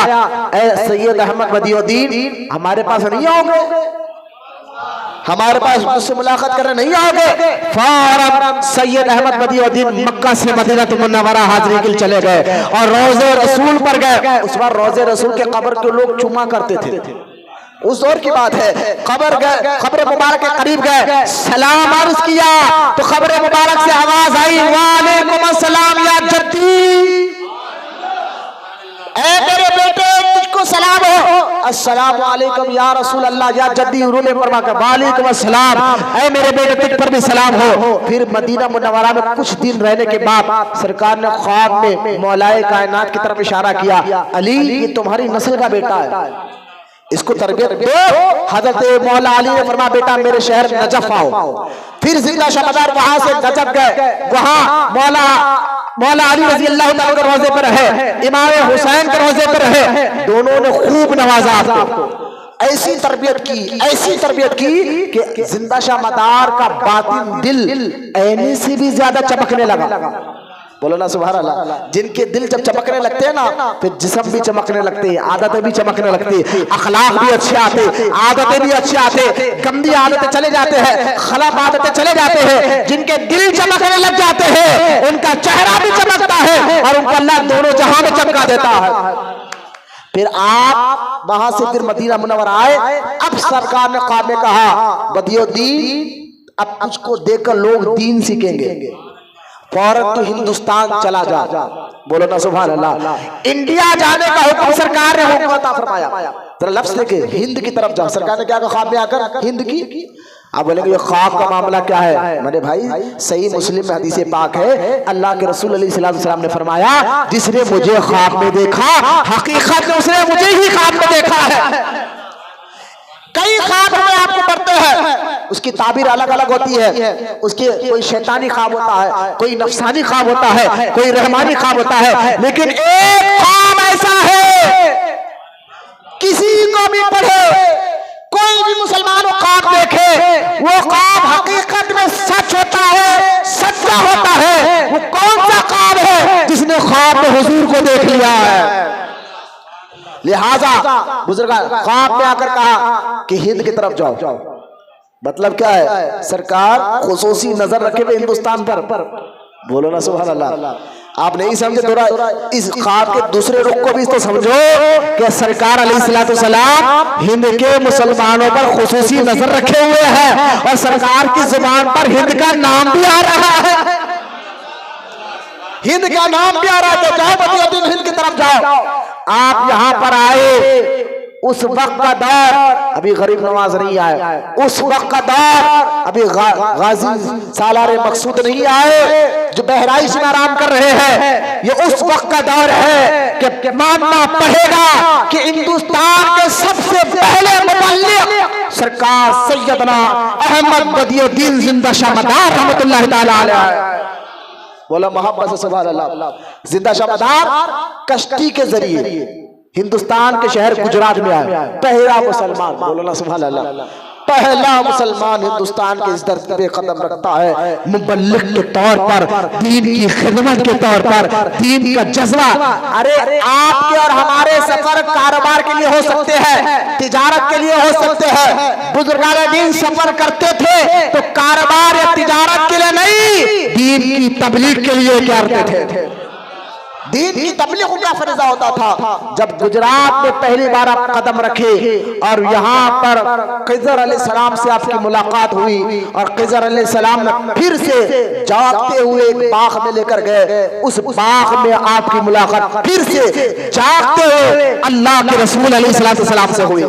ए सैयद अहमद बदियुद्दीन हमारे पास नहीं आओगे, हमारे पास मुझसे मुलाकात करने नहीं आओगे। फौरन सैयद अहमद बदियुद्दीन मक्का से मदीना मुनव्वरा हाजिरी के लिए चले गए और रोज़े रसूल पर गए। उस बार रोज़े रसूल के कब्र के लोग चुमा करते थे, उस दौर की बात है। कब्र गए, कब्र मुबारक के करीब गए, सलाम अर्ज किया तो कब्र मुबारक से आवाज आई, वालेकुम अस्सलाम या जद्दी, ऐ मेरे बेटे तुझको सलाम हो। अस्सलाम वालेकुम या रसूल अल्लाह या जद्दी, उन्होंने फरमाया वालेकुम अस्सलाम, ऐ मेरे बेटे तुझ पर भी सलाम हो। फिर मदीना मुनव्वरा में कुछ दिन रहने के बाद सरकार ने ख्वाब में मौलाए कायनात की तरफ इशारा किया, अली ये तुम्हारी नस्ल का बेटा है, इसको तरबियत दो। हजरत मौला अली ने फरमाया बेटा मेरे शहर नजफ आओ। फिर जिंदा शमदार वहां से नजफ गए, वहां मौला अली रजी अल्लाह तआला के रोजे पर रहे, इमाम हुसैन के रोजे पर रहे। दोनों ने खूब नवाजा आपको, ऐसी तरबियत की, ऐसी तरबियत की कि जिंदा शमदार का बातिन दिल ऐने से भी ज्यादा चमकने लगा। बोलो ना सुभान अल्लाह। जिनके दिल जब चमकने लगते हैं ना, फिर जिस्म भी चमकने लगते हैं, आदतें भी चमकने लगती है, अखलाक भी अच्छे आते, आदतें भी अच्छे आते, गंदी आदतें चले जाते हैं, खराब आदतें चले जाते हैं। जिनके दिल चमकने लग जाते हैं उनका चेहरा भी चमकता है और उनको अल्लाह दोनों जहां में चमका देता है। फिर आप वहां से फिर मदीना मुनव्वरा आए। अब सरकार ने ख्वाब में कहा बदियुद्दीन अब तुझको देखकर लोग दीन सीखेंगे, फौरन तो हिंदुस्तान चला जा। बोलो ना सुभान अल्लाह। इंडिया जाने का हुक्म सरकार ने हुक्म फरमाया, जरा लफ्ज लेके हिंद की तरफ जाओ। सरकार ने क्या कहा ख्वाब में आकर? हिंद की। आप बोलेंगे ये ख्वाब का मामला क्या है? मैंने भाई सही मुस्लिम में हदीस पाक है, अल्लाह के रसूल अलैहिस्सलाम ने फरमाया जिसने मुझे ख्वाब में देखा हकीकत में उसने मुझे ही ख्वाब में देखा है। कई ख्वाब हमें आपको पढ़ते हैं, उसकी ताबीर अलग अलग होती है। उसके कोई शैतानी ख्वाब होता है, कोई नफसानी ख्वाब होता है, कोई रहमानी ख्वाब होता है, लेकिन एक ख्वाब ऐसा है, किसी को भी पढ़े, कोई भी मुसलमान ख्वाब देखे, वो ख्वाब हकीकत में सच होता है, सच्चा होता है। वो कौन सा ख्वाब है? जिसने ख्वाब में हुजूर को देख लिया है। लिहाजा बुजुर्ग ख्वाब में आकर कहा कि हिंद की तरफ जाओ। मतलब क्या है? सरकार खुसूसी नजर रखे हुए हिंदुस्तान पर। बोलो ना सुभान अल्लाह। आप नहीं समझे थोड़ा इस ख्वाब के दूसरे रुख को भी तो समझो कि सरकार अलैहिस्सलाम हिंद के मुसलमानों पर खुसूसी नजर रखे हुए हैं और सरकार की जुबान पर हिंद का नाम भी आ रहा है। हिंद का नाम भी आ रहा है। तो जाओ बदियुद्दीन हिंद की तरफ जाओ। आप यहां पर आए उस वक्त का दौर, अभी गरीब नवाज नहीं आए, उस वक्त का दौर, अभी गाजी सालारे मकसूद नहीं आए जो बहराइच में आराम कर रहे हैं। ये उस वक्त का दौर है कि मानना पड़ेगा कि हिंदुस्तान के सबसे पहले मुबल्लिग सरकार सैयदना अहमद बदियुद्दीन जिंदा शाहमदार रहमतुल्लाह तआला अलैह। बोला मोहब्बत से सुभान अल्लाह। जिंदा शाहमदार कश्ती के जरिए हिंदुस्तान के शहर गुजरात में आए, पहला मुसलमान। बोलो ना सुभान अल्लाह। पहला मुसलमान हिंदुस्तान के इस धरती पे कदम रखता है मुबल्लिग के तौर पर, दीन की खिदमत के तौर पर, दीन का जज्बा। अरे आपके और हमारे सफर कारोबार के लिए हो सकते हैं, तिजारत के लिए हो सकते हैं। बुजुर्गान दीन सफर करते थे तो कारोबार या तिजारत के लिए नहीं, दीन की तबलीग के लिए करते थे। दीन की तबलीग का फरिज़ा होता था। जब गुजरात में पहली बार आप कदम रखे और यहाँ पर खिज़र अलैहिस्सलाम से आपकी मुलाकात हुई और खिज़र अलैहिस्सलाम ने फिर से जागते हुए एक बाग में लेकर गए, उस बाग में आपकी मुलाकात फिर से जागते हुए अल्लाह के रसूल अलैहिस्सलाम से हुई।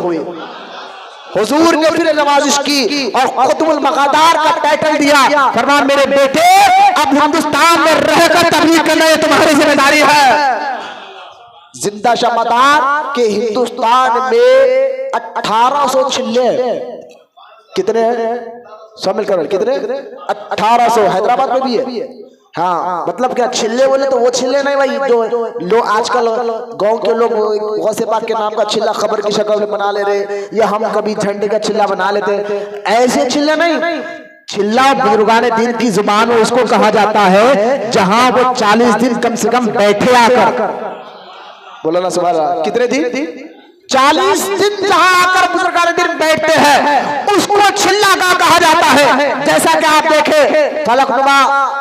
हुजूर ने फिर नवाजिश की और खुतबुल मक़ादार का टाइटल दिया। फरमाया मेरे बेटे अब हिंदुस्तान में रहकर तबलीग करना ये तुम्हारी जिम्मेदारी है। जिंदा शाहमदार के हिंदुस्तान में 1800 छिल्ले कितने हैं? शामिल करो कितने? 1800। हैदराबाद में भी है। हाँ मतलब क्या छिल्ले बोले तो वो छिल्ले नहीं भाई जो लोग आजकल गांव के लोग गौसे पाक के नाम का छिल्ला खबर की शक्ल में बना ले रहे, या हम कभी झंडे का छिल्ला बना लेते, ऐसे छिल्ले नहीं। छिल्ला बुजुर्गाने दीन की जुबान में उसको कहा जाता है जहां वो 40 दिन कम से कम बैठे आकर। बोलो ना सुभान अल्लाह। कितने दिन? 40 दिन जहां आकर बुजुर्गाने दीन बैठते हैं उसको छिल्ला का कहा जाता है। जैसा कि आप देखें फलकनुमा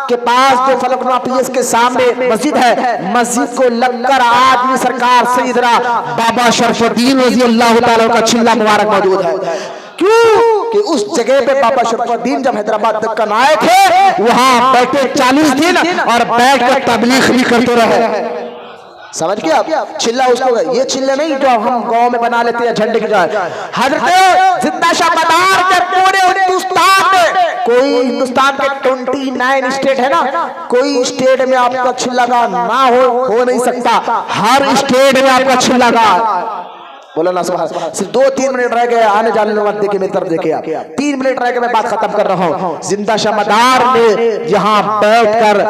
के पास जो फलकनुमा पीएस के सामने मस्जिद है, मस्जिद को लगकर आज भी सरकार सैयदना बाबा शरफुद्दीन रज़ी अल्लाह ताला का छिल्ला मुबारक मौजूद है। क्यों कि उस जगह पे बाबा शरफुद्दीन जब हैदराबाद तक आए थे वहां बैठे 40 दिन और बैठकर तबलीग भी करते रहे। समझ गए आप? छिल्ला उसको, ये छिल्ले नहीं जो हम गांव में बना लेते हैं झंडे की जगह। हजरत जिंदा शाहमदार के पूरे हिंदुस्तान में, कोई हिंदुस्तान के 29 स्टेट है ना, कोई स्टेट में आपका छिल्ला का ना हो नहीं सकता। हर स्टेट में आपका छिल्ला का। बोलो ना सुभान। सिर्फ 2-3 मिनट रह गए आने जाने में, मत देखिए मेरी तरफ देखिए आप। 3 मिनट रह गए, मैं बात खत्म कर रहा हूँ। जिंदा शाहमदार ने यहाँ बैठकर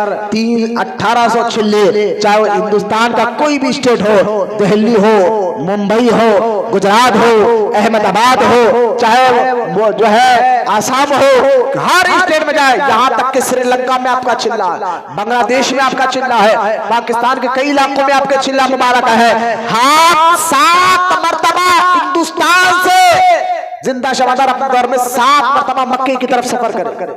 1800 छिल्ले, चाहे वो हिंदुस्तान का कोई भी स्टेट हो, दिल्ली हो, मुंबई हो, गुजरात हो, अहमदाबाद हो, चाहे वो जो है आसाम हो, हर स्टेट में जाए, यहाँ तक कि श्रीलंका में आपका चिल्ला है, बांग्लादेश में आपका चिल्ला है, पाकिस्तान के कई इलाकों में आपके चिल्ला मुबारक है। हाँ 7 मरतबा हिंदुस्तान से जिंदा शाहमदार अपने दौर में 7 मरतबा मक्के की तरफ सफर करे।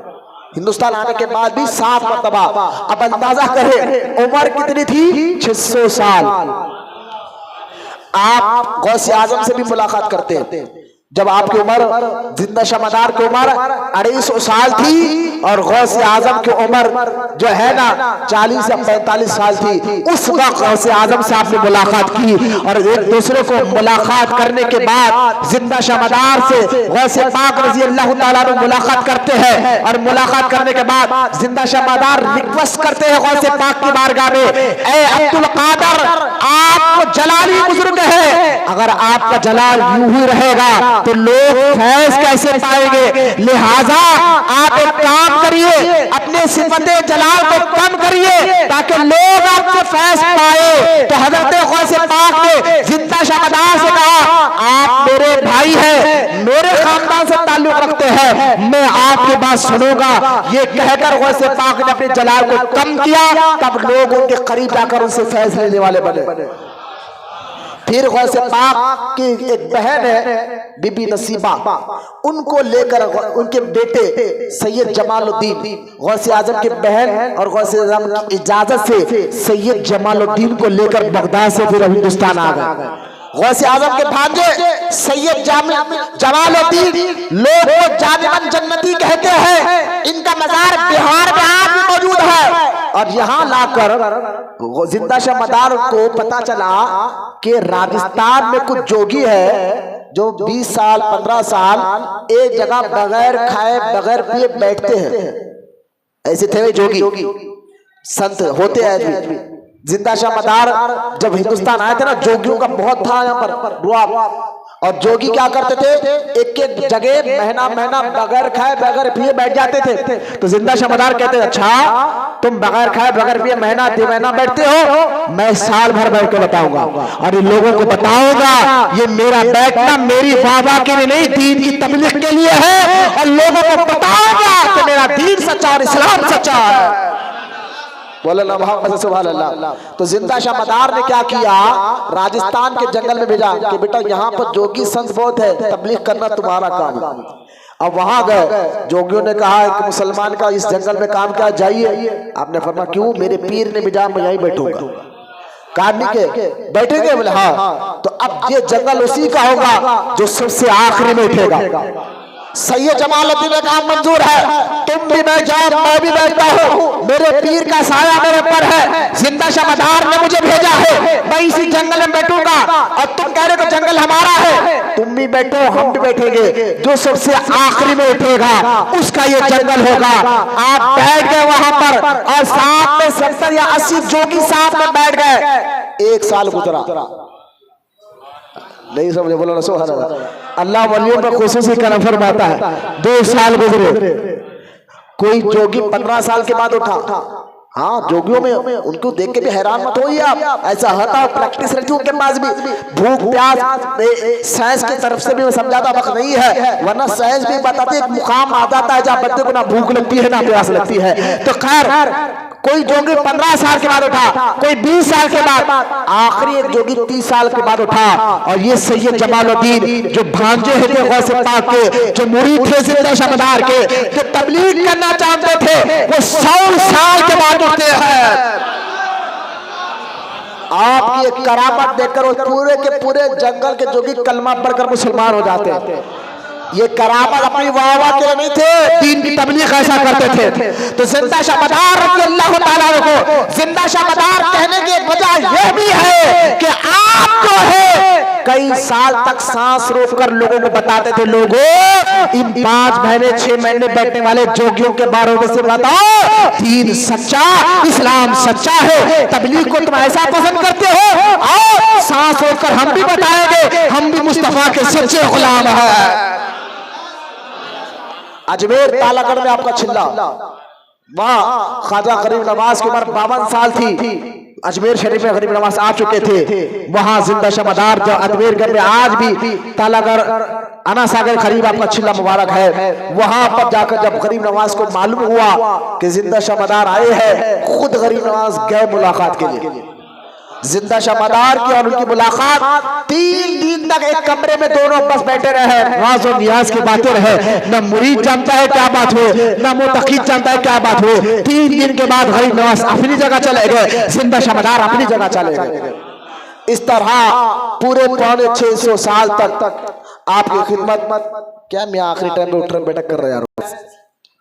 हिंदुस्तान आने के बाद भी 7 मरतबा। अब अंदाजा करें उम्र कितनी थी? 600 साल। आप गौसे आजम से भी मुलाकात करते हैं जब आपकी उम्र, जिंदा शाहमदार की उम्र 250 साल थी और गौसे आजम की उम्र जो है ना 40 या 45 साल थी। उस वक्त गौसे आजम से आपने मुलाकात की और एक दूसरे को मुलाकात करने के बाद जिंदा शाहमदार से गौसे पाक रज़ी अल्लाह ताला ने मुलाकात करते हैं और मुलाकात करने के बाद जिंदा शाहमदार रिक्वेस्ट करते हैं गौसे पाक की बारगाह में, ए अब्दुल कादर आप आप जलाली बुजुर्ग है, अगर आपका जलाल यूं ही रहेगा तो लोग फैज कैसे पाएंगे? लिहाजा आप एक काम करिए, अपने सिफते जलाल को कम करिए ताकि लोग आपसे फैज पाए। तो हजरत गौसे पाक ने जिंदा शाहदार से कहा, आप मेरे भाई हैं, मेरे खानदान से ताल्लुक रखते हैं, मैं आपकी बात सुनूंगा। ये कहकर गौसे पाक ने अपने जलाल को कम किया, तब लोग उनके करीब जाकर उनसे फैज लेने वाले बने। फिर गौसे पाक की एक बहन है बीबी नसीबा, उनको लेकर उनके बेटे सैयद जमालुद्दीन, गौसे आजम की बहन और गौसे आजम की इजाजत से सैयद जमालुद्दीन को लेकर बगदाद से फिर हिंदुस्तान आ गए। गौसे आजम के भांजे सैयद जमालुद्दीन, लोग वो जामिअन जन्नती कहते हैं, इनका मजार बिहार में आज भी मौजूद है। और यहाँ लाकर जिंदा शाह मदार को पता चला कि राजस्थान में कुछ जोगी है जो 20 साल 15 साल एक जगह बगैर खाए बगैर पिए बैठते हैं। ऐसे थे वे जोगी, संत होते हैं। जिंदा शाह मदार जब हिंदुस्तान आए थे ना, जोगियों का बहुत था यहाँ पर रुआब। और जोगी क्या करते थे, एक एक जगह महीना महीना बगैर खाए बगैर पिए बैठ जाते थे। तो जिंदा शाह मदार कहते थे, अच्छा तुम बगैर खाए बगैर पिए महीना 2 महीना बैठते हो, मैं साल भर बैठ के बताऊंगा और इन लोगों को बताऊंगा ये मेरा बैठना मेरी बाबा के लिए नहीं, दीन की तबलीग के लिए है। और लोगों को बताऊंगा कि मेरा दीन सच्चा और इस्लाम सच्चा है। बोले ना मोहम्मद सुभान अल्लाह। तो जिंदा शाह मदार ने क्या किया, राजस्थान के जंगल में भेजा कि बेटा यहाँ पर जोगी संत बहुत है, तबलीग करना तुम्हारा काम है। अब वहां गए, जोगियों ने कहा कि मुसलमान का इस जंगल में काम क्या, जाइए। आपने फरमाया क्यों? मेरे पीर ने भेजा, मैं यहीं बैठूंगा। कहानी के बैठेंगे? बोले हाँ। तो अब ये जंगल उसी का होगा जो सबसे आखिरी में उठेगा। सैयद जमालुद्दीन का मंजूर है, तुम भी बैठ जाओ, मैं भी बैठता हूँ, मेरे पीर का साया मेरे पर है। जिंदा शाह मदार ने मुझे भेजा है, मैं इसी जंगल में बैठूंगा। और तुम कह रहे हो जंगल हमारा है, तुम भी बैठो हम भी बैठेंगे, जो सबसे आखिरी में उठेगा उसका ये जंगल होगा। आप बैठ गए वहां पर और साथ में 70 या 80 जोगी साथ में बैठ गए। 1 साल गुजरा, नहीं समझे? बोलो ना सुभान अल्लाह। अल्लाह वलियों पर खुसूसी करम फरमाता है। 2 साल गुजरे, कोई जोगी 15 साल के बाद उठा। हाँ, जोगियों में उनको देख के भी हैरान मत होइए आप, ऐसा होता प्रैक्टिस रहती है उनके पास भी। भूख प्यास साइंस की तरफ से भी समझाता वक्त नहीं है, वरना साइंस भी बताती है एक मुकाम आ जाता है जहाँ बच्चे को ना भूख लगती है ना प्यास लगती है। तो खैर कोई जोगी 15 साल के बाद उठा, कोई 20 साल के बाद, आखिरी एक जोगी 30 साल के बाद उठा। और ये सैयद जमालुद्दीन जो भांजे थे गौसे पाक के, जो मुरीद थे जिंदा शाह मदार के, जो तबलीग करना चाहते थे, वो 100 साल के बाद उठते हैं। आपकी एक करामत देखकर वो पूरे के पूरे जंगल के जोगी कलमा पढ़कर मुसलमान हो जाते हैं। ये करामत अपनी वाह के लिए नहीं थे, दीन की तबलीग ऐसा करते थे। तो जिंदा शाह मदार रज़ी अल्लाह ताला को जिंदा शाह मदार कहने की एक वजह यह भी है कि आप जो है कई साल तक सांस रोककर लोगों को बताते थे, लोगों इन 5 महीने 6 महीने बैठने वाले जोगियों के बारे में से बताओ, दीन सच्चा, इस्लाम सच्चा है, तबलीग को तुम ऐसा पसंद करते हो, आओ सांस रोककर हम भी बताएंगे, हम भी मुस्तफा के सच्चे गुलाम हैं। अजमेर तालागढ़ में आपका चिल्ला, वहां ख्वाजा गरीब नवाज की उम्र 52 साल थी। अजमेर शरीफ में गरीब नवाज आ चुके थे। वहां जिंदा शाह मदार जो अजमेर में आज भी तालागढ़ अना सागर करीब आपका चिल्ला मुबारक है, वहां पर जाकर जब गरीब नवाज को मालूम हुआ कि जिंदा शाह मदार आए हैं, खुद गरीब नवाज गए मुलाकात के लिए। जिंदा शाह मदार की और उनकी मुलाकात 3 दिन तक एक कमरे में दोनों बस बैठे रहे, राज और नियाज की बातें रहे। न मुरीद जानता है क्या बात हो, न मुतकीद जानता है क्या बात हो। 3 दिन के बाद गरीब नवाज अपनी जगह चले गए, जिंदा शाह मदार अपनी जगह चले गए। इस तरह पूरे 650 साल तक आपकी खिदमत। क्या मैं आखिरी टाइम में उठकर बैठक कर रहा यार?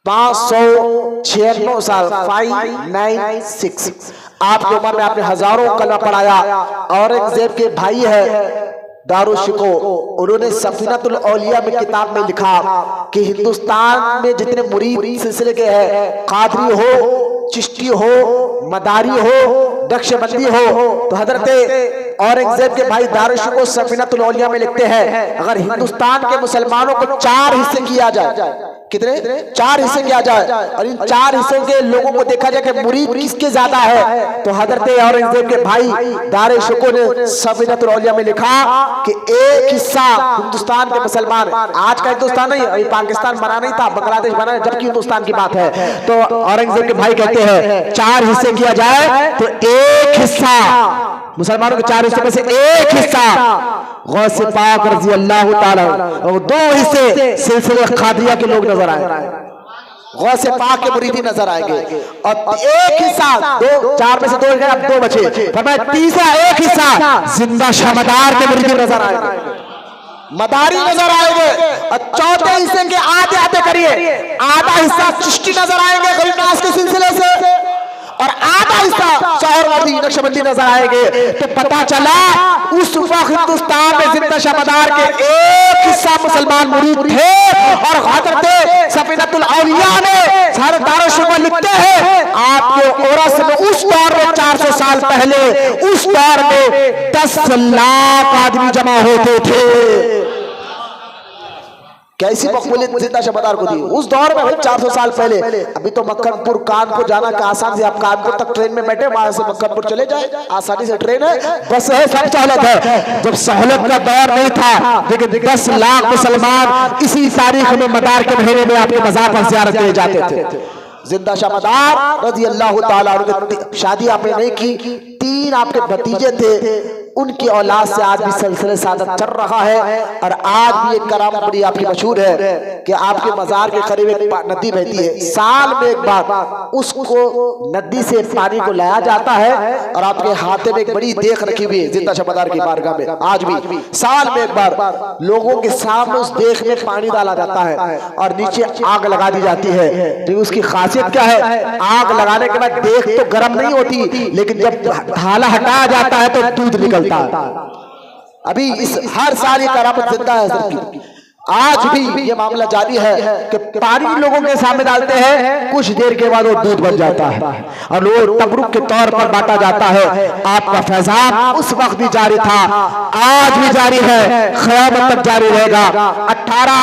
596 साल 596 आपकी उम्र में आपने हजारों कलमा पढ़ाया। औरंगजेब के भाई है दारुशिको, उन्होंने सफीनतुल औलिया में किताब में लिखा कि हिंदुस्तान में जितने मुरीद सिलसिले के हैं, कादरी हो, चिश्ती हो, मदारी हो, नक्शबंदी हो, तो हजरत औरंगजेब के भाई दारुशुको सफीनतुल औलिया में लिखते हैं, अगर हिंदुस्तान के मुसलमानों को 4 हिस्से किया जाए, कितने 4 हिस्से किया जाए, और इन 4 हिस्सों के लोगों को देखा जाए कि मुरीद किसके ज्यादा है, तो हजरत औरंगजेब के भाई दारुशुको ने सफीनतुल औलिया में लिखा कि एक हिस्सा हिंदुस्तान के मुसलमान, आज का हिंदुस्तान नहीं, अभी पाकिस्तान बना नहीं था, बांग्लादेश बना, जबकि हिंदुस्तान की बात है, तो औरंगजेब के भाई कहते हैं 4 हिस्से किया जाए तो एक हिस्सा मुसलमानों के 4 हिस्से में से एक हिस्सा गौसे पाक रज़ी अल्लाह ताला, और 2 हिस्से सिलसिले खादिया के लोग नजर आए, गौसे पाक के मुरीदी नजर आएंगे, और एक हिस्सा 4 में से 2 अब 2 बचे, फरमाया तीसरा एक हिस्सा जिंदा शमदार के मुरीदी नजर आएंगे, मदारी नजर आएंगे, और चौथे हिस्से के आधे आधे करिए, आधा हिस्सा चिश्ती नजर आएंगे गरीब नाज के सिलसिले से, और आधा हिस्सा शहरवादी नक्शबंदी नजर आएंगे। तो पता चला उस वक्त हिंदुस्तान में जिंदा शमदार के एक हिस्सा मुसलमान मुरीद थे, और हजरत सफीनतुल औलिया ने दारुशुको लिखते हैं आपके औरस में उस दौर में 400 साल पहले उस दौर में 10 लाख आदमी जमा होते थे। कैसी मकबूलियत जिंदा शमदार को दी उस दौर में भाई 400 साल पहले। अभी तो मक्कनपुर कानपुर जाना का आसान से, आप कानपुर तक ट्रेन में बैठे, वहां से मक्कनपुर चले जाए, आसानी से ट्रेन है, बस है, सब सहूलत है। जब सहूलत का दौर नहीं था, लेकिन 10 लाख मुसलमान इसी तारीख में मदार के महीने में आपके मज़ार पर ज़ियारत किए जाते थे। जिंदा शमदार रज़ी अल्लाह ताला अन्हु, शादी आपने नहीं की, 3 आपके भतीजे थे, उनकी औलाद से आज भी सिलसिले सादत चल रहा है। और आज भी एक करामत बड़ी आपकी मशहूर है कि आपके मजार के करीब एक नदी बहती है, साल में एक बार उसको नदी से पानी को लाया जाता है, और आपके हाथे में एक बड़ी देख रखी हुई है जिंदा शमदार की बारगाह में, आज भी साल में एक बार लोगों के सामने उस देख में पानी डाला जाता है, और नीचे आग लगा दी जाती है। तो उसकी खासियत क्या है, आग लगाने के बाद देख तो गर्म नहीं होती, लेकिन जब हाला हटाया जाता है तो दूध निकलता है। अभी इस हर साल ये करामत जिंदा है सबकी। आज भी ये मामला जारी है कि पानी लोगों के सामने डालते हैं, कुछ देर के बाद वो दूध बन जाता है, और वो तबरुक के तौर पर बांटा जाता है। आपका फैजान उस वक्त भी जारी था, आज भी जारी है, क़यामत तक जारी रहेगा। 18,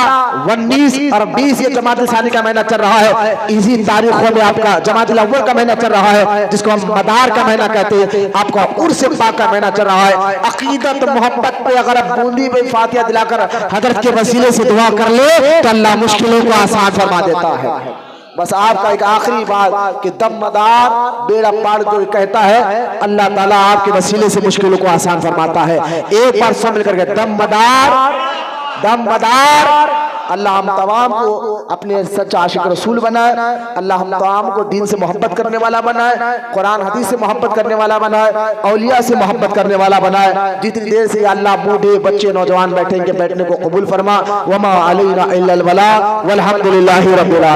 19 और 20 ये जमात सानी का महीना चल रहा है। इसी तारीखों में आपका जमात अव्वल का महीना चल रहा है, जिसको हम मदार का महीना कहते हैं। आपका उर्स पाक का महीना चल रहा है। अकीदत मोहब्बत पे अगर आप बूंदी में फातिहा दिलाकर हजरत के वसीले से दुआ कर ले तो अल्लाह मुश्किलों को आसान फरमा देता है। बस आपका एक आखिरी बात कि दम मदार बेड़ा पार जो कहता है, अल्लाह ताला आपके वसीले से मुश्किलों को आसान फरमाता है। एक बार सब मिलकर के दम मदार। अल्लाह हम तमाम को अपने सच्चा आशिक रसूल बनाए, अल्लाह हम तमाम को दीन से मोहब्बत करने वाला बनाए, कुरान हदीस से मोहब्बत करने वाला बनाए, औलिया से मोहब्बत करने वाला बनाए। जितनी देर से अल्लाह बूढ़े बच्चे नौजवान बैठेंगे, बैठने को कबूल फरमा। वमा अलैना इल्लल बलाग वल्हम्दुलिल्लाहि रब्बिल आलमीन।